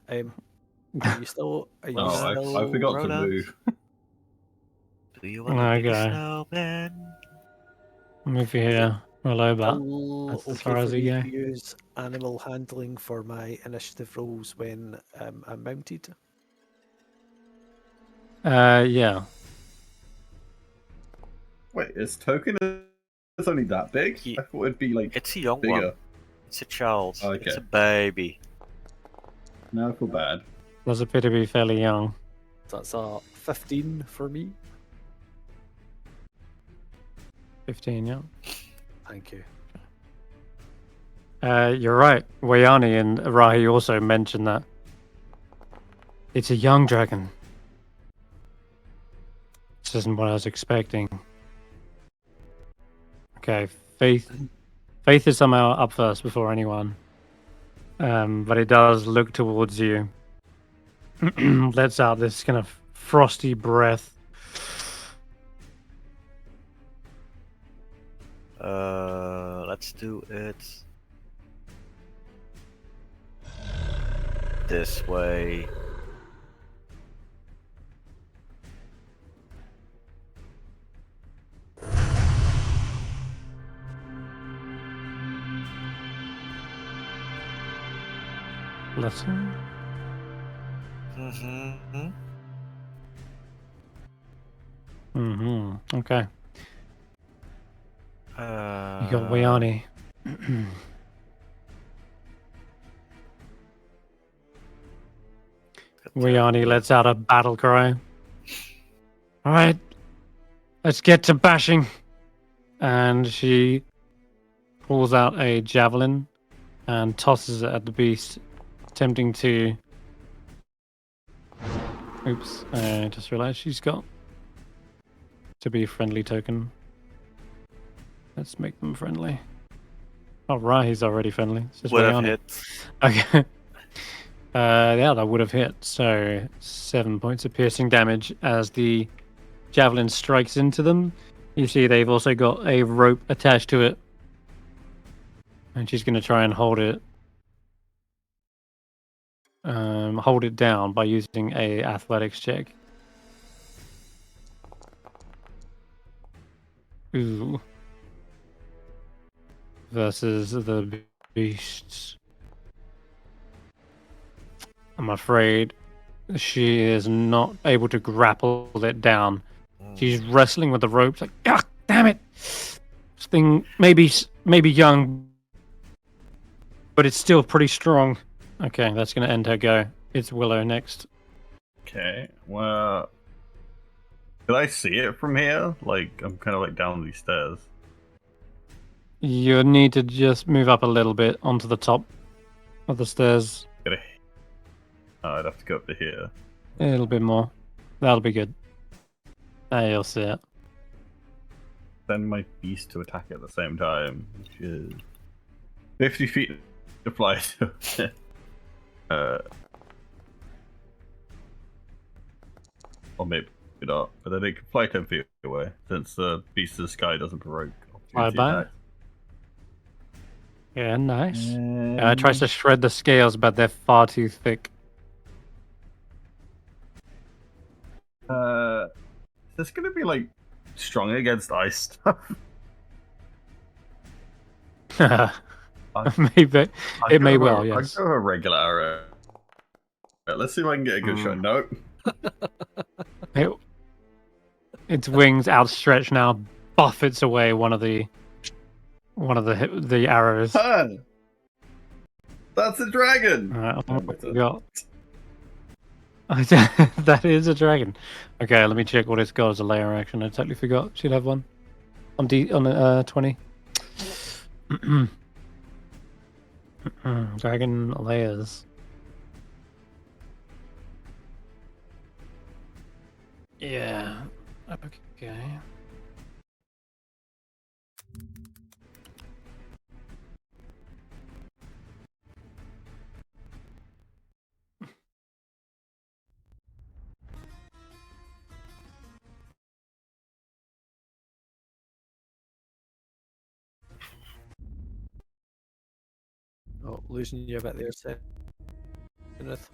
B: Are you still? Are you
A: Oh,
B: still?
A: I forgot to
D: Roland?
A: move.
D: Do you want to make a
C: Okay.
D: snowman?
C: Move here. Roll over.
B: Still
C: That's as
B: okay
C: far as
B: for
C: we
B: me
C: go.
B: to use animal handling for my initiative rolls when I'm mounted?
C: Yeah.
A: Wait, is token is only that big?
D: Ye-
A: I thought it'd be like
D: It's a young
A: bigger.
D: one. It's a child.
A: Okay.
D: It's a baby.
A: Now I feel bad.
C: Does appear to be fairly young.
G: That's a 15 for me.
C: 15, yeah.
G: Thank you.
C: You're right. Wayani and Rahi also mentioned that it's a young dragon. This isn't what I was expecting. Okay, Faith is somehow up first before anyone. But it does look towards you. Lets out this kind of frosty breath.
D: Let's do it this way.
C: Listen. Okay. You got Wayani. Wayani lets out a battle cry. All right, let's get to bashing. And she pulls out a javelin and tosses it at the beast, attempting to... Oops, I just realized she's got to be a friendly token. Let's make them friendly. Oh, right, he's already friendly. It's just
D: Would have
C: Wayani.
D: hit.
C: Okay. Yeah, that would have hit. So 7 points of piercing damage as the javelin strikes into them. You see they've also got a rope attached to it. And she's going to try and hold it down by using a athletics check. Ooh. Versus the beasts. I'm afraid she is not able to grapple it down. She's wrestling with the ropes like, ah, damn it! This thing maybe young, but it's still pretty strong. Okay, that's going to end her go. It's Willow next.
A: Okay, well, did I see it from here? Like, I'm kind of like down these stairs.
C: You need to just move up a little bit onto the top of the stairs.
A: I'd have to go up to here.
C: A little bit more. That'll be good. Now you'll see it.
A: Send my beast to attack at the same time, which is 50 feet to fly to. Or maybe not, but then it can fly 10 feet away, since the beast of the sky doesn't provoke opportunity
C: Bye-bye.
A: attacks.
C: Yeah, nice. It tries to shred the scales, but they're far too thick.
A: Is this gonna be like strong against ice stuff?
C: Maybe. It may well,
A: I'll
C: yes.
A: go a regular arrow. Right, let's see if I can get a good shot. Nope.
C: Its wings outstretched now buffets away one of the arrows.
A: Huh. That's a dragon.
C: What we got? That is a dragon. Okay, let me check what it's got as a layer action. I totally forgot. Should have one on 20. Dragon layers. Yeah. Okay.
G: Oh, losing you a bit there, Senrith.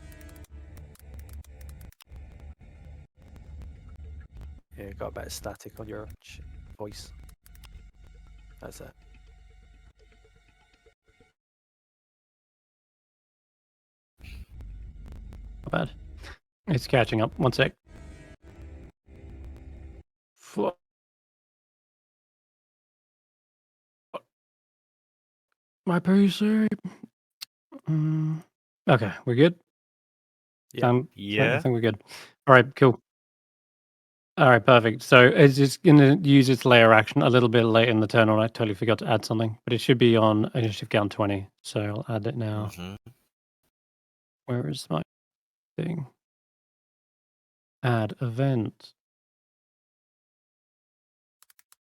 G: Yeah, got a bit of static on your voice. That's it.
C: Not bad. It's catching up. One sec. My PC. Okay, we're good.
G: Yeah.
C: I
D: Yeah.
C: think we're good. All right, cool. All right, perfect. So it's just going to use its layer action a little bit late in the turn, and I totally forgot to add something, but it should be on initiative count 20. So I'll add it now.
D: Hmm.
C: Where is my thing? Add event.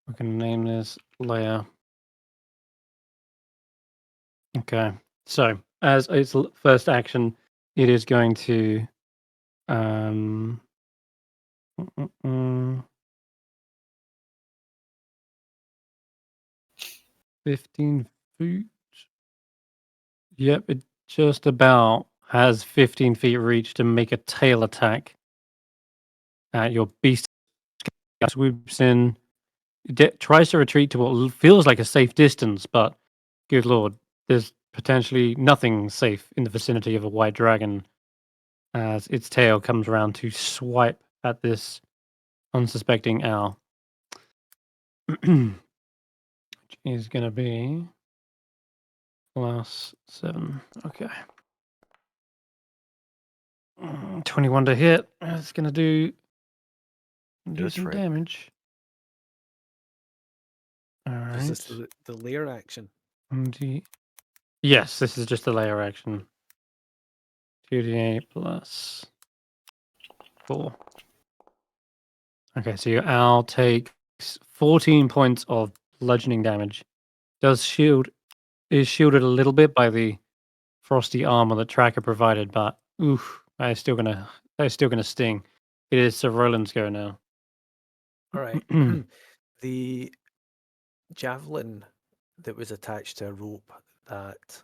C: We can name this layer. Okay. So as its first action, it is going to 15 feet. Yep, it just about has 15 feet reach to make a tail attack at your beast. Swoops in, tries to retreat to what feels like a safe distance, but good lord, there's potentially nothing safe in the vicinity of a white dragon as its tail comes around to swipe at this unsuspecting owl. Which is going to be +7. Okay. 21 to hit. It's going to do
D: That's
C: some
D: right.
C: damage. All
G: Is this
C: right.
G: the layer action?
C: Yes, this is just a layer action. 2d8 plus 4. Okay, so your owl takes 14 points of bludgeoning damage. Is shielded a little bit by the frosty armor that Tracker provided, but oof, that is still gonna sting. It is Sir Roland's go now.
G: All right. The javelin that was attached to a rope that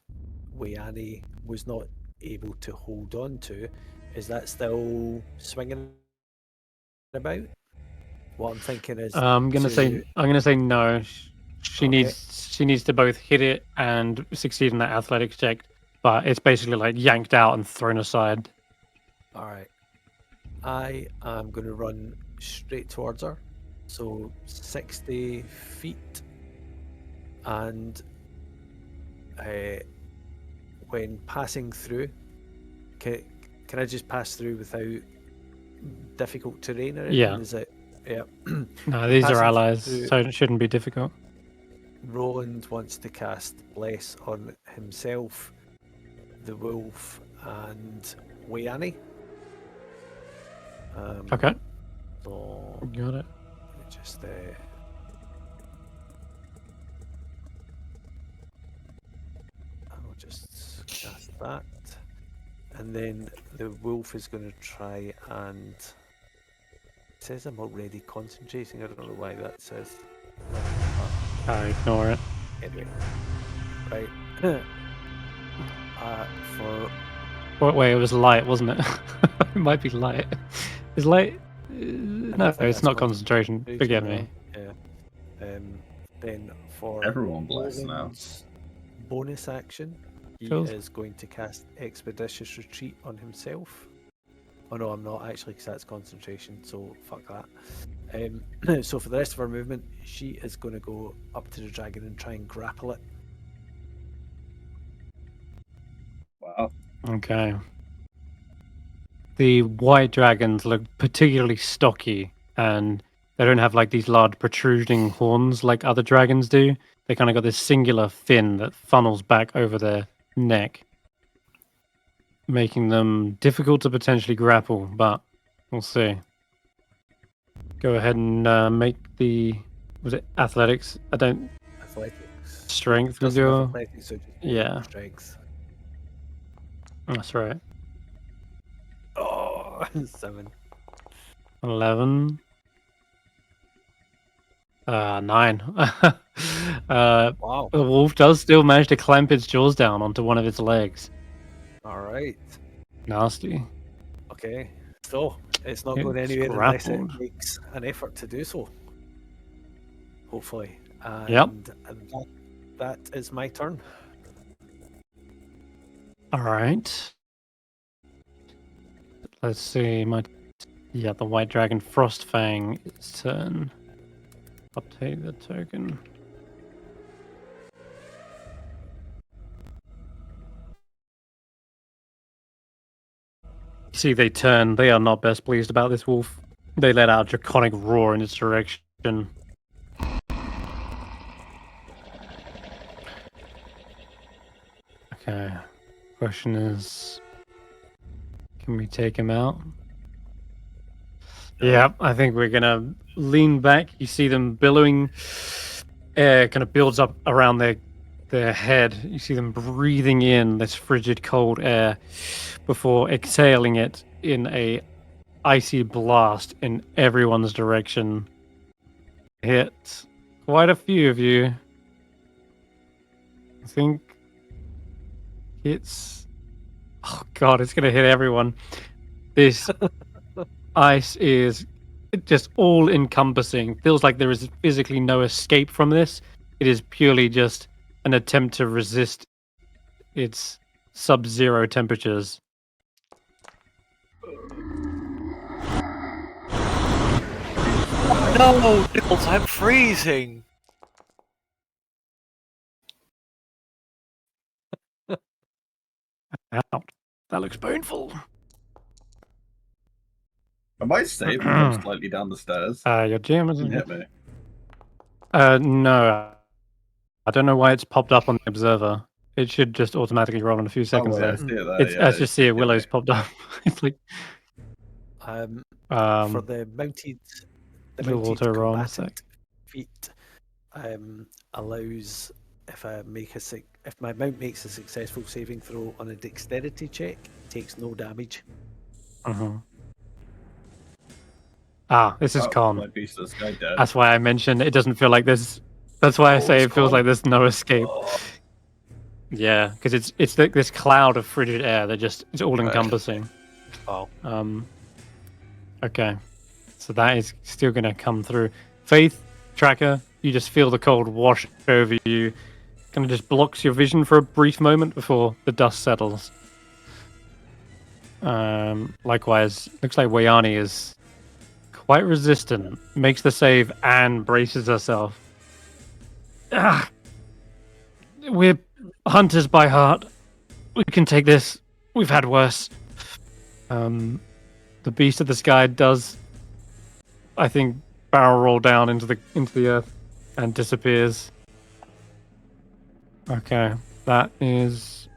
G: Wayani was not able to hold on to, is that still swinging about? What I'm thinking is
C: I'm gonna say no. She
G: Okay.
C: needs to both hit it and succeed in that athletics check, but it's basically like yanked out and thrown aside.
G: All right. I am going to run straight towards her. So 60 feet. And when passing through, can I just pass through without difficult terrain or anything?
C: Yeah.
G: Is it? Yeah.
C: No, these are
G: Passing
C: allies,
G: through-
C: so it shouldn't be difficult.
G: Roland wants to cast Bless on himself, the wolf, and Wayani.
C: Okay.
G: So
C: Got it.
G: just I'll just cast that, and then the wolf is going to try and. It says I'm already concentrating. I don't know why that says.
C: I ignore it.
G: Anyway, right. For
C: Wait, it was light, wasn't it? It might be light. Is light? No,
G: think
C: it's
G: that's
C: not concentration. Forget me.
G: Yeah. Then for
A: Everyone blessed now.
G: Roland's bonus action, he
C: Cool.
G: is going to cast Expeditious Retreat on himself. Oh no, I'm not actually, because that's concentration. So fuck that. So for the rest of our movement, she is going to go up to the dragon and try and grapple it.
A: Wow.
C: Okay. The white dragons look particularly stocky, and they don't have like these large protruding horns like other dragons do. They kind of got this singular fin that funnels back over their neck, making them difficult to potentially grapple, but we'll see. Go ahead and make the... Was it athletics? I don't...
G: Athletics.
C: Strength with
G: Doesn't have
C: your...
G: athletics, so just
C: Yeah.
G: strength.
C: That's right.
G: Oh, 7.
C: 11. 9.
G: Wow.
C: The wolf does still manage to clamp its jaws down onto one of its legs.
G: All right.
C: Nasty.
G: Okay. So it's not going
C: It's
G: anywhere unless it
C: grappled.
G: makes an effort to do so. Hopefully. And
C: Yep.
G: that is my turn.
C: All right. Let's see. The white dragon Frostfang, its turn. I'll take the token. See, they turn. They are not best pleased about this wolf. They let out a draconic roar in its direction. Okay. Question is, can we take him out? Yeah, I think we're gonna lean back. You see them billowing. Air kind of builds up around their head. You see them breathing in this frigid, cold air before exhaling it in a icy blast in everyone's direction. Hit quite a few of you. I think it's... Oh god, it's gonna hit everyone. This ice is just all encompassing. Feels like there is physically no escape from this. It is purely just an attempt to resist its sub-zero temperatures.
D: No, Nichols, I'm freezing.
C: Out. That looks painful.
A: I might save and come slightly down the stairs.
C: Your GM
A: Doesn't hit
C: isn't...
A: me.
C: No. I don't know why it's popped up on the observer. It should just automatically roll in a few seconds.
A: Oh, wait, I
C: There.
A: see it there.
C: It's,
A: Yeah,
C: as you see it, Willow's popped up. It's like...
G: For the mounted
C: little auto roll in a sec.
G: combatant feat, allows if my mount makes a successful saving throw on a dexterity check, it takes no damage.
C: This is calm.
A: My beast of the sky dead.
C: That's why I mentioned it doesn't feel like there's... That's why I say it feels like there's no escape.
A: Oh.
C: Yeah, because it's like this cloud of frigid air that just is all encompassing.
G: Oh.
C: Okay. So that is still gonna come through. Faith, Tracker, you just feel the cold wash over you. Kind of just blocks your vision for a brief moment before the dust settles. Likewise, looks like Wayani is quite resistant. Makes the save and braces herself. We're hunters by heart. We can take this. We've had worse. The beast of the sky does, I think, barrel roll down into the earth and disappears. Okay, that is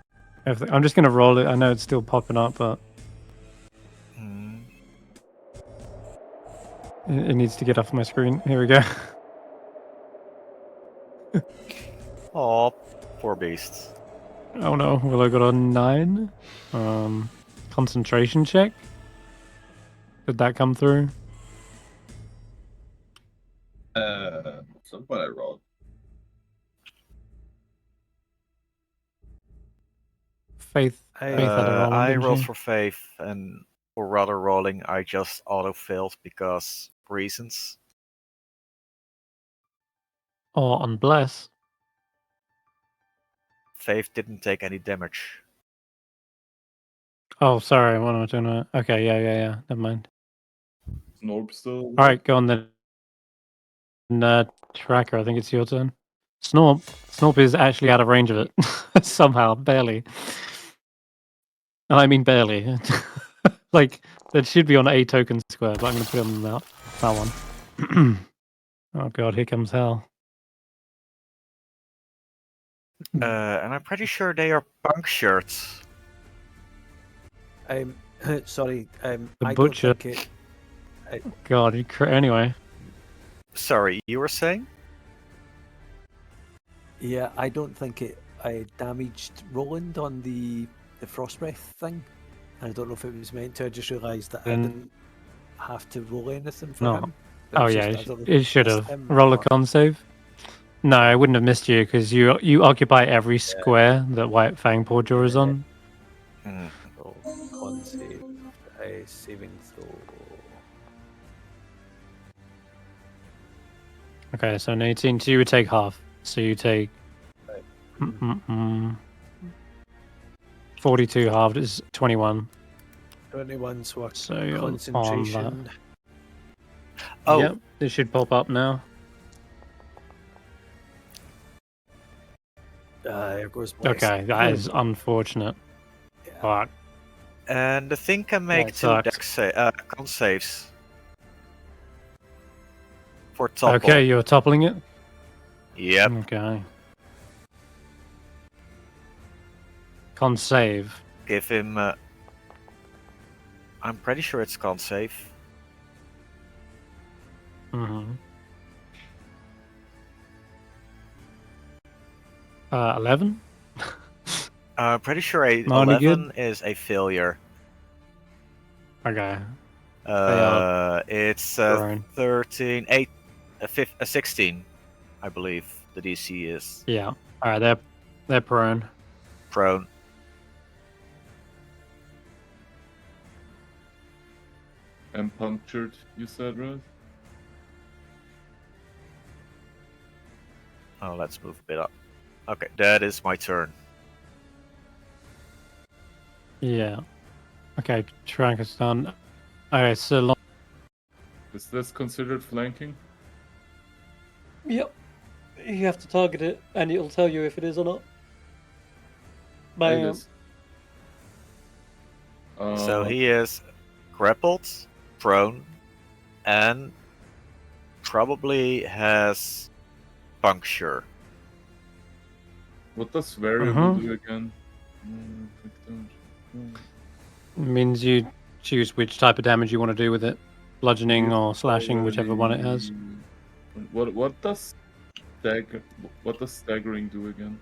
C: everything. I'm just gonna roll it. I know it's still popping up, but it needs to get off my screen. Here we go.
D: Oh, poor beasts.
C: Oh no, Willow got a 9. Concentration check. Did that come through?
A: So what I rolled.
C: Faith had a roll,
D: I
C: didn't
D: rolled
C: she?
D: for Faith, and for rather rolling, I just auto-failed because reasons.
C: Or on Bless.
D: Faith didn't take any damage.
C: Oh, sorry, what am I doing? Okay, yeah. Never mind.
E: Snorp still.
C: Alright, go on then. Tracker, I think it's your turn. Snorp is actually out of range of it. Somehow, barely. And I mean barely. Like, that should be on a token square, but I'm going to put it on that one. Oh god, here comes hell.
D: And I'm pretty sure they are punctured.
G: Sorry,
C: The
G: I
C: butcher.
G: don't think it.
C: God, anyway.
D: Sorry, you were saying?
G: Yeah, I don't think it. I damaged Roland on the frost breath thing. I don't know if it was meant to. I just realised that I
C: Then-
G: didn't have to roll anything for
C: No.
G: him. But
C: Oh
G: it's
C: yeah,
G: just I don't know if
C: it should
G: missed
C: have.
G: him
C: Roll a
G: or-
C: con save. No, I wouldn't have missed you because you occupy every square that White Fang Porjaw is on.
D: Hmm.
G: Roll con save. Saving throw.
C: Okay, so an 18. So you would take half. So you take 42 halved is 21.
G: 21, so a
C: So you're on that.
G: concentration.
D: Oh,
C: Yep, it should pop up now.
G: There goes Bless.
C: Okay, that is unfortunate.
G: Yeah.
C: Fuck.
D: And the thing can make
C: That
D: two
C: sucks.
D: con saves. For topple.
C: Okay, you're toppling it?
D: Yep.
C: Okay. Con save.
D: Give him. I'm pretty sure it's con save.
C: Mm-hmm. 11?
D: I'm pretty sure a
C: Mighty good.
D: 11 is a failure.
C: Okay. are
D: It's
C: prone.
D: 13, 8, 16, I believe the DC is.
C: Yeah. Alright, they're prone.
D: Prone.
E: And punctured, you said, right?
D: Oh, let's move a bit up. Okay, that is my turn.
C: Yeah. Okay, track is done. Alright, so long.
E: Is this considered flanking?
C: Yep. You have to target it, and it'll tell you if it is or not.
E: It is.
D: So he is grappled, prone, and probably has puncture.
E: What does variable
C: Mhm.
E: do again?
C: Means you choose which type of damage you want to do with it. Bludgeoning or slashing, whichever one it has.
E: What does staggering do again?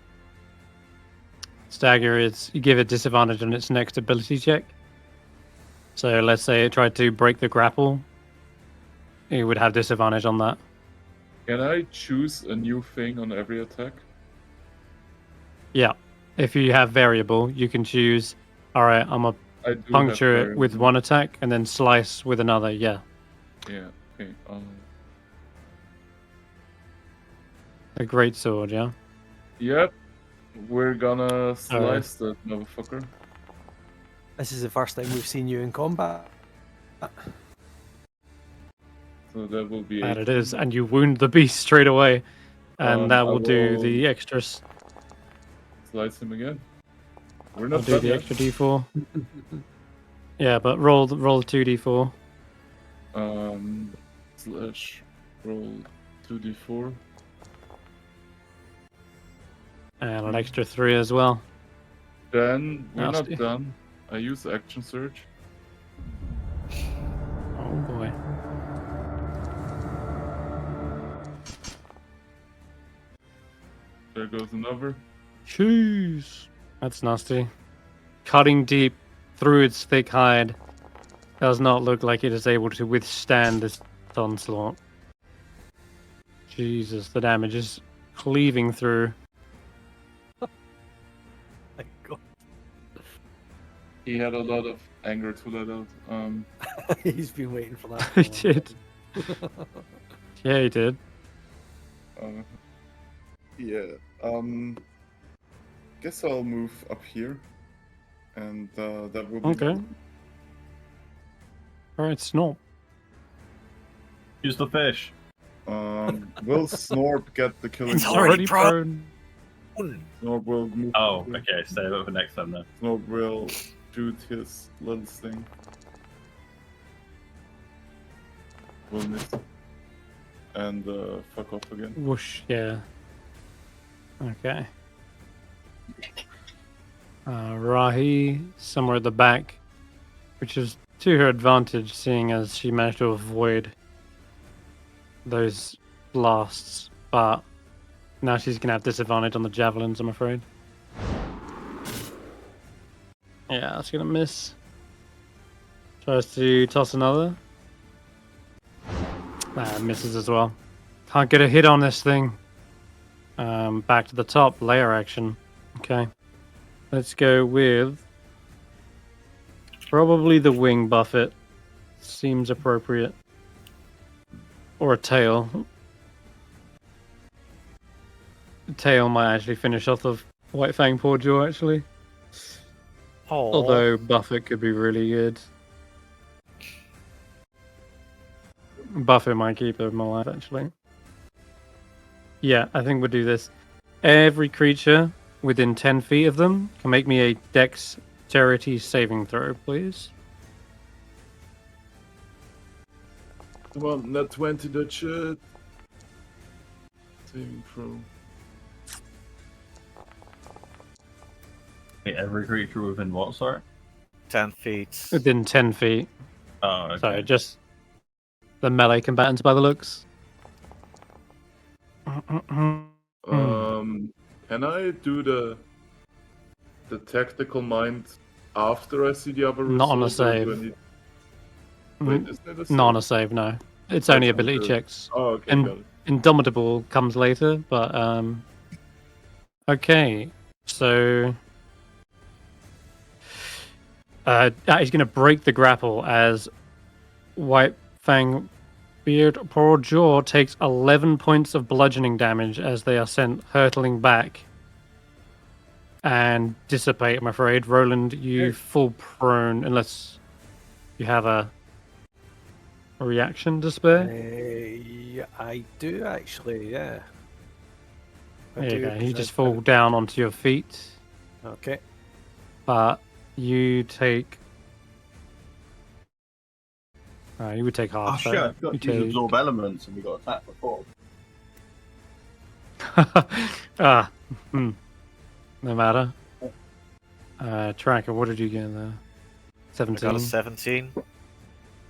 C: Stagger is you give it disadvantage on its next ability check. So let's say it tried to break the grapple, it would have disadvantage on that.
E: Can I choose a new thing on every attack?
C: Yeah. If you have variable, you can choose, alright, I'm a
E: I do have
C: puncture it with
E: variable.
C: one attack and then slice with another, yeah.
E: Yeah. Okay.
C: A great sword, yeah.
E: Yep. We're gonna slice that motherfucker.
G: This is the first time we've seen you in combat.
E: So that will be.
C: And
E: 8.
C: it is, and you wound the beast straight away. And that
E: I
C: will do
E: will
C: the extras.
E: Slice him again. We're
C: I'll
E: not
C: do
E: done
C: the
E: yet.
C: extra d4. Yeah, but roll 2d4.
E: Slash roll 2d4.
C: And an extra 3 as well.
E: Then we're
C: Nasty.
E: not done. I use action surge.
C: Oh boy.
E: There goes another.
C: Jeez. That's nasty. Cutting deep through its thick hide does not look like it is able to withstand this onslaught. Jesus, the damage is cleaving through.
G: My God.
E: He had a lot of anger to let out.
G: He's been waiting for that.
C: He
G: for a
C: did. Yeah, he did.
E: Yeah. Guess I'll move up here, and that will be.
C: Okay. Alright, Snorp.
A: Use the fish.
E: Will Snorp get the killing?
D: It's
E: blow?
D: already prone.
E: Snorp will move.
A: Oh,
E: up here.
A: okay. Save it for next time then.
E: Snorp will shoot his little thing. Will miss. And fuck off again.
C: Whoosh, yeah. Okay. Rahi, somewhere at the back, which is to her advantage, seeing as she managed to avoid those blasts, but now she's going to have disadvantage on the javelins, I'm afraid. Yeah, that's going to miss. Tries to toss another. Misses as well. Can't get a hit on this thing. Back to the top, layer action. Okay. Let's go with probably the wing buffet. Seems appropriate. Or a tail. The tail might actually finish off the White Fang Paw Jaw, actually.
D: Oh.
C: Although buffet could be really good. Buffet might keep them alive, actually. Yeah, I think we'll do this. Every creature within 10 feet of them can make me a dex dexterity saving throw, please.
E: Come on, not 20, that shit. Saving throw.
A: Hit every creature within what, sorry?
D: 10 feet.
C: Within 10 feet.
A: Oh, okay.
C: So just the melee combatants by the looks.
E: Can I do the tactical mind after I see the other
C: Not on a
E: result, or do I
C: save.
E: need- Wait, isn't it a save?
C: Not on a save, no. It's only ability
E: good.
C: checks.
E: Oh, okay,
C: And-
E: got it.
C: Indomitable comes later, but okay. So he's going to break the grapple as White Fang Beard Poor Jaw takes 11 points of bludgeoning damage as they are sent hurtling back and dissipate, I'm afraid. Roland, you fall prone unless you have a reaction to spare.
G: I do actually, yeah. I
C: There you
G: do,
C: go. You
G: 'cause
C: just
G: I-
C: fall down onto your feet,
G: Okay.
C: but you take. You would take
A: Oh
C: half.
A: shit, I forgot to use absorb elements and we got attacked before.
C: No matter. Tracker, what did you get there?
D: I
C: 17.
D: got a 17.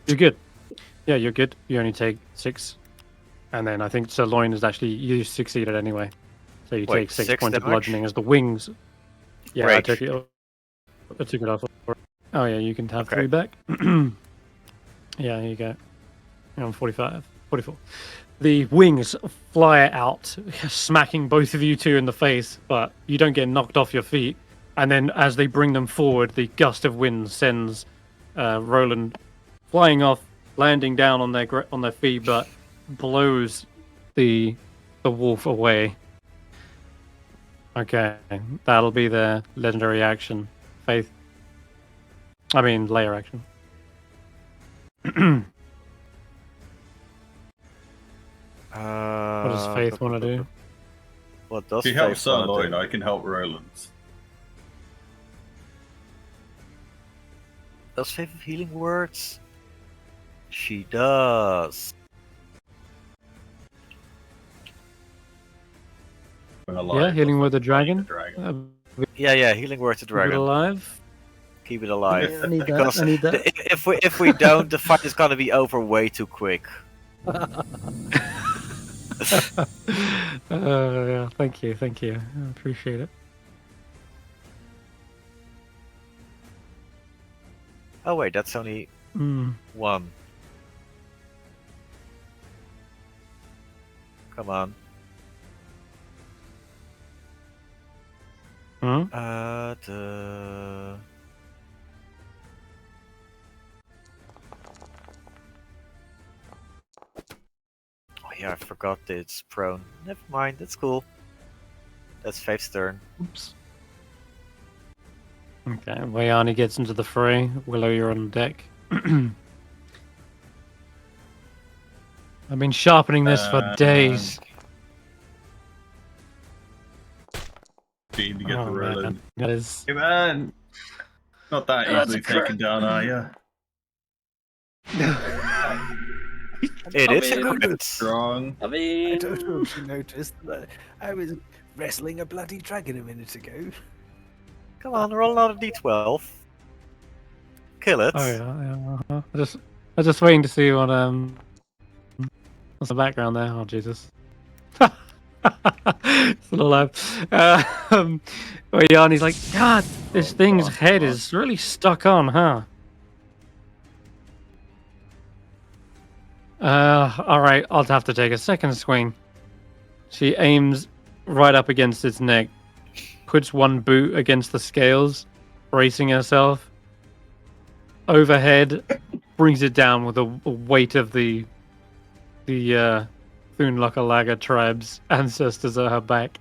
C: You're good. Yeah, you're good. You only take 6. And then I think Sirloin is actually, you succeeded anyway. So you
D: Wait,
C: take 6
D: 6
C: points of
D: damage?
C: bludgeoning as the wings. Yeah,
D: Rage.
C: I took it off. Oh yeah, you can have
D: Okay.
C: 3 back. Yeah, here you go. I'm 45. 44. The wings fly out, smacking both of you two in the face, but you don't get knocked off your feet. And then as they bring them forward, the gust of wind sends Roland flying off, landing down on their feet, but blows the wolf away. Okay, that'll be their legendary action. Faith. I mean, layer action. What does Faith want to do?
D: What does
A: If you help
D: Faith wanna
A: Sirloin,
D: do?
A: I can help Roland.
D: Does Faith have healing words? She does.
C: Yeah, healing with the dragon.
D: Yeah, healing word to
C: Keep it
D: dragon.
C: alive.
D: Keep it alive.
C: Yeah, I need that.
D: Because
C: I need that.
D: if we don't, the fight is gonna be over way too quick.
C: Yeah, thank you. I appreciate it.
D: Oh wait, that's only
C: Mm.
D: 1. Come on.
C: Hmm?
D: Oh yeah, I forgot that it's prone. Never mind, that's cool. That's Faith's turn.
C: Oops. Okay, Wayani gets into the fray. Willow, you're on deck. I've been sharpening this for days.
A: Need to get
C: Oh,
A: to
C: man.
A: Roland.
C: That is.
A: Hey man! Not that
C: That's
A: easily
C: a crit.
A: taken down, are you?
D: It is a
G: mean,
D: crit.
A: Strong.
G: I don't know if you noticed that I was wrestling a bloody dragon a minute ago.
D: Come on, roll another d12. Kill it.
C: Oh yeah. I was just waiting to see what's the background there. Oh Jesus. Still alive. Wayani's like, God, this thing's head is really stuck on, huh? Alright, I'll have to take a second swing. She aims right up against its neck, puts one boot against the scales, bracing herself. Overhead, brings it down with the weight of the Thunlaka tribe's ancestors at her back.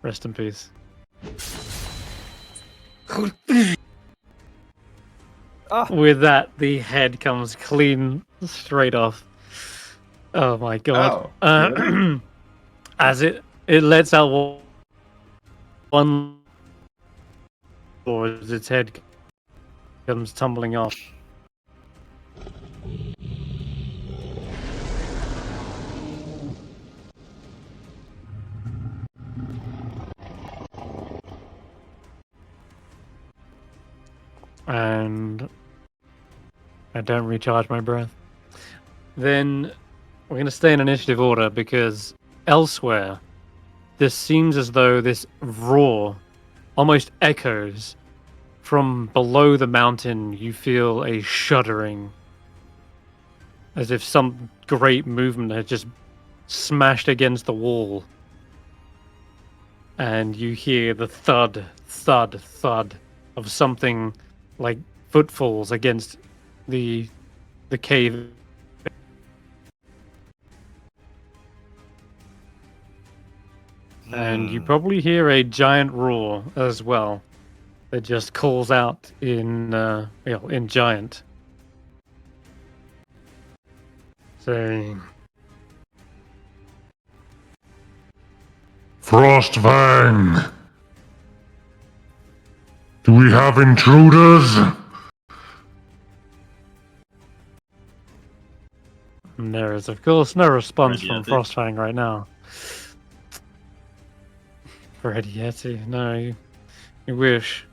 C: Rest in peace. With that, the head comes clean straight off. Oh my god.
A: Oh, really?
C: As it lets out one or as its head comes tumbling off. And I don't recharge my breath. Then we're going to stay in initiative order because elsewhere, this seems as though this roar almost echoes from below the mountain. You feel a shuddering, as if some great movement had just smashed against the wall. And you hear the thud, thud, thud of something like footfalls against the cave. And you probably hear a giant roar as well that just calls out in in giant, saying,
H: Frostfang! Do we have intruders?
C: and there is, of course, no response
A: Ready,
C: from
A: Yeti?
C: Frostfang right now. Ready Yeti? No, you wish.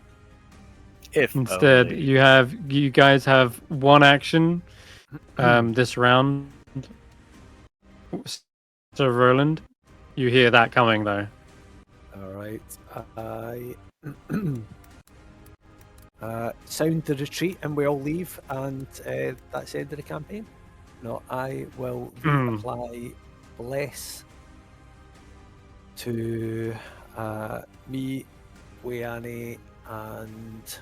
D: If
C: Instead,
D: only.
C: you guys have one action this round. So Roland, you hear that coming though.
G: All right. I sound the retreat, and we all leave, and that's the end of the campaign. No, I will apply bless to me, Weani, and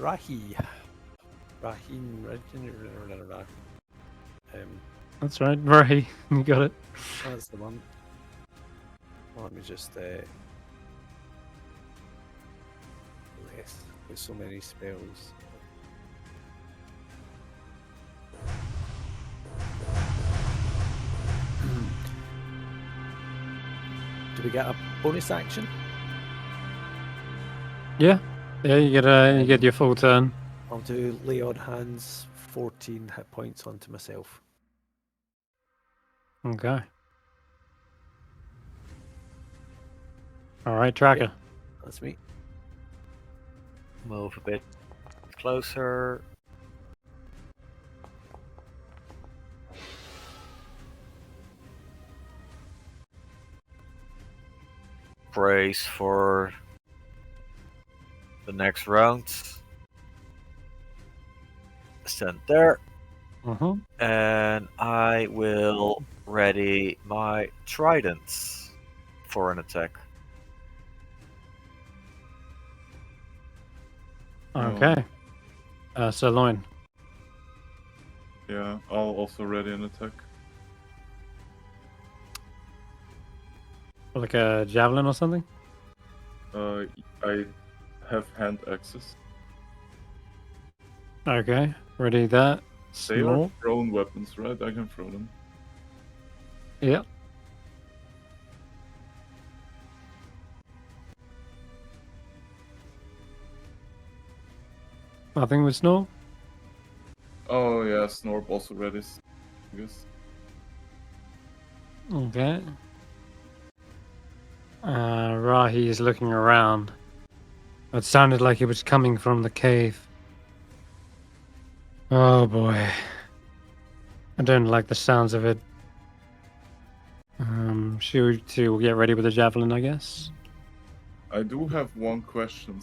G: Rahim.
C: That's right, right. You got it.
G: That's the one. Let me just bless. There's so many spells. Do we get a bonus action?
C: Yeah, you get your full turn.
G: I'll do lay on hands 14 hit points onto myself.
C: Okay. All right, tracker.
G: That's me.
D: Move a bit closer. Brace for the next round. Stand there. And I will ready my tridents for an attack.
C: Okay. Sirloin.
E: Yeah, I'll also ready an attack.
C: Like a javelin or something?
E: I have hand axes.
C: Okay. Ready that.
E: They
C: Small.
E: are thrown weapons, right? I can throw them.
C: Yeah. Nothing with Snore?
E: Oh yeah, Snorp also ready, I guess.
C: Okay. Rahi is looking around. It sounded like it was coming from the cave. Oh boy. I don't like the sounds of it. She will get ready with the javelin, I guess.
E: I do have one question.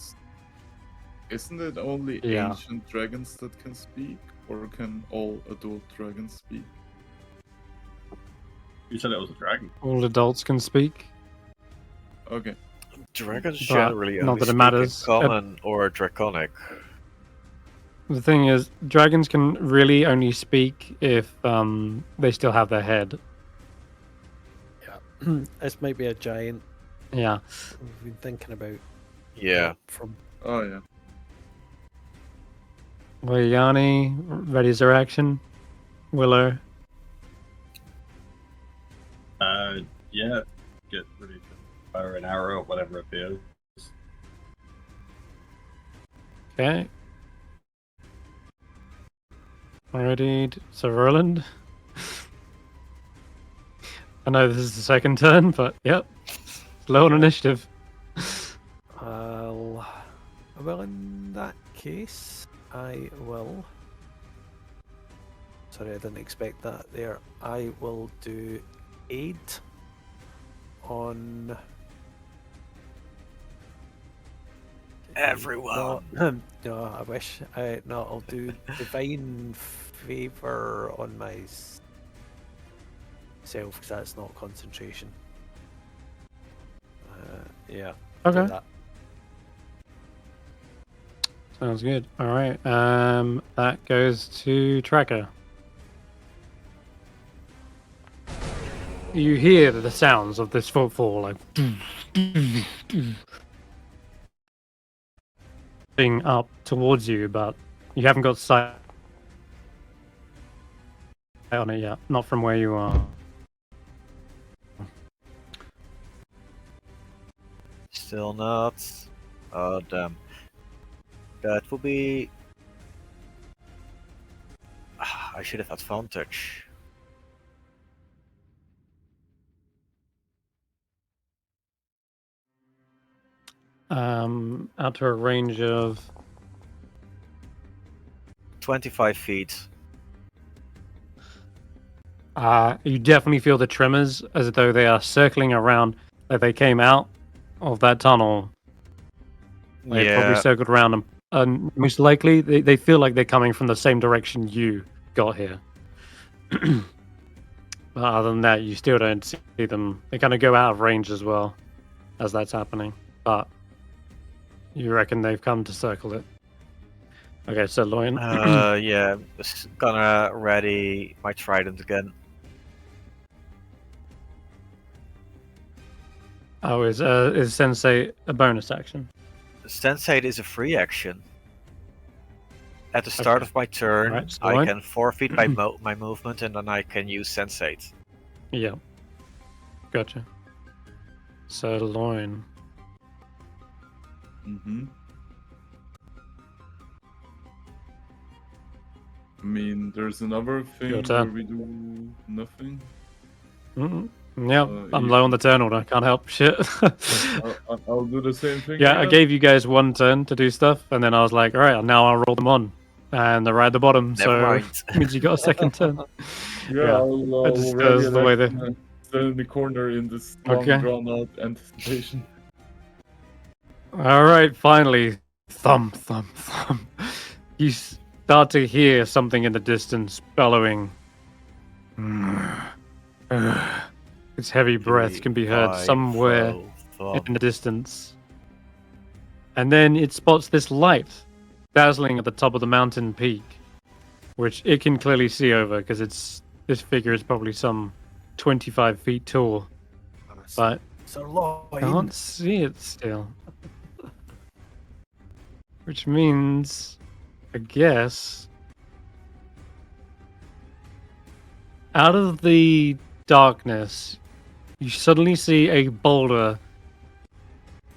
E: Isn't it only
C: Yeah.
E: ancient dragons that can speak, or can all adult dragons speak?
A: You said it was a dragon.
C: All adults can speak.
E: Okay.
D: Dragons
C: But
D: generally
C: not
D: only
C: that it
D: speak
C: matters.
D: in common or draconic.
C: The thing is, dragons can really only speak if they still have their head.
G: Yeah. This might be a giant
C: Yeah.
G: we've been thinking about.
D: Yeah.
G: From
E: Oh yeah.
C: Wayani, ready's her action. Willow.
A: Yeah. Get ready to fire an arrow or whatever appears.
C: Okay. Already, so Roland. I know this is the second turn, but yep. Low on initiative.
G: Well, in that case, I will. Sorry, I didn't expect that there. I will do aid on
D: Everyone.
G: No, no, I wish. No, I'll do divine favor on myself because that's not concentration. Yeah. do
C: Okay.
G: that.
C: Sounds good. All right. That goes to Tracker. You hear the sounds of this footfall, like being up towards you, but you haven't got sight on it yet. Not from where you are.
D: Still not. Oh, damn. That will be... I should have advantage.
C: Out to a range of
D: 25 feet.
C: you definitely feel the tremors as though they are circling around, like they came out of that tunnel. They probably
D: Yeah,
C: circled around, and most likely they feel like they're coming from the same direction you got here. But other than that, you still don't see them. They kind of go out of range as well as that's happening. But you reckon they've come to circle it. Okay, so Loin.
D: yeah, just gonna ready my trident again.
C: Oh, is Sensei a bonus action?
D: Sensate is a free action. At the start
C: Okay.
D: of my turn,
C: Alright, so
D: I
C: Loin.
D: can forfeit my movement, and then I can use Sensate.
C: Yeah. Gotcha. So Loin.
E: Mm-hmm. I mean, there's another thing
C: Your
E: where
C: turn.
E: we do nothing.
C: Yeah, I'm low on the turn order. Can't help shit.
E: I'll do the same thing.
C: Yeah, I
E: again.
C: gave you guys one turn to do stuff, and then I was like, all right, now I'll roll them on. And they're right at the bottom,
D: Never
C: so
D: mind.
C: means you got a second turn.
E: Yeah,
C: I just
E: ready
C: the way
E: action
C: they...
E: and stand in the corner in this long,
C: Okay.
E: drawn-out anticipation.
C: All right, finally. Thump, thump, thump. You start to hear something in the distance bellowing. Its heavy breath can be heard somewhere in the distance. And then it spots this light dazzling at the top of the mountain peak, which it can clearly see over because this figure is probably some 25 feet tall, but
G: Sirloin.
C: can't see it still. Which means, I guess, out of the darkness, you suddenly see a boulder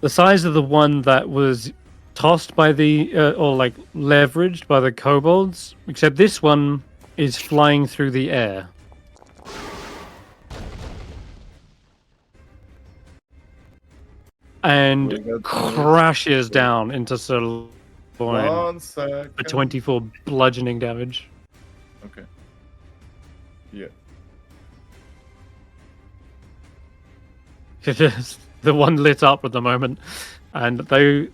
C: the size of the one that was tossed by the, or like leveraged by the kobolds, except this one is flying through the air. And
E: Wait, that's
C: crashes down into Sirloin
E: 1 second.
C: for 24 bludgeoning damage.
E: Okay. Yeah.
C: It is the one lit up at the moment, and though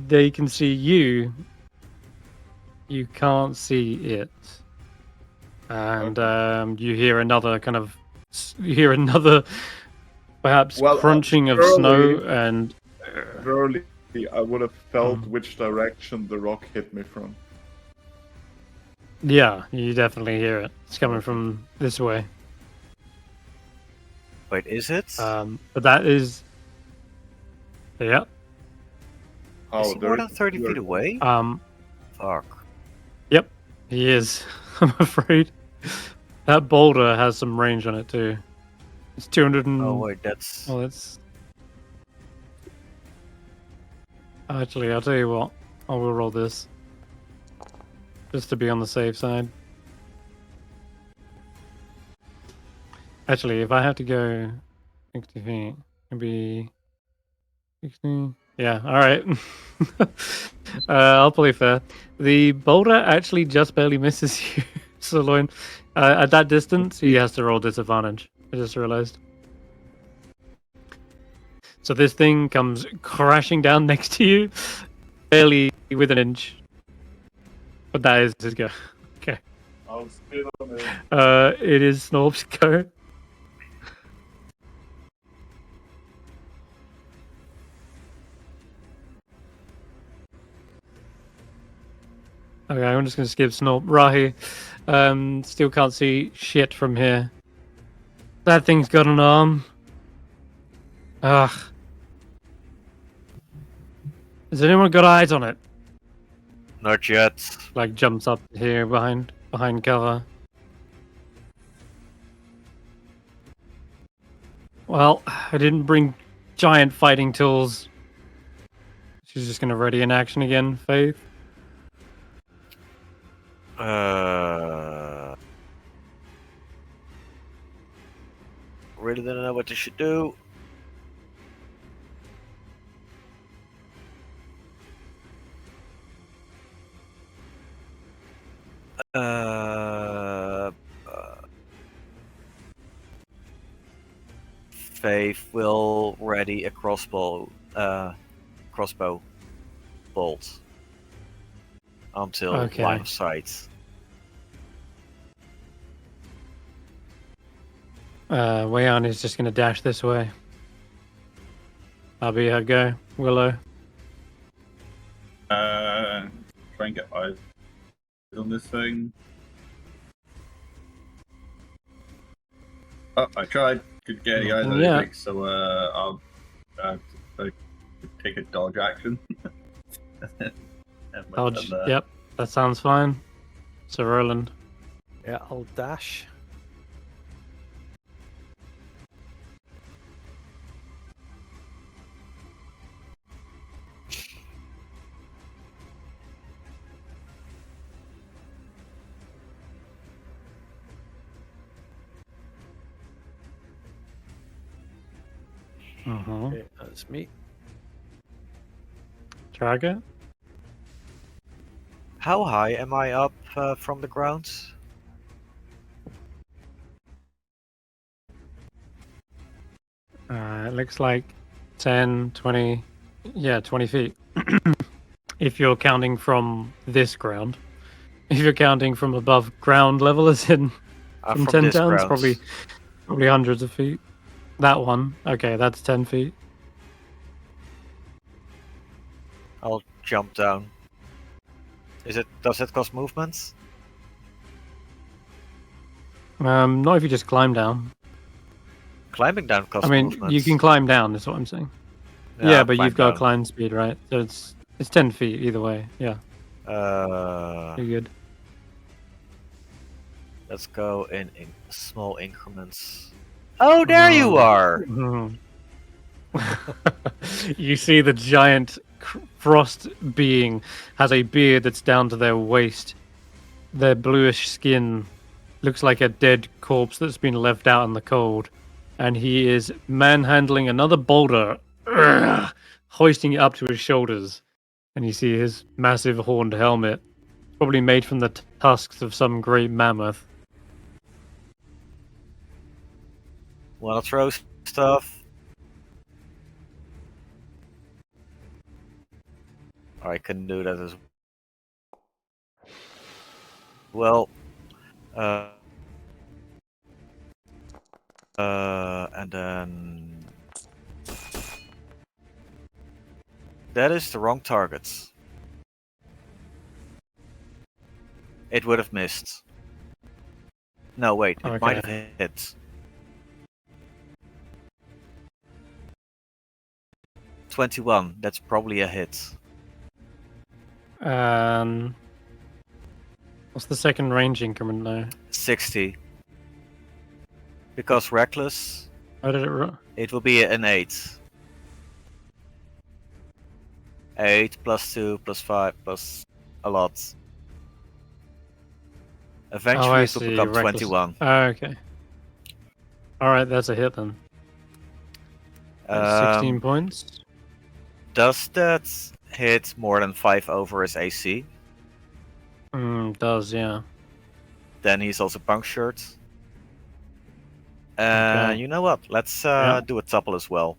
C: they can see you, you can't see it. And you hear another perhaps
E: Well,
C: crunching of
E: early-
C: snow, and
E: Early, I would have felt
C: Mm.
E: which direction the rock hit me from.
C: yeah, you definitely hear it. It's coming from this way.
D: Wait, is it?
C: But that is, yeah.
D: Is he more
E: there
D: than 30 feet away? Fuck.
C: Yep, he is. I'm afraid that boulder has some range on it too. It's 200 and...
D: Oh wait, that's...
C: Well, it's... Actually, I'll tell you what. I will roll this. Just to be on the safe side. Actually, if I have to go 60 feet, it'd be 60. Yeah, alright. I'll play fair. The boulder actually just barely misses you, Sirloin. At that distance, he has to roll disadvantage. I just realized. So this thing comes crashing down next to you, barely with an inch. But that is his go. Okay.
E: I'll spit on it.
C: It is Snorp's go. Okay, I'm just gonna skip Snorp. Rahi, still can't see shit from here. That thing's got an arm. Ugh. Has anyone got eyes on it?
D: Not yet.
C: Like jumps up here behind cover. Well, I didn't bring giant fighting tools. She's just gonna ready in action again, Faith.
D: Really don't know what they should do. Faith will ready a crossbow bolt until
C: Okay.
D: line of sight.
C: Wayan is just gonna dash this way. That'll be her go. Willow.
A: Try and get eyes on this thing. Oh, I tried. Couldn't get any eyes on
C: Yeah.
A: anything, so I'll take a dodge action.
C: Dodge. Yep, that sounds fine. So Roland.
G: Yeah, I'll dash. Okay, that's me.
C: Trager.
D: How high am I up from the ground?
C: It looks like 10, 20, yeah, 20 feet. If you're counting from this ground. If you're counting from above ground level, as in from 10
D: this
C: towns,
D: ground.
C: probably hundreds of feet. That one, okay, that's 10 feet.
D: I'll jump down. Does it cost movements?
C: Not if you just climb down.
D: Climbing down costs
C: I mean,
D: movements.
C: you can climb down, is what I'm saying. Yeah,
D: I'll
C: but you've
D: climb
C: got climb speed, right? So it's 10 feet either way. Yeah,
D: down.
C: you're good.
D: Let's go in small increments. Oh, there you are!
C: Mhm. You see the giant frost being has a beard that's down to their waist. Their bluish skin looks like a dead corpse that's been left out in the cold. And he is manhandling another boulder, hoisting it up to his shoulders. And you see his massive horned helmet, probably made from the tusks of some great mammoth.
D: Wanna throw stuff? I can do that as well. And then that is the wrong target. It would have missed. No, wait, it might have hit. 21, that's probably a hit.
C: What's the second range increment now?
D: 60. Because reckless,
C: How did it roll?
D: it will be an 8. 8 plus 2 plus 5 plus a lot. Eventually
C: I
D: it will
C: see,
D: become
C: reckless.
D: 21.
C: Okay. Alright, that's a hit then. That's 16 points.
D: Does that hit more than 5 over his AC?
C: Does, yeah.
D: Then he's also punctured.
C: Okay.
D: You know what? Let's
C: Yeah.
D: do a topple as well.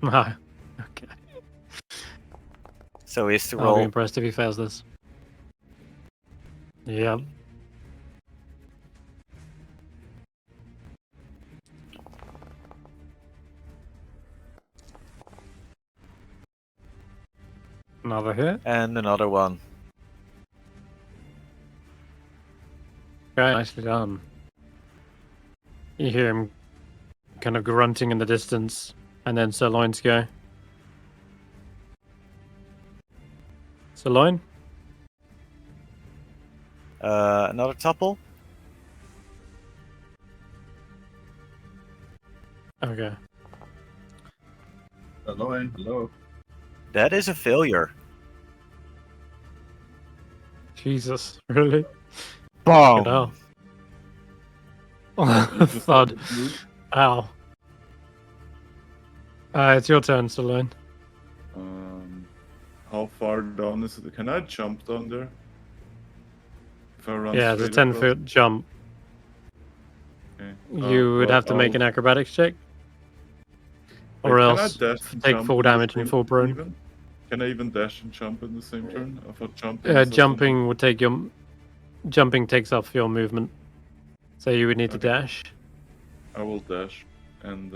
C: Okay.
D: So he has to
C: I'll be
D: roll.
C: impressed if he fails this. Yep. Another hit.
D: And another one.
C: Okay, nicely done. You hear him kind of grunting in the distance, and then Sirloin's go. Sirloin?
D: Another topple.
C: Okay.
A: Hello.
D: That is a failure.
C: Jesus, really?
D: Boom!
C: Good hell.
E: You just
C: Thud.
E: have to move.
C: Ow. It's your turn, Sirloin.
E: How far down is it? Can I jump down there? If I run
C: Yeah, it's a
E: straight
C: 10-foot jump.
E: Okay.
C: You would
E: well,
C: have to make an acrobatics check. Or
E: Wait, can I
C: else
E: dash and
C: take
E: jump
C: full
E: in the
C: damage and
E: same-
C: fall prone.
E: even? Can I even dash and jump in the same turn? I thought jumping. is
C: Jumping would take your... Jumping takes off your movement. So you would need to
E: Okay.
C: dash.
E: I will dash and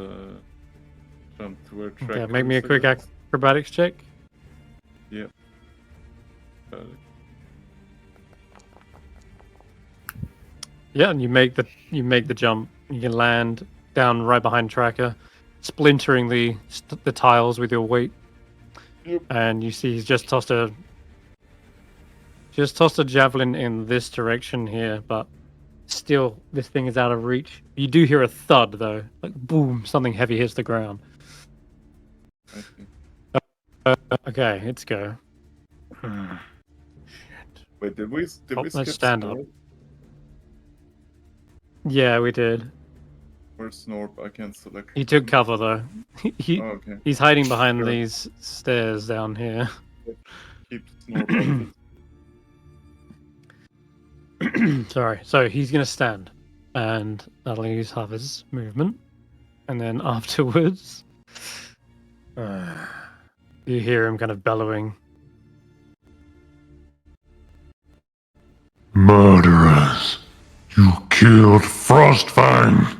E: jump to where track.
C: Okay, make me a
E: is, I
C: quick
E: guess.
C: acrobatics check.
E: Got it.
C: Yeah, and you make the jump. You can land down right behind Tracker, splintering the tiles with your weight.
E: Yep.
C: And you see he's just tossed a javelin in this direction here, but still this thing is out of reach. You do hear a thud though, like boom, something heavy hits the ground.
E: I see.
C: Okay, let's go.
E: Wait, did we
C: Oh,
E: skip
C: let's stand up.
E: Snorp?
C: Yeah, we did.
E: Where's Snorp? I can't select.
C: He took cover though.
E: Oh, okay.
C: He's hiding behind
E: Sure.
C: these stairs down here.
E: Keep Snorp out of it.
C: Sorry. So he's gonna stand, and that'll use half his movement, and then afterwards, you hear him kind of bellowing.
H: Murderers! You killed Frostfang!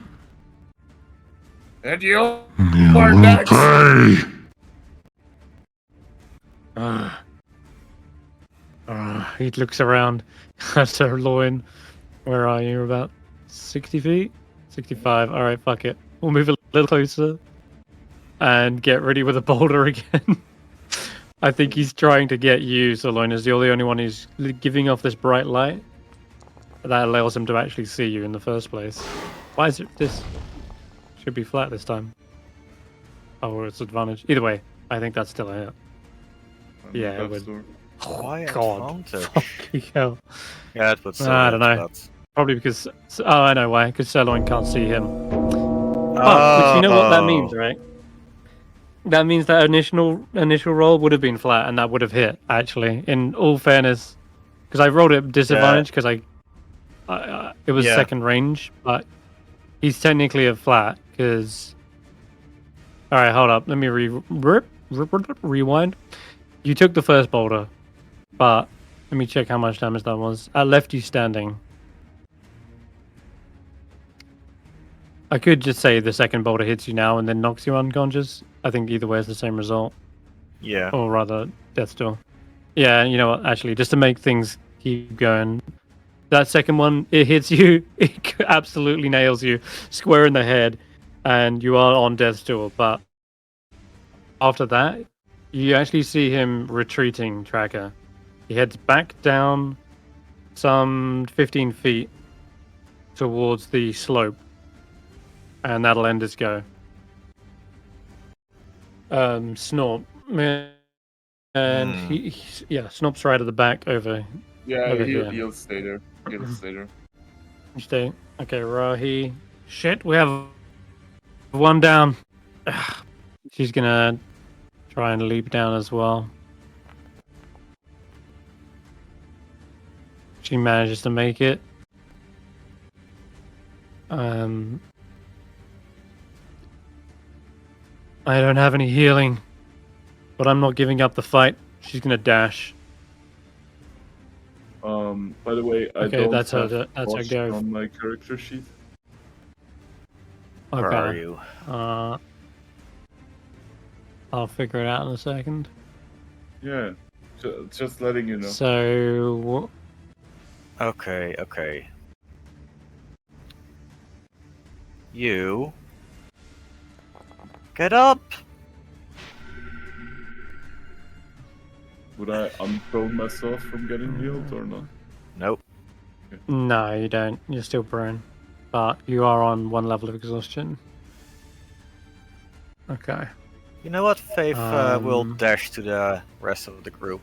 F: And you
H: You
F: are
H: will
F: next.
H: pay!
C: He looks around at Sirloin. Where are you? About 60 feet? 65. All right, fuck it. We'll move a little closer and get ready with a boulder again. I think he's trying to get you, Sirloin, as you're the only one who's giving off this bright light that allows him to actually see you in the first place. Why is it this? Should be flat this time. Oh, it's advantage. Either way, I think that's still a hit. Yeah, it
E: Death
C: would.
E: Sword.
D: Why
C: God.
D: advantage?
C: Fucking hell.
D: Yeah, it would still
C: I
D: hit,
C: don't know.
D: but-
C: Probably because... Oh, I know why. Because Sirloin can't see him. But you know what that means,
D: Oh.
C: right? That means that initial roll would have been flat, and that would have hit, actually, in all fairness. Because I rolled it disadvantage, because it was
D: Yeah.
C: second range, but he's technically a flat, because... Alright, hold up. Let me rewind. You took the first boulder, but let me check how much damage that was. I left you standing. I could just say the second boulder hits you now and then knocks you unconscious. I think either way is the same result.
D: Yeah.
C: Or rather, death still. Yeah, you know what? Actually, just to make things keep going, that second one, it hits you. It absolutely nails you square in the head, and you are on death's door. But after that, you actually see him retreating, Tracker. He heads back down some 15 feet towards the slope, and that'll end his go. Snort. And Snort's right at the back over
E: Yeah,
C: here.
E: he'll stay there. He'll stay there.
C: Stay. Okay, Rahi. Shit, we have one down. She's gonna try and leap down as well. She manages to make it. I don't have any healing, but I'm not giving up the fight. She's gonna dash.
E: By the way, I
C: Okay,
E: don't
C: that's
E: have
C: her
E: Bosch
C: go.
E: on my character sheet.
C: Okay.
D: Where are you?
C: I'll figure it out in a second.
E: Yeah, just letting you know.
C: So,
D: Okay. You get up.
E: Would I unprone myself from getting healed or not?
D: Nope.
C: no, you don't. You're still prone, but you are on 1 level of exhaustion. Okay.
D: You know what? Faith will
C: Um,
D: dash to the rest of the group.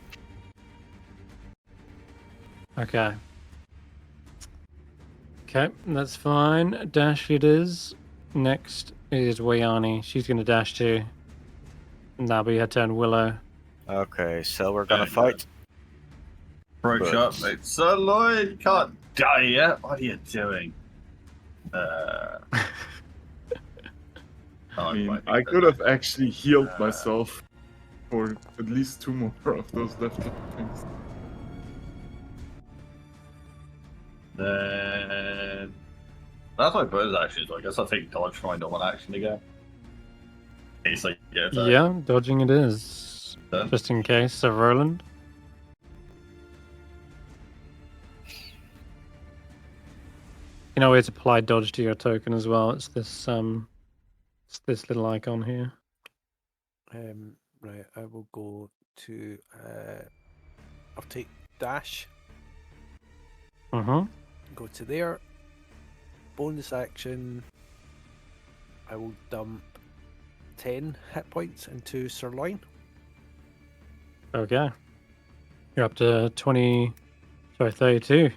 C: Okay. Okay, that's fine. Dash it is. Next is Wayani. She's gonna dash too. And that'll be her turn. Willow.
D: Okay, so we're gonna
A: Okay.
D: fight.
A: Approach
D: But-
A: up, mate. Sir Lloyd, you can't die yet. What are you doing?
E: I mean, I could have actually healed myself for at least 2 more of those left things.
A: Then that's my bonus action, so I guess I'll take dodge for my normal action again. In case I get attacked.
C: Yeah, dodging it is.
A: Done.
C: Just in case. So Roland. You know, it's apply dodge to your token as well. It's this little icon here.
G: Right, I will go to. I'll take dash. Go to there. Bonus action. I will dump 10 hit points into Sirloin.
C: Okay. You're up to 32.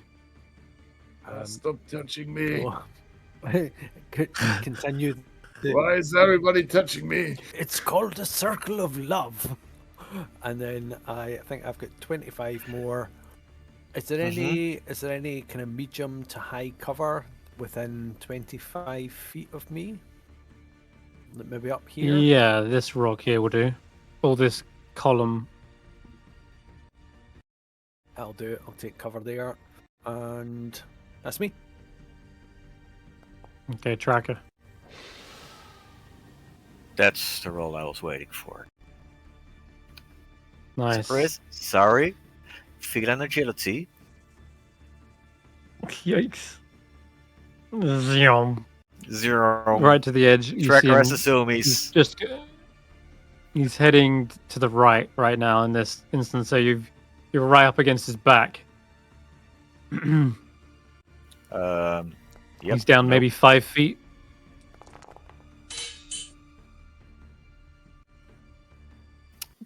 F: Stop touching me.
G: Continue.
F: Why is everybody touching me?
G: It's called a circle of love. And then I think I've got 25 more. Is there any kind of medium to high cover within 25 feet of me? Maybe up here?
C: Yeah, this rock here will do. Or this column.
G: I'll do it. I'll take cover there. And that's me.
C: Okay, tracker.
D: That's the roll I was waiting for.
C: Nice.
D: Chris, sorry. Feel and agility.
C: Yikes. Zoom.
D: 0.
C: Right to the edge. You see
D: Tracker
C: him.
D: has assumed
C: He's heading to the right now in this instance, so you're right up against his back.
D: Yep,
C: He's down maybe 5 feet.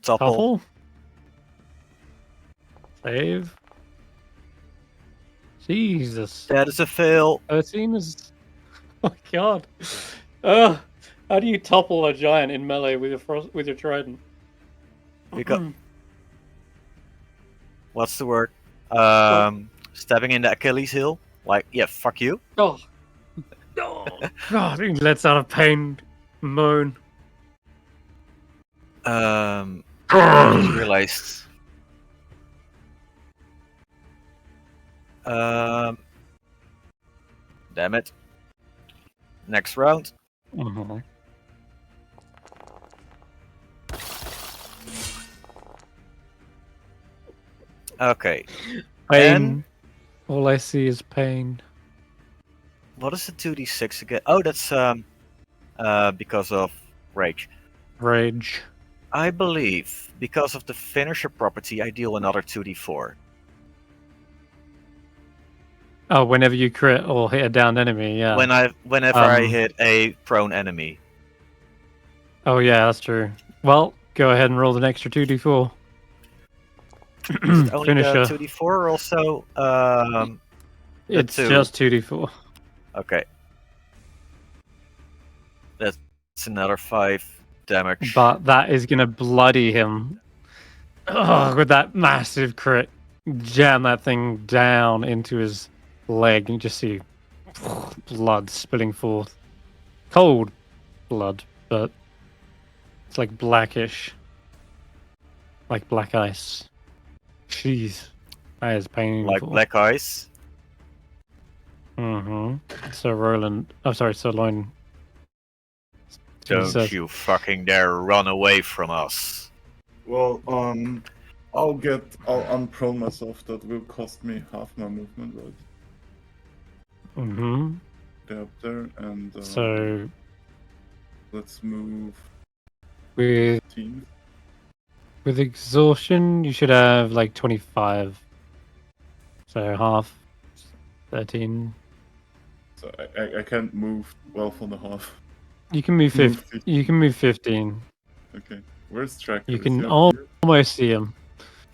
D: Topple.
C: Topple. Save. Jesus.
D: That is a fail.
C: 13 is. Oh my god. How do you topple a giant in melee with your trident?
D: Because what's the word? Stabbing in the Achilles heel. Like, yeah, fuck you.
C: Oh. No. God, he lets out a pained moan.
D: I just realized. Damn it. Next round.
C: Mhm.
D: Okay.
C: Pain.
D: And-
C: All I see is pain.
D: What is the 2d6 again? Oh, that's because of rage.
C: Rage.
D: I believe because of the finisher property, I deal another 2d4.
C: Oh, whenever you crit or hit a downed enemy, yeah.
D: Whenever I
C: Um,
D: hit a prone enemy.
C: Oh yeah, that's true. Well, go ahead and roll an extra 2d4.
D: Is it only
C: Finisher.
D: the 2d4 or also
C: It's
D: two?
C: just 2d4.
D: Okay. That's another 5 damage.
C: But that is going to bloody him. Oh, with that massive crit. Jam that thing down into his leg. And you just see blood spilling forth. Cold blood, but it's like blackish. Like black ice. Jeez. That is painful.
D: Like black ice.
C: Mm-hmm. So Roland... Oh, sorry, Sirloin.
D: Don't
C: Jesus.
D: you fucking dare run away from us.
E: Well, I'll unprone myself. That will cost me half my movement, right?
C: Mm-hmm.
E: Get up there, and
C: So
E: let's move
C: with
E: 15.
C: with exhaustion, you should have like 25. So half, 13.
E: So I can't move 12 and a half.
C: You can move 15.
E: Move 15.
C: You can move 15.
E: Okay. Where's Tracker?
C: You
E: Is
C: can
E: he up here?
C: almost see him.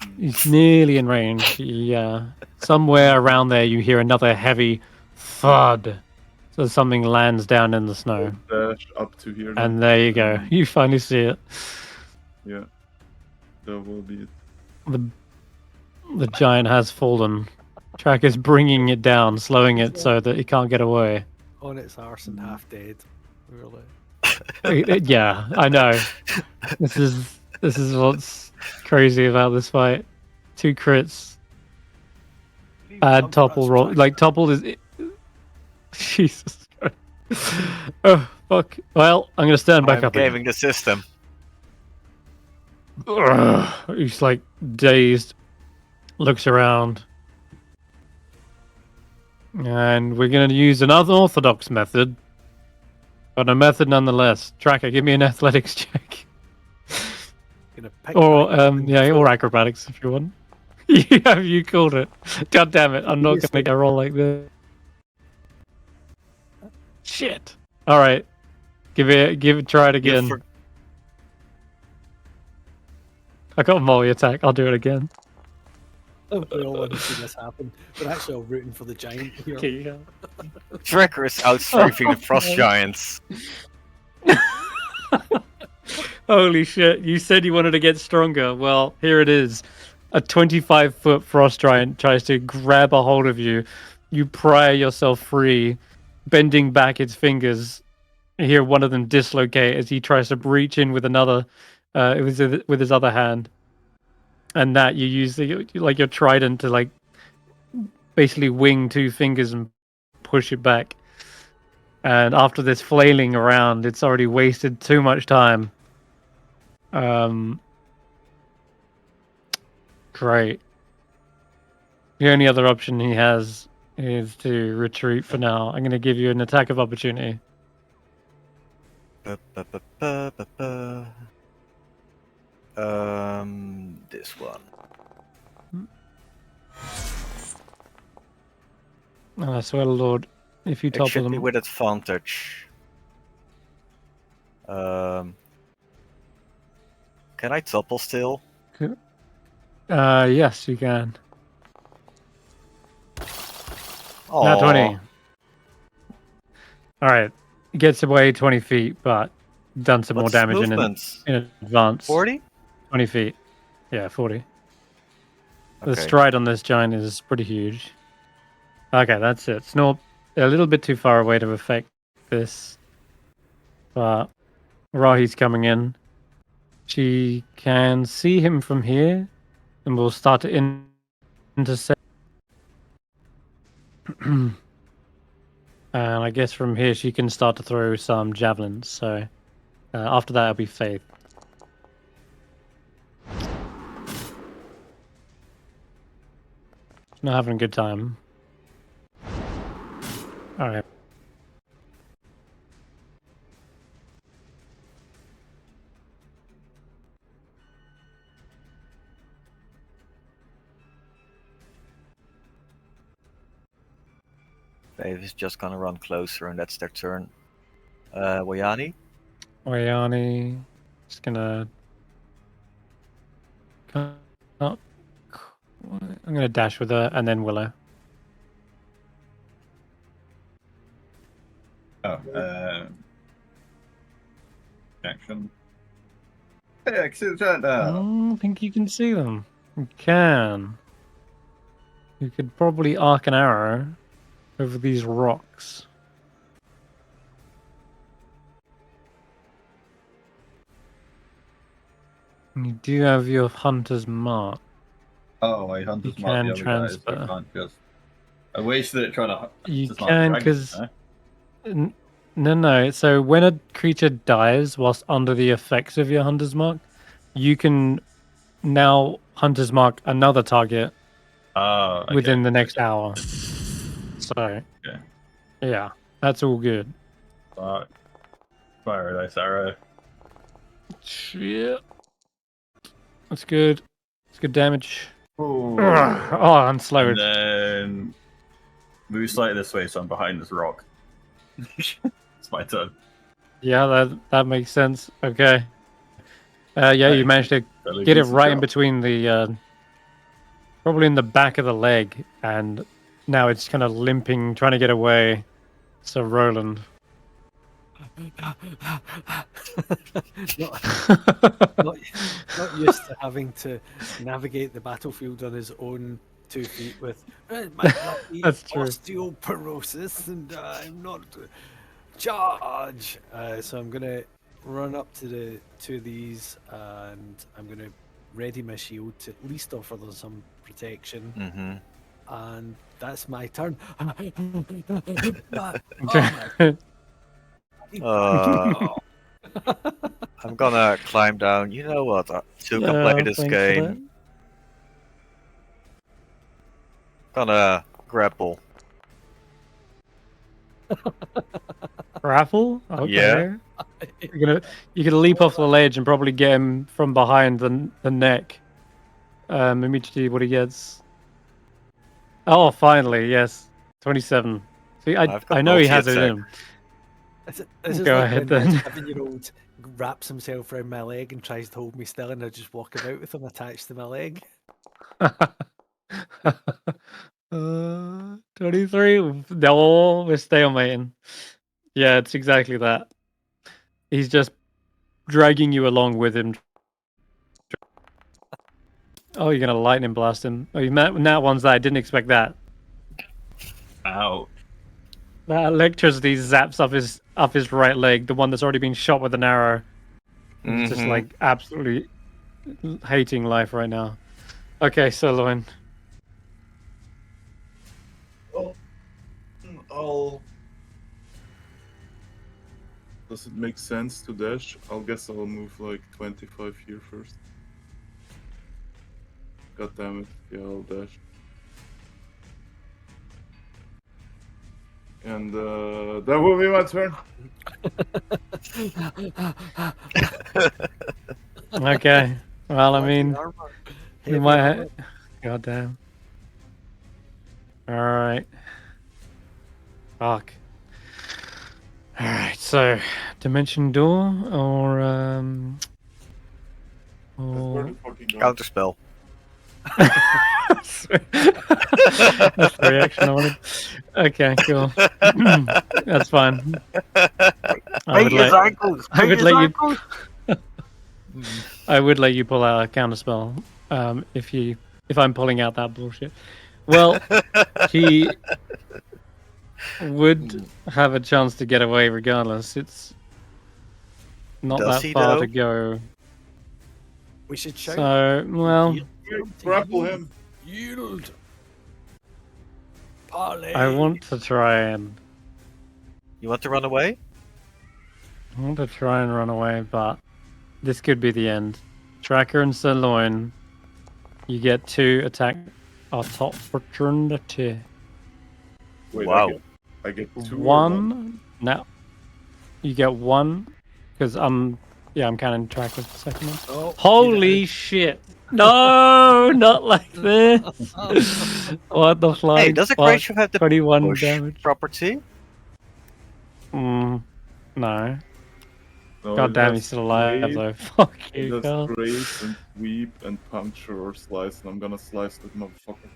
E: Hmm.
C: He's nearly in range. Yeah. Somewhere around there, you hear another heavy thud. So something lands down in the snow.
E: Dash up to here. then.
C: And there you go. You finally see it.
E: Yeah. That will be it.
C: The giant has fallen. Track is bringing it down, slowing it so that it can't get away.
G: On its arse and half dead. Really.
C: Yeah, I know. This is what's crazy about this fight. 2 crits. Bad topple roll. Like topple is. Jesus Christ. Oh fuck. Well, I'm gonna stand back
D: I'm
C: up. Again.
D: gaming the system.
C: He's like dazed. Looks around. And we're gonna use an unorthodox method. But a method nonetheless. Tracker, give me an athletics check.
G: Gonna pick
C: Or
G: back up and
C: yeah,
G: throw
C: or
G: it.
C: acrobatics if you want. You called it. God damn it! I'm not gonna make a roll like this. Shit. All right. Give it. Try it again. I got a volley attack. I'll do it again.
G: We all want to see this happen. We're actually all rooting for the giant here.
C: Okay.
D: Tracker is outstrafing the frost giants.
C: Holy shit! You said you wanted to get stronger. Well, here it is. A 25-foot frost giant tries to grab a hold of you. You pry yourself free, bending back its fingers. You hear one of them dislocate as he tries to reach in with another, with his other hand. And that you use like your trident to like basically wing 2 fingers and push it back. And after this flailing around, it's already wasted too much time. Great. The only other option he has is to retreat for now. I'm going to give you an attack of opportunity.
D: This one.
C: And I swear to Lord, if you
D: It
C: topple
D: should be
C: them...
D: with advantage. Can I topple still?
C: Yes, you can.
D: Oh,
C: Not 20. Alright. Gets away 20 feet, but done some more
D: What's
C: damage
D: movements?
C: in advance.
D: 40?
C: 20 feet. Yeah, 40. The
D: Okay.
C: stride on this giant is pretty huge. Okay, that's it. It's not a little bit too far away to affect this. But Rahi's coming in. She can see him from here, and we'll start to intercept. And I guess from here she can start to throw some javelins. So after that, it'll be Faith. Not having a good time. Alright.
D: Dave is just gonna run closer, and that's their turn. Wayani?
C: Wayani. Just gonna Can't- I'm gonna dash with her and then Willow.
A: Oh, action. Excellent.
C: I don't think you can see them. You can. You could probably arc an arrow over these rocks. And you do have your hunter's mark.
A: Oh, my hunter's
C: You
A: mark
C: can
A: the other guys.
C: transfer.
A: I can't just. I wasted it trying to.
C: You
A: just mark
C: can,
A: dragons,
C: 'cause-
A: no?
C: No. So when a creature dies whilst under the effects of your hunter's mark, you can now hunter's mark another target
A: Oh, okay.
C: within the next hour. So, yeah, that's all good.
A: Fire dice arrow.
C: Shit. That's good. It's good damage.
A: Ooh.
C: Oh, I'm slowed.
A: And then move slightly this way, so I'm behind this rock. It's my turn.
C: Yeah, that makes sense. Okay. Yeah, you managed to
A: Fairly
C: get it
A: decent
C: right in
A: job.
C: between the, probably in the back of the leg, and now it's kind of limping, trying to get away. So Roland.
G: not used to having to navigate the battlefield on his own 2 feet with my
C: That's true.
G: osteoporosis, and I'm not charge. So I'm gonna run up to the two of these, and I'm gonna ready my shield to at least offer them some protection.
D: Mm-hmm.
G: And that's my turn.
D: I'm gonna climb down. You know what? To
C: Yeah,
D: complete this
C: thanks for
D: game, gonna grapple.
C: Grapple? Okay.
D: Yeah.
C: You could leap off the ledge and probably get him from behind the neck. Immediately what he gets. Oh, finally, yes. 27. See,
D: I've got
C: I know he has it
D: multi-attack.
C: in him.
G: This is
C: Go
G: like
C: ahead,
G: when
C: then.
G: a 7-year-old wraps himself around my leg and tries to hold me still, and I just walk about with him attached to my leg.
C: 23. No, we're stalemating. Yeah, it's exactly that. He's just dragging you along with him. Oh, you're gonna lightning blast him. Oh, you met that one's that. I didn't expect that.
A: Ow.
C: That electricity zaps up his right leg, the one that's already been shot with an arrow. He's just like absolutely hating life right now. Okay, Sirloin.
E: Does it make sense to dash? I'll guess I'll move like 25 here first. God damn it. Yeah, I'll dash. And that will be my turn.
C: Okay. Well, I mean,
G: Heavy
C: you might.
G: armor.
C: God damn. All right. Fuck. All right. So, dimension door or
D: Counter spell.
C: That's the reaction I wanted. Okay, cool. That's fine. I would let you pull out a counterspell if I'm pulling out that bullshit. Well, he would have a chance to get away regardless. It's not
D: Does
C: that
D: he,
C: far
D: though?
C: to go.
G: We should shout.
C: So, well,
E: Grapple him.
G: Yield. Parley.
C: I want to try and
D: You want to run away?
C: run away, but this could be the end. Tracker and Sirloin, you get 2 attack opportunity.
E: Wait,
D: Wow.
E: I get 2 or
C: 1. No. You get 1 because I'm counting tracker for the second one.
G: Oh,
C: Holy shit! No, not like this. What the fuck?
D: Hey, does a creature have the
C: 21
D: push
C: damage.
D: property?
C: No.
E: No,
C: God
E: it
C: damn,
E: has
C: he's still alive
E: graze,
C: though. Fuck
E: It
C: you,
E: has
C: Carl.
E: graze and sweep and puncture or slice, and I'm gonna slice that motherfucker.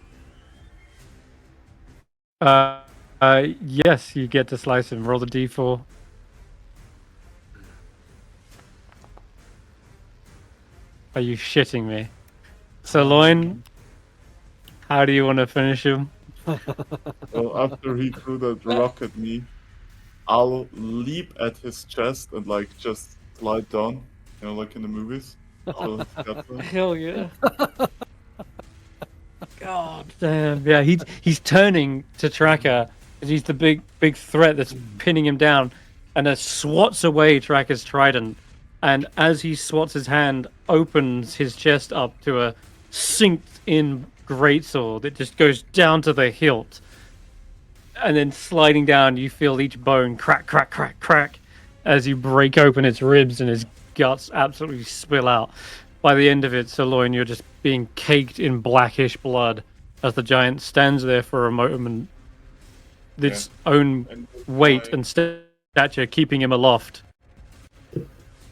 C: Yes, you get to slice him. Roll the d4. Are you shitting me? Sirloin, how do you want to finish him?
E: Well, after he threw that rock at me, I'll leap at his chest and like just slide down, you know, like in the movies. Till his guts out.
C: Hell yeah. God damn. Yeah, he's turning to Tracker because he's the big threat that's pinning him down, and swats away Tracker's trident. And as he swats his hand, opens his chest up to a synced-in greatsword that just goes down to the hilt. And then sliding down, you feel each bone crack, crack, crack, crack as you break open its ribs and his guts absolutely spill out. By the end of it, Sirloin, you're just being caked in blackish blood as the giant stands there for a moment, its own
E: And with
C: weight
E: my-
C: and stature keeping him aloft.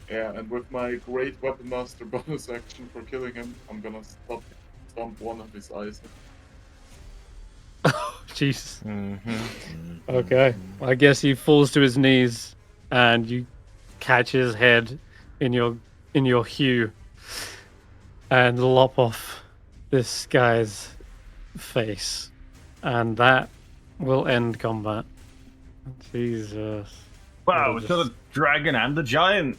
E: Yeah, and with my great weapon master bonus action for killing him, I'm gonna stomp one of his eyes.
C: Jesus.
D: Mm-hmm.
C: Okay. I guess he falls to his knees and you catch his head in your hue and lop off this guy's face. And that will end combat. Jesus.
A: Wow, we've got a dragon and a giant.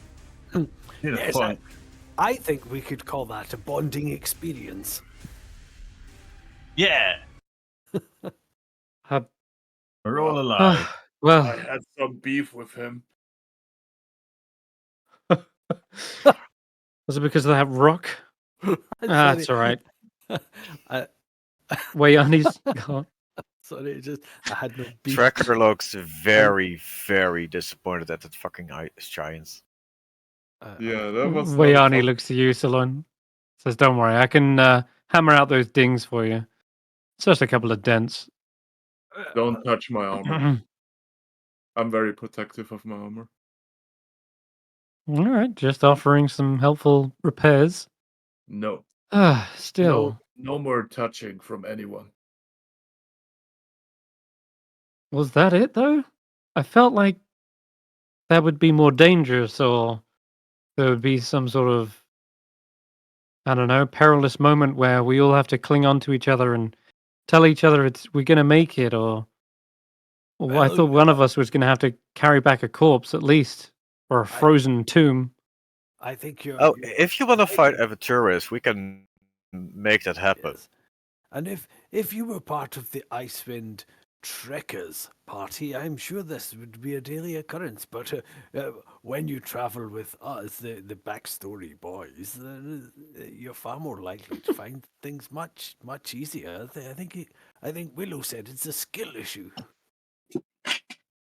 B: Yes,
A: Fun.
B: I think we could call that a bonding experience.
A: Yeah,
C: Uh,
A: we're all alive.
E: I
C: well,
E: had some beef with him.
C: was it because of that rock? That's all right.
B: I,
C: Wayani's gone.
B: sorry, I had no beef.
D: Tracker looks very, very disappointed at that fucking ice giants.
E: Yeah, that was not
C: Wayani
E: fun.
C: looks to you, Salon. Says, "Don't worry, I can hammer out those dings for you. It's just a couple of dents."
E: Don't touch my armor. I'm very protective of my armor.
C: All right, just offering some helpful repairs.
F: No.
C: Still,
F: No more touching from anyone.
C: was that it though? I felt like that would be more dangerous, or there would be some sort of, I don't know, perilous moment where we all have to cling on to each other and tell each other we're gonna make it, or I
B: Well,
C: thought one of us was gonna have to carry back a corpse at least, or a frozen tomb.
B: I think you're.
D: Oh,
B: you're
D: if you want to fight
B: mistaken.
D: Aventurus, we can make that happen.
B: Yes. And if you were part of the Icewind Trekkers party, I'm sure this would be a daily occurrence. But when you travel with us, the backstory boys, you're far more likely to find things much easier. I think Willow said it's a skill issue.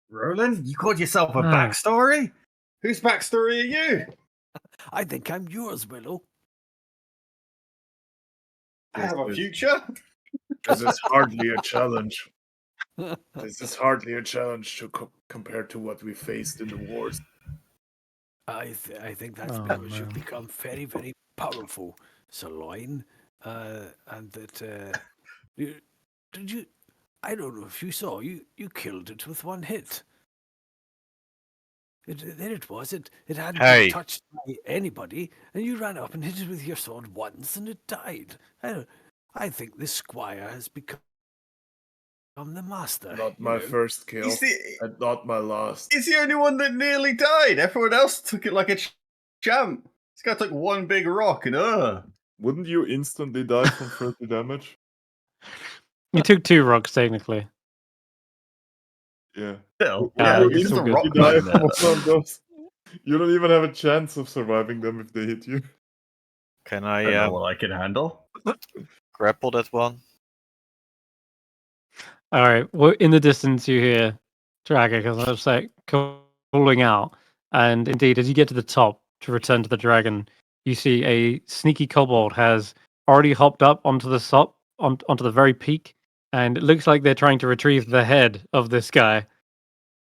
A: Roland, you called yourself a
C: Ah.
A: backstory? Whose backstory are you?
B: I think I'm yours, Willow.
A: I have a
F: This-
A: future.
F: This is hardly a challenge. This is hardly a challenge to compared to what we faced in the wars.
B: I think that's
C: Oh,
B: because you've
C: no.
B: become very, very powerful, Sirloin, and that did you? I don't know if you saw you killed it with one hit. There it was. It hadn't
D: Hey.
B: been touched by anybody, and you ran up and hit it with your sword once, and it died. I think this squire has become the master.
F: Not
B: you
F: my
B: know.
F: first kill,
A: He's the,
F: and not my last.
A: he's the only one that nearly died. Everyone else took it like a champ. This guy took one big rock and
E: Wouldn't you instantly die from 30 damage?
C: You took 2 rocks technically.
E: Yeah.
A: still.
C: Yeah,
A: Yeah,
C: it's
A: he's
C: still
A: the
C: good.
A: rock
E: You die
A: man
E: from
A: there.
E: one of those. You don't even have a chance of surviving them if they hit you.
D: Can
A: I don't
D: I
A: know what I can handle.
D: grapple that one?
C: All right. Well, in the distance, you hear Tracker because I was like calling out, and indeed, as you get to the top to return to the dragon, you see a sneaky kobold has already hopped up onto the onto the very peak, and it looks like they're trying to retrieve the head of this guy.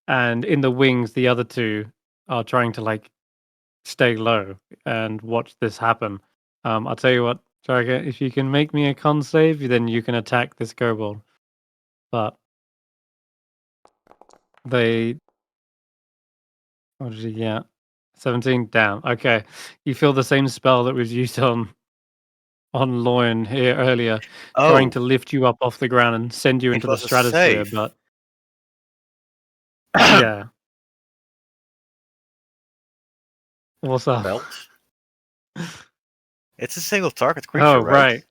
C: And in the wings, the other two are trying to like stay low and watch this happen. I'll tell you what, Tracker, if you can make me a con save, then you can attack this kobold. But they... What did you get? 17 down. Okay. You feel the same spell that was used on Loin here earlier, trying to lift you up off the ground and send you
D: It
C: into the
D: was a
C: stratosphere,
D: save.
C: but yeah. What's up?
D: Melt. It's a single target creature,
C: Oh,
D: right?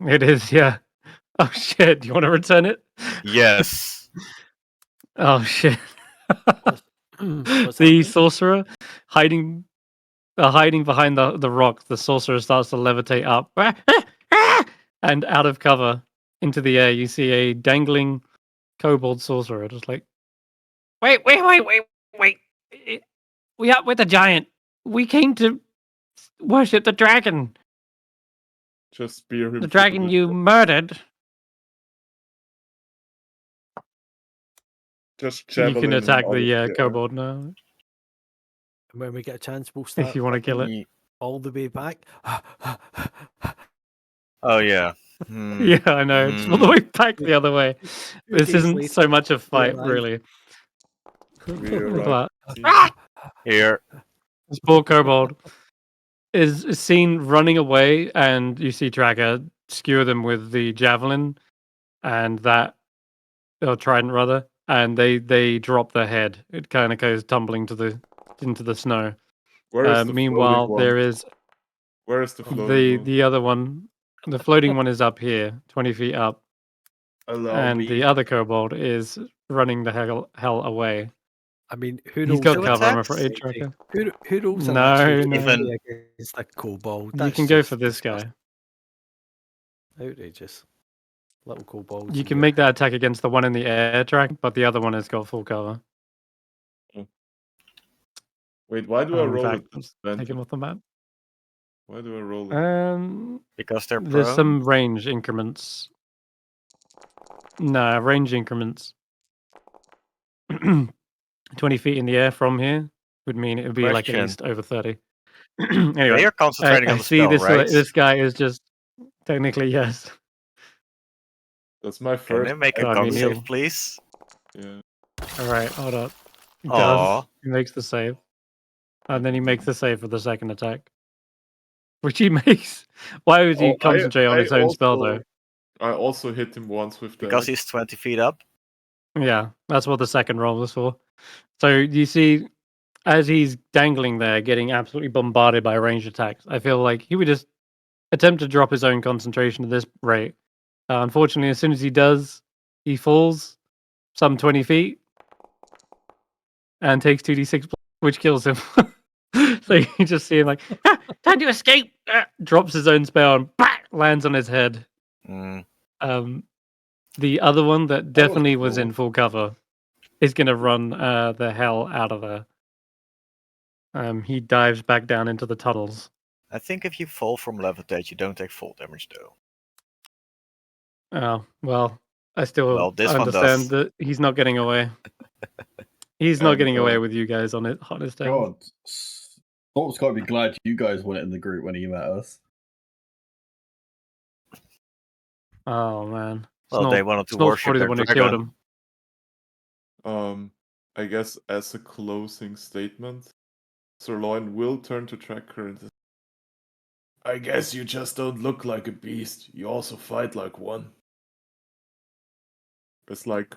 C: It is, yeah. Oh shit, do you want to return it?
D: Yes.
C: Oh shit.
G: What's
C: The
G: happening?
C: sorcerer hiding behind the rock, the sorcerer starts to levitate up and out of cover into the air. You see a dangling kobold sorcerer, just like, wait! We up with the giant. We came to worship the dragon.
E: Just spear him.
C: The
E: through
C: dragon
E: the-
C: you murdered.
E: Just
C: You can
E: javelin him
C: attack
E: out of
C: the
E: air.
C: kobold now
G: And when we get a chance, we'll
C: if
G: start
C: you want to kill it.
D: Ye-
G: all the way back.
D: Oh yeah.
C: Yeah, I know. It's all the way back the other way. This
G: days
C: isn't
G: later,
C: so much a fight,
G: alive.
C: really.
E: We're
C: But
D: Here.
C: this poor kobold is seen running away, and you see Tracker skewer them with the javelin and that, or trident rather, and they drop their head. It kind of goes tumbling into the snow.
E: Where is the
C: Meanwhile,
E: floating one?
C: there is
E: Where is the floating one?
C: the other one. The floating one is up here, 20 feet up,
F: Allow
C: and
F: me.
C: the other kobold is running the hell away.
G: I mean, who
C: He's
G: knows?
C: got
D: Two
C: cover, I'm
D: attacks?
C: afraid, Tracker.
G: Who knows?
C: No,
G: actually
C: no.
D: Even-
G: against the kobold.
C: You
G: That's
C: can go
G: just
C: for this guy.
G: outrageous. Little kobolds.
C: You
G: and
C: can
G: your-
C: make that attack against the one in the air track, but the other one has got full cover.
E: Wait, why do I
C: In
E: roll
C: fact,
E: it?
C: let's take him off the map.
E: Why do I roll it?
D: Because they're
C: There's
D: prone?
C: some range increments. No, range increments. 20 feet in the air from here would mean it would be like at
D: Question.
C: least over 30.
D: Yeah,
C: Anyway,
D: you're concentrating
C: I
D: on the
C: see
D: spell,
C: this
D: right?
C: this guy is just technically yes.
E: That's my
D: Can
E: first.
D: I make a
C: I
D: con
C: mean,
D: save,
C: he'll-
D: please?
E: Yeah.
C: All right, hold up. He
D: Aw.
C: does. He makes the save, and then he makes the save for the second attack, which he makes. Why would he
E: Oh,
C: concentrate on
E: I
C: his own spell
E: also-
C: though?
E: I also hit him once with the.
D: Because he's 20 feet up?
C: Yeah, that's what the second roll was for. So you see, as he's dangling there, getting absolutely bombarded by ranged attacks, I feel like he would just attempt to drop his own concentration at this rate. Unfortunately, as soon as he does, he falls some 20 feet and takes 2d6, which kills him. So you just see him like, time to escape! Drops his own spell and lands on his head.
D: Mm.
C: The other one that definitely was
A: cool.
C: in full cover is going to run the hell out of there. He dives back down into the tunnels.
D: I think if you fall from levitate, you don't take full damage, though.
C: Oh, well, I still
D: Well, this one
C: understand
D: does.
C: that he's not getting away. He's not
E: And,
C: getting away with you guys on his tail.
A: God, Thorpe's got to be glad you guys weren't in the group when he met us.
C: Oh, man.
D: Well, they wanted to
C: Snort's
D: worship
C: probably the
D: their
C: one who killed
D: dragon.
C: him.
E: I guess as a closing statement, Sirloin will turn to Tracker and
F: I guess you just don't look like a beast. You also fight like one.
E: it's like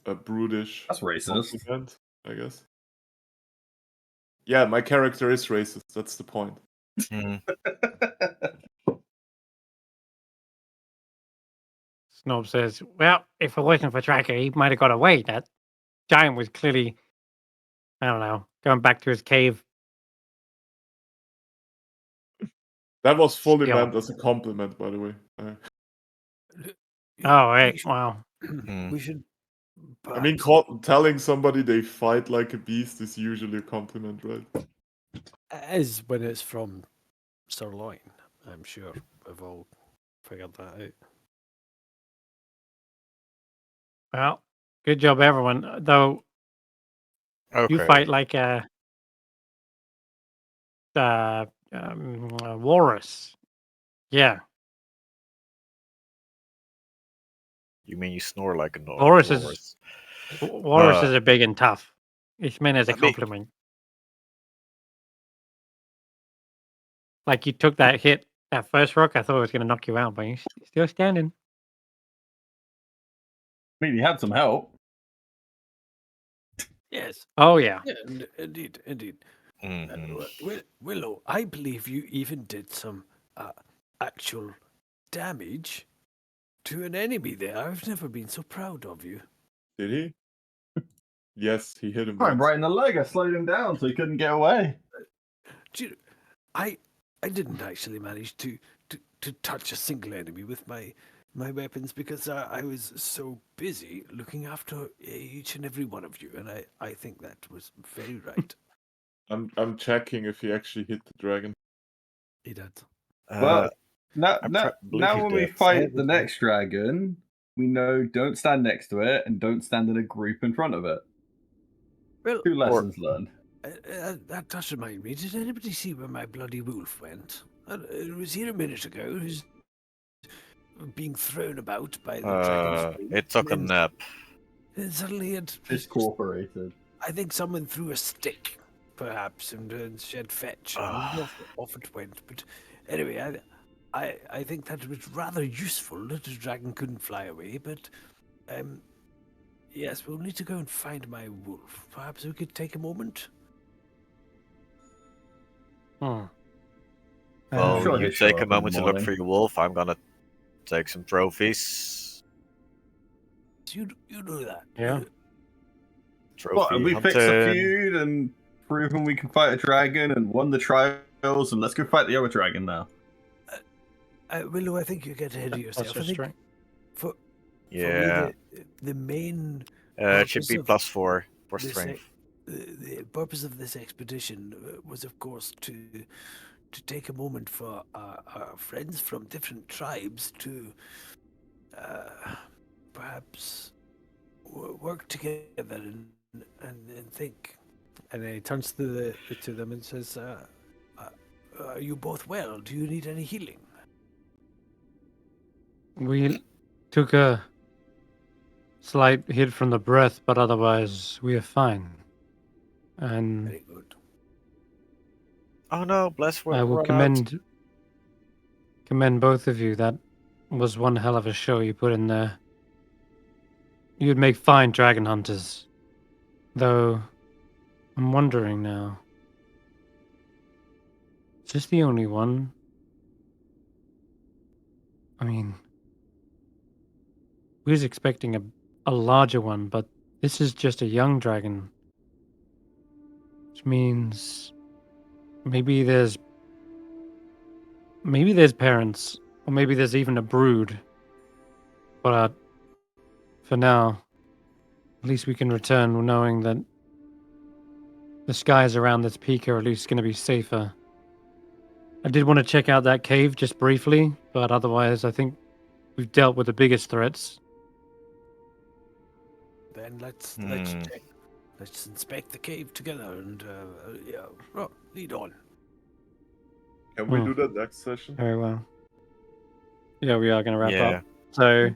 E: a brutish
A: That's racist.
E: compliment, I guess. Yeah, my character is racist. That's the point.
D: Mm.
C: Snob says, well, if it wasn't for Tracker, he might have got away. That giant was clearly, I don't know, going back to his cave.
E: That was fully
C: Still.
E: meant as a compliment, by the way.
C: Oh, right. Wow.
D: Mm.
G: We should.
E: I mean,
G: perhaps-
E: telling somebody they fight like a beast is usually a compliment, right?
G: It is when it's from Sirloin. I'm sure we've all figured that out.
C: Well, good job, everyone. Though
D: Okay.
C: you fight like a Walrus. Yeah,
D: You mean you snore like a
C: Walrus is
D: walrus?
C: Walrus is a big and tough. It's meant as a
D: I mean-
C: compliment. Like you took that hit, that first rock, I thought it was going to knock you out, but you're still standing.
A: I mean, you had some help.
G: Yes.
C: Oh yeah.
G: Yeah, indeed, indeed.
D: Mhm.
G: Willow, I believe you even did some actual damage to an enemy there. I've never been so proud of you.
E: Did he? Yes, he hit him
A: I'm
E: once.
A: right in the leg. I slowed him down so he couldn't get away.
G: Do you, I didn't actually manage to touch a single enemy with my weapons because I was so busy looking after each and every one of you, and I think that was very right.
E: I'm checking if he actually hit the dragon.
G: He did.
A: But now
D: believe you
A: when we
D: did.
A: fight the next dragon, we know don't stand next to it and don't stand in a group in front of it.
G: Well,
A: 2 lessons learned.
G: that does remind me. Did anybody see where my bloody wolf went? It was here a minute ago. It was being thrown about by the dragon's wing,
D: it took a
G: and
D: nap.
G: then suddenly it
A: Discorporated.
G: I think someone threw a stick, perhaps, and said fetch, and off it went. But anyway, I think that was rather useful that the dragon couldn't fly away. But yes, we'll need to go and find my wolf. Perhaps we could take a moment.
C: Hmm.
D: Well,
A: sure
D: you
A: he'll show
D: take
A: up
D: a
A: in the
D: moment to look
A: morning.
D: for your wolf. I'm gonna take some trophies.
G: You do that.
C: Yeah.
D: Trophy
A: What, have we fixed the
D: hunting.
A: feud and proven we can fight a dragon and won the trials, and let's go fight the other dragon now.
G: Willow, I think you get ahead of yourself. I think
C: strength.
G: for
D: Yeah.
G: me, the main
D: It should
G: purpose
D: be
G: of
D: +4 for
G: this
D: strength.
G: the purpose of this expedition was, of course, to take a moment for our friends from different tribes to perhaps work together and think. And then he turns to them and says, "Are you both well? Do you need any healing?"
C: We took a slight hit from the breath, but otherwise we are fine. And
G: Very good.
D: Oh no, bless
C: I will commend both of you. That was one hell of a show you put in there. You'd make fine dragon hunters. Though, I'm wondering now. Is this the only one? I mean, we was expecting a larger one, but this is just a young dragon. Which means maybe there's parents, or maybe there's even a brood. But for now, at least we can return knowing that the skies around this peak are at least going to be safer. I did want to check out that cave just briefly, but otherwise I think we've dealt with the biggest threats.
G: Then let's
D: Hmm.
G: check. Let's inspect the cave together and lead on.
E: Can we
C: Hmm.
E: do that next session?
C: Very well. Yeah, we are going to wrap
D: Yeah.
C: up. So,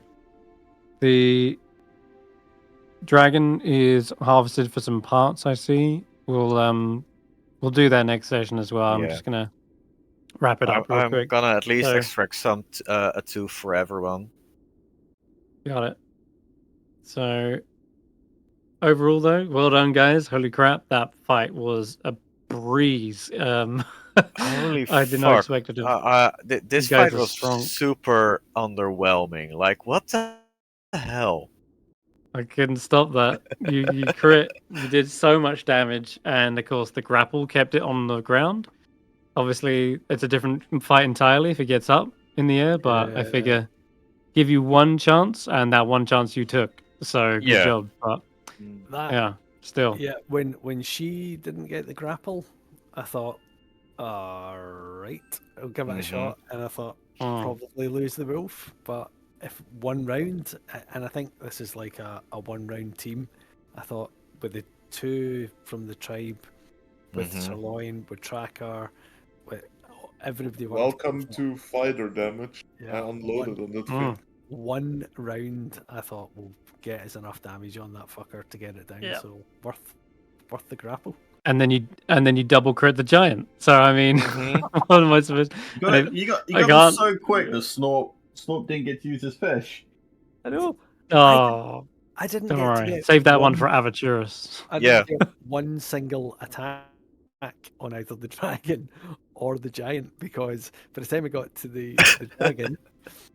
C: the dragon is harvested for some parts, I see. We'll do that next session as well. I'm
D: Yeah.
C: just going to wrap it up real
D: I'm
C: quick.
D: gonna at least
C: So-
D: extract some a tooth for everyone.
C: Got it. So, overall, though, well done, guys. Holy crap, that fight was a breeze.
D: Holy
C: I did not
D: fuck.
C: expect it to.
D: This
C: You guys
D: fight
C: are
D: was
C: strong.
D: super underwhelming. Like, what the hell?
C: I couldn't stop that. You crit. You did so much damage, and of course, the grapple kept it on the ground. Obviously, it's a different fight entirely if it gets up in the air, but I
G: Yeah.
C: figure give you one chance, and that one chance you took. So good
D: Yeah.
C: job. But
G: That
C: yeah, still.
G: yeah. When she didn't get the grapple, I thought, all right, I'll give it a
D: Mhm.
G: shot. And I thought
C: Mm.
G: probably lose the wolf, but if one round, and I think this is like a 1 round team. I thought with the 2 from the tribe with
D: Mhm.
G: Sirloin, with Tracker, with everybody. worked
E: Welcome
G: together.
E: to fighter damage.
G: Yeah,
E: I unloaded on that
C: Mm.
E: thing.
G: One round, I thought will get us enough damage on that fucker to get it down.
C: Yeah.
G: So worth the grapple.
C: And then you double crit the giant. So I mean,
D: Mhm.
C: what am I supposed?
A: You
C: and
A: got, you got, you
C: I
A: got them
C: can't-
A: so quick that Snorp didn't get to use his fish.
G: I know.
C: Oh,
G: I didn't
C: don't
G: get to
C: worry.
G: get
C: Save that one for Aventurus.
G: I
D: Yeah.
G: didn't get one single attack on either the dragon or the giant, because by the time I got to the dragon,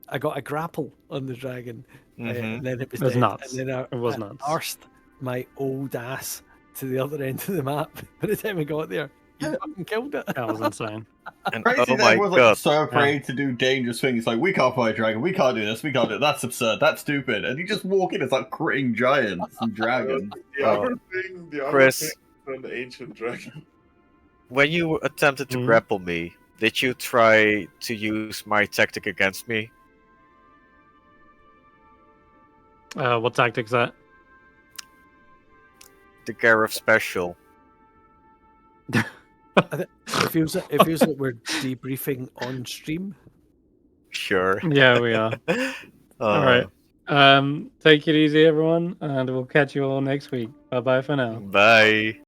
G: I got a grapple on the dragon,
D: Mhm.
G: and then it was
C: It was
G: dead.
C: nuts.
G: And then
C: It was
G: I
C: nuts.
G: arsed my old ass to the other end of the map. By the time I got there, you fucking killed it.
C: That was insane.
D: And
A: Crazy
D: oh
A: that
D: my
A: everyone's
D: god.
A: like so afraid to do dangerous things. Like, we can't fight a dragon, we can't do this, we can't do it. That's absurd, that's stupid. And you just walk in, it's like critting giants and dragons.
E: The other thing,
D: Chris.
E: an ancient dragon.
D: When you attempted to
C: Mhm.
D: grapple me, did you try to use my tactic against me?
C: What tactic's that?
D: The Gareth special.
G: It feels like we're debriefing on stream.
D: Sure.
C: Yeah, we are. All right. Take it easy, everyone, and we'll catch you all next week. Bye bye for now.
D: Bye.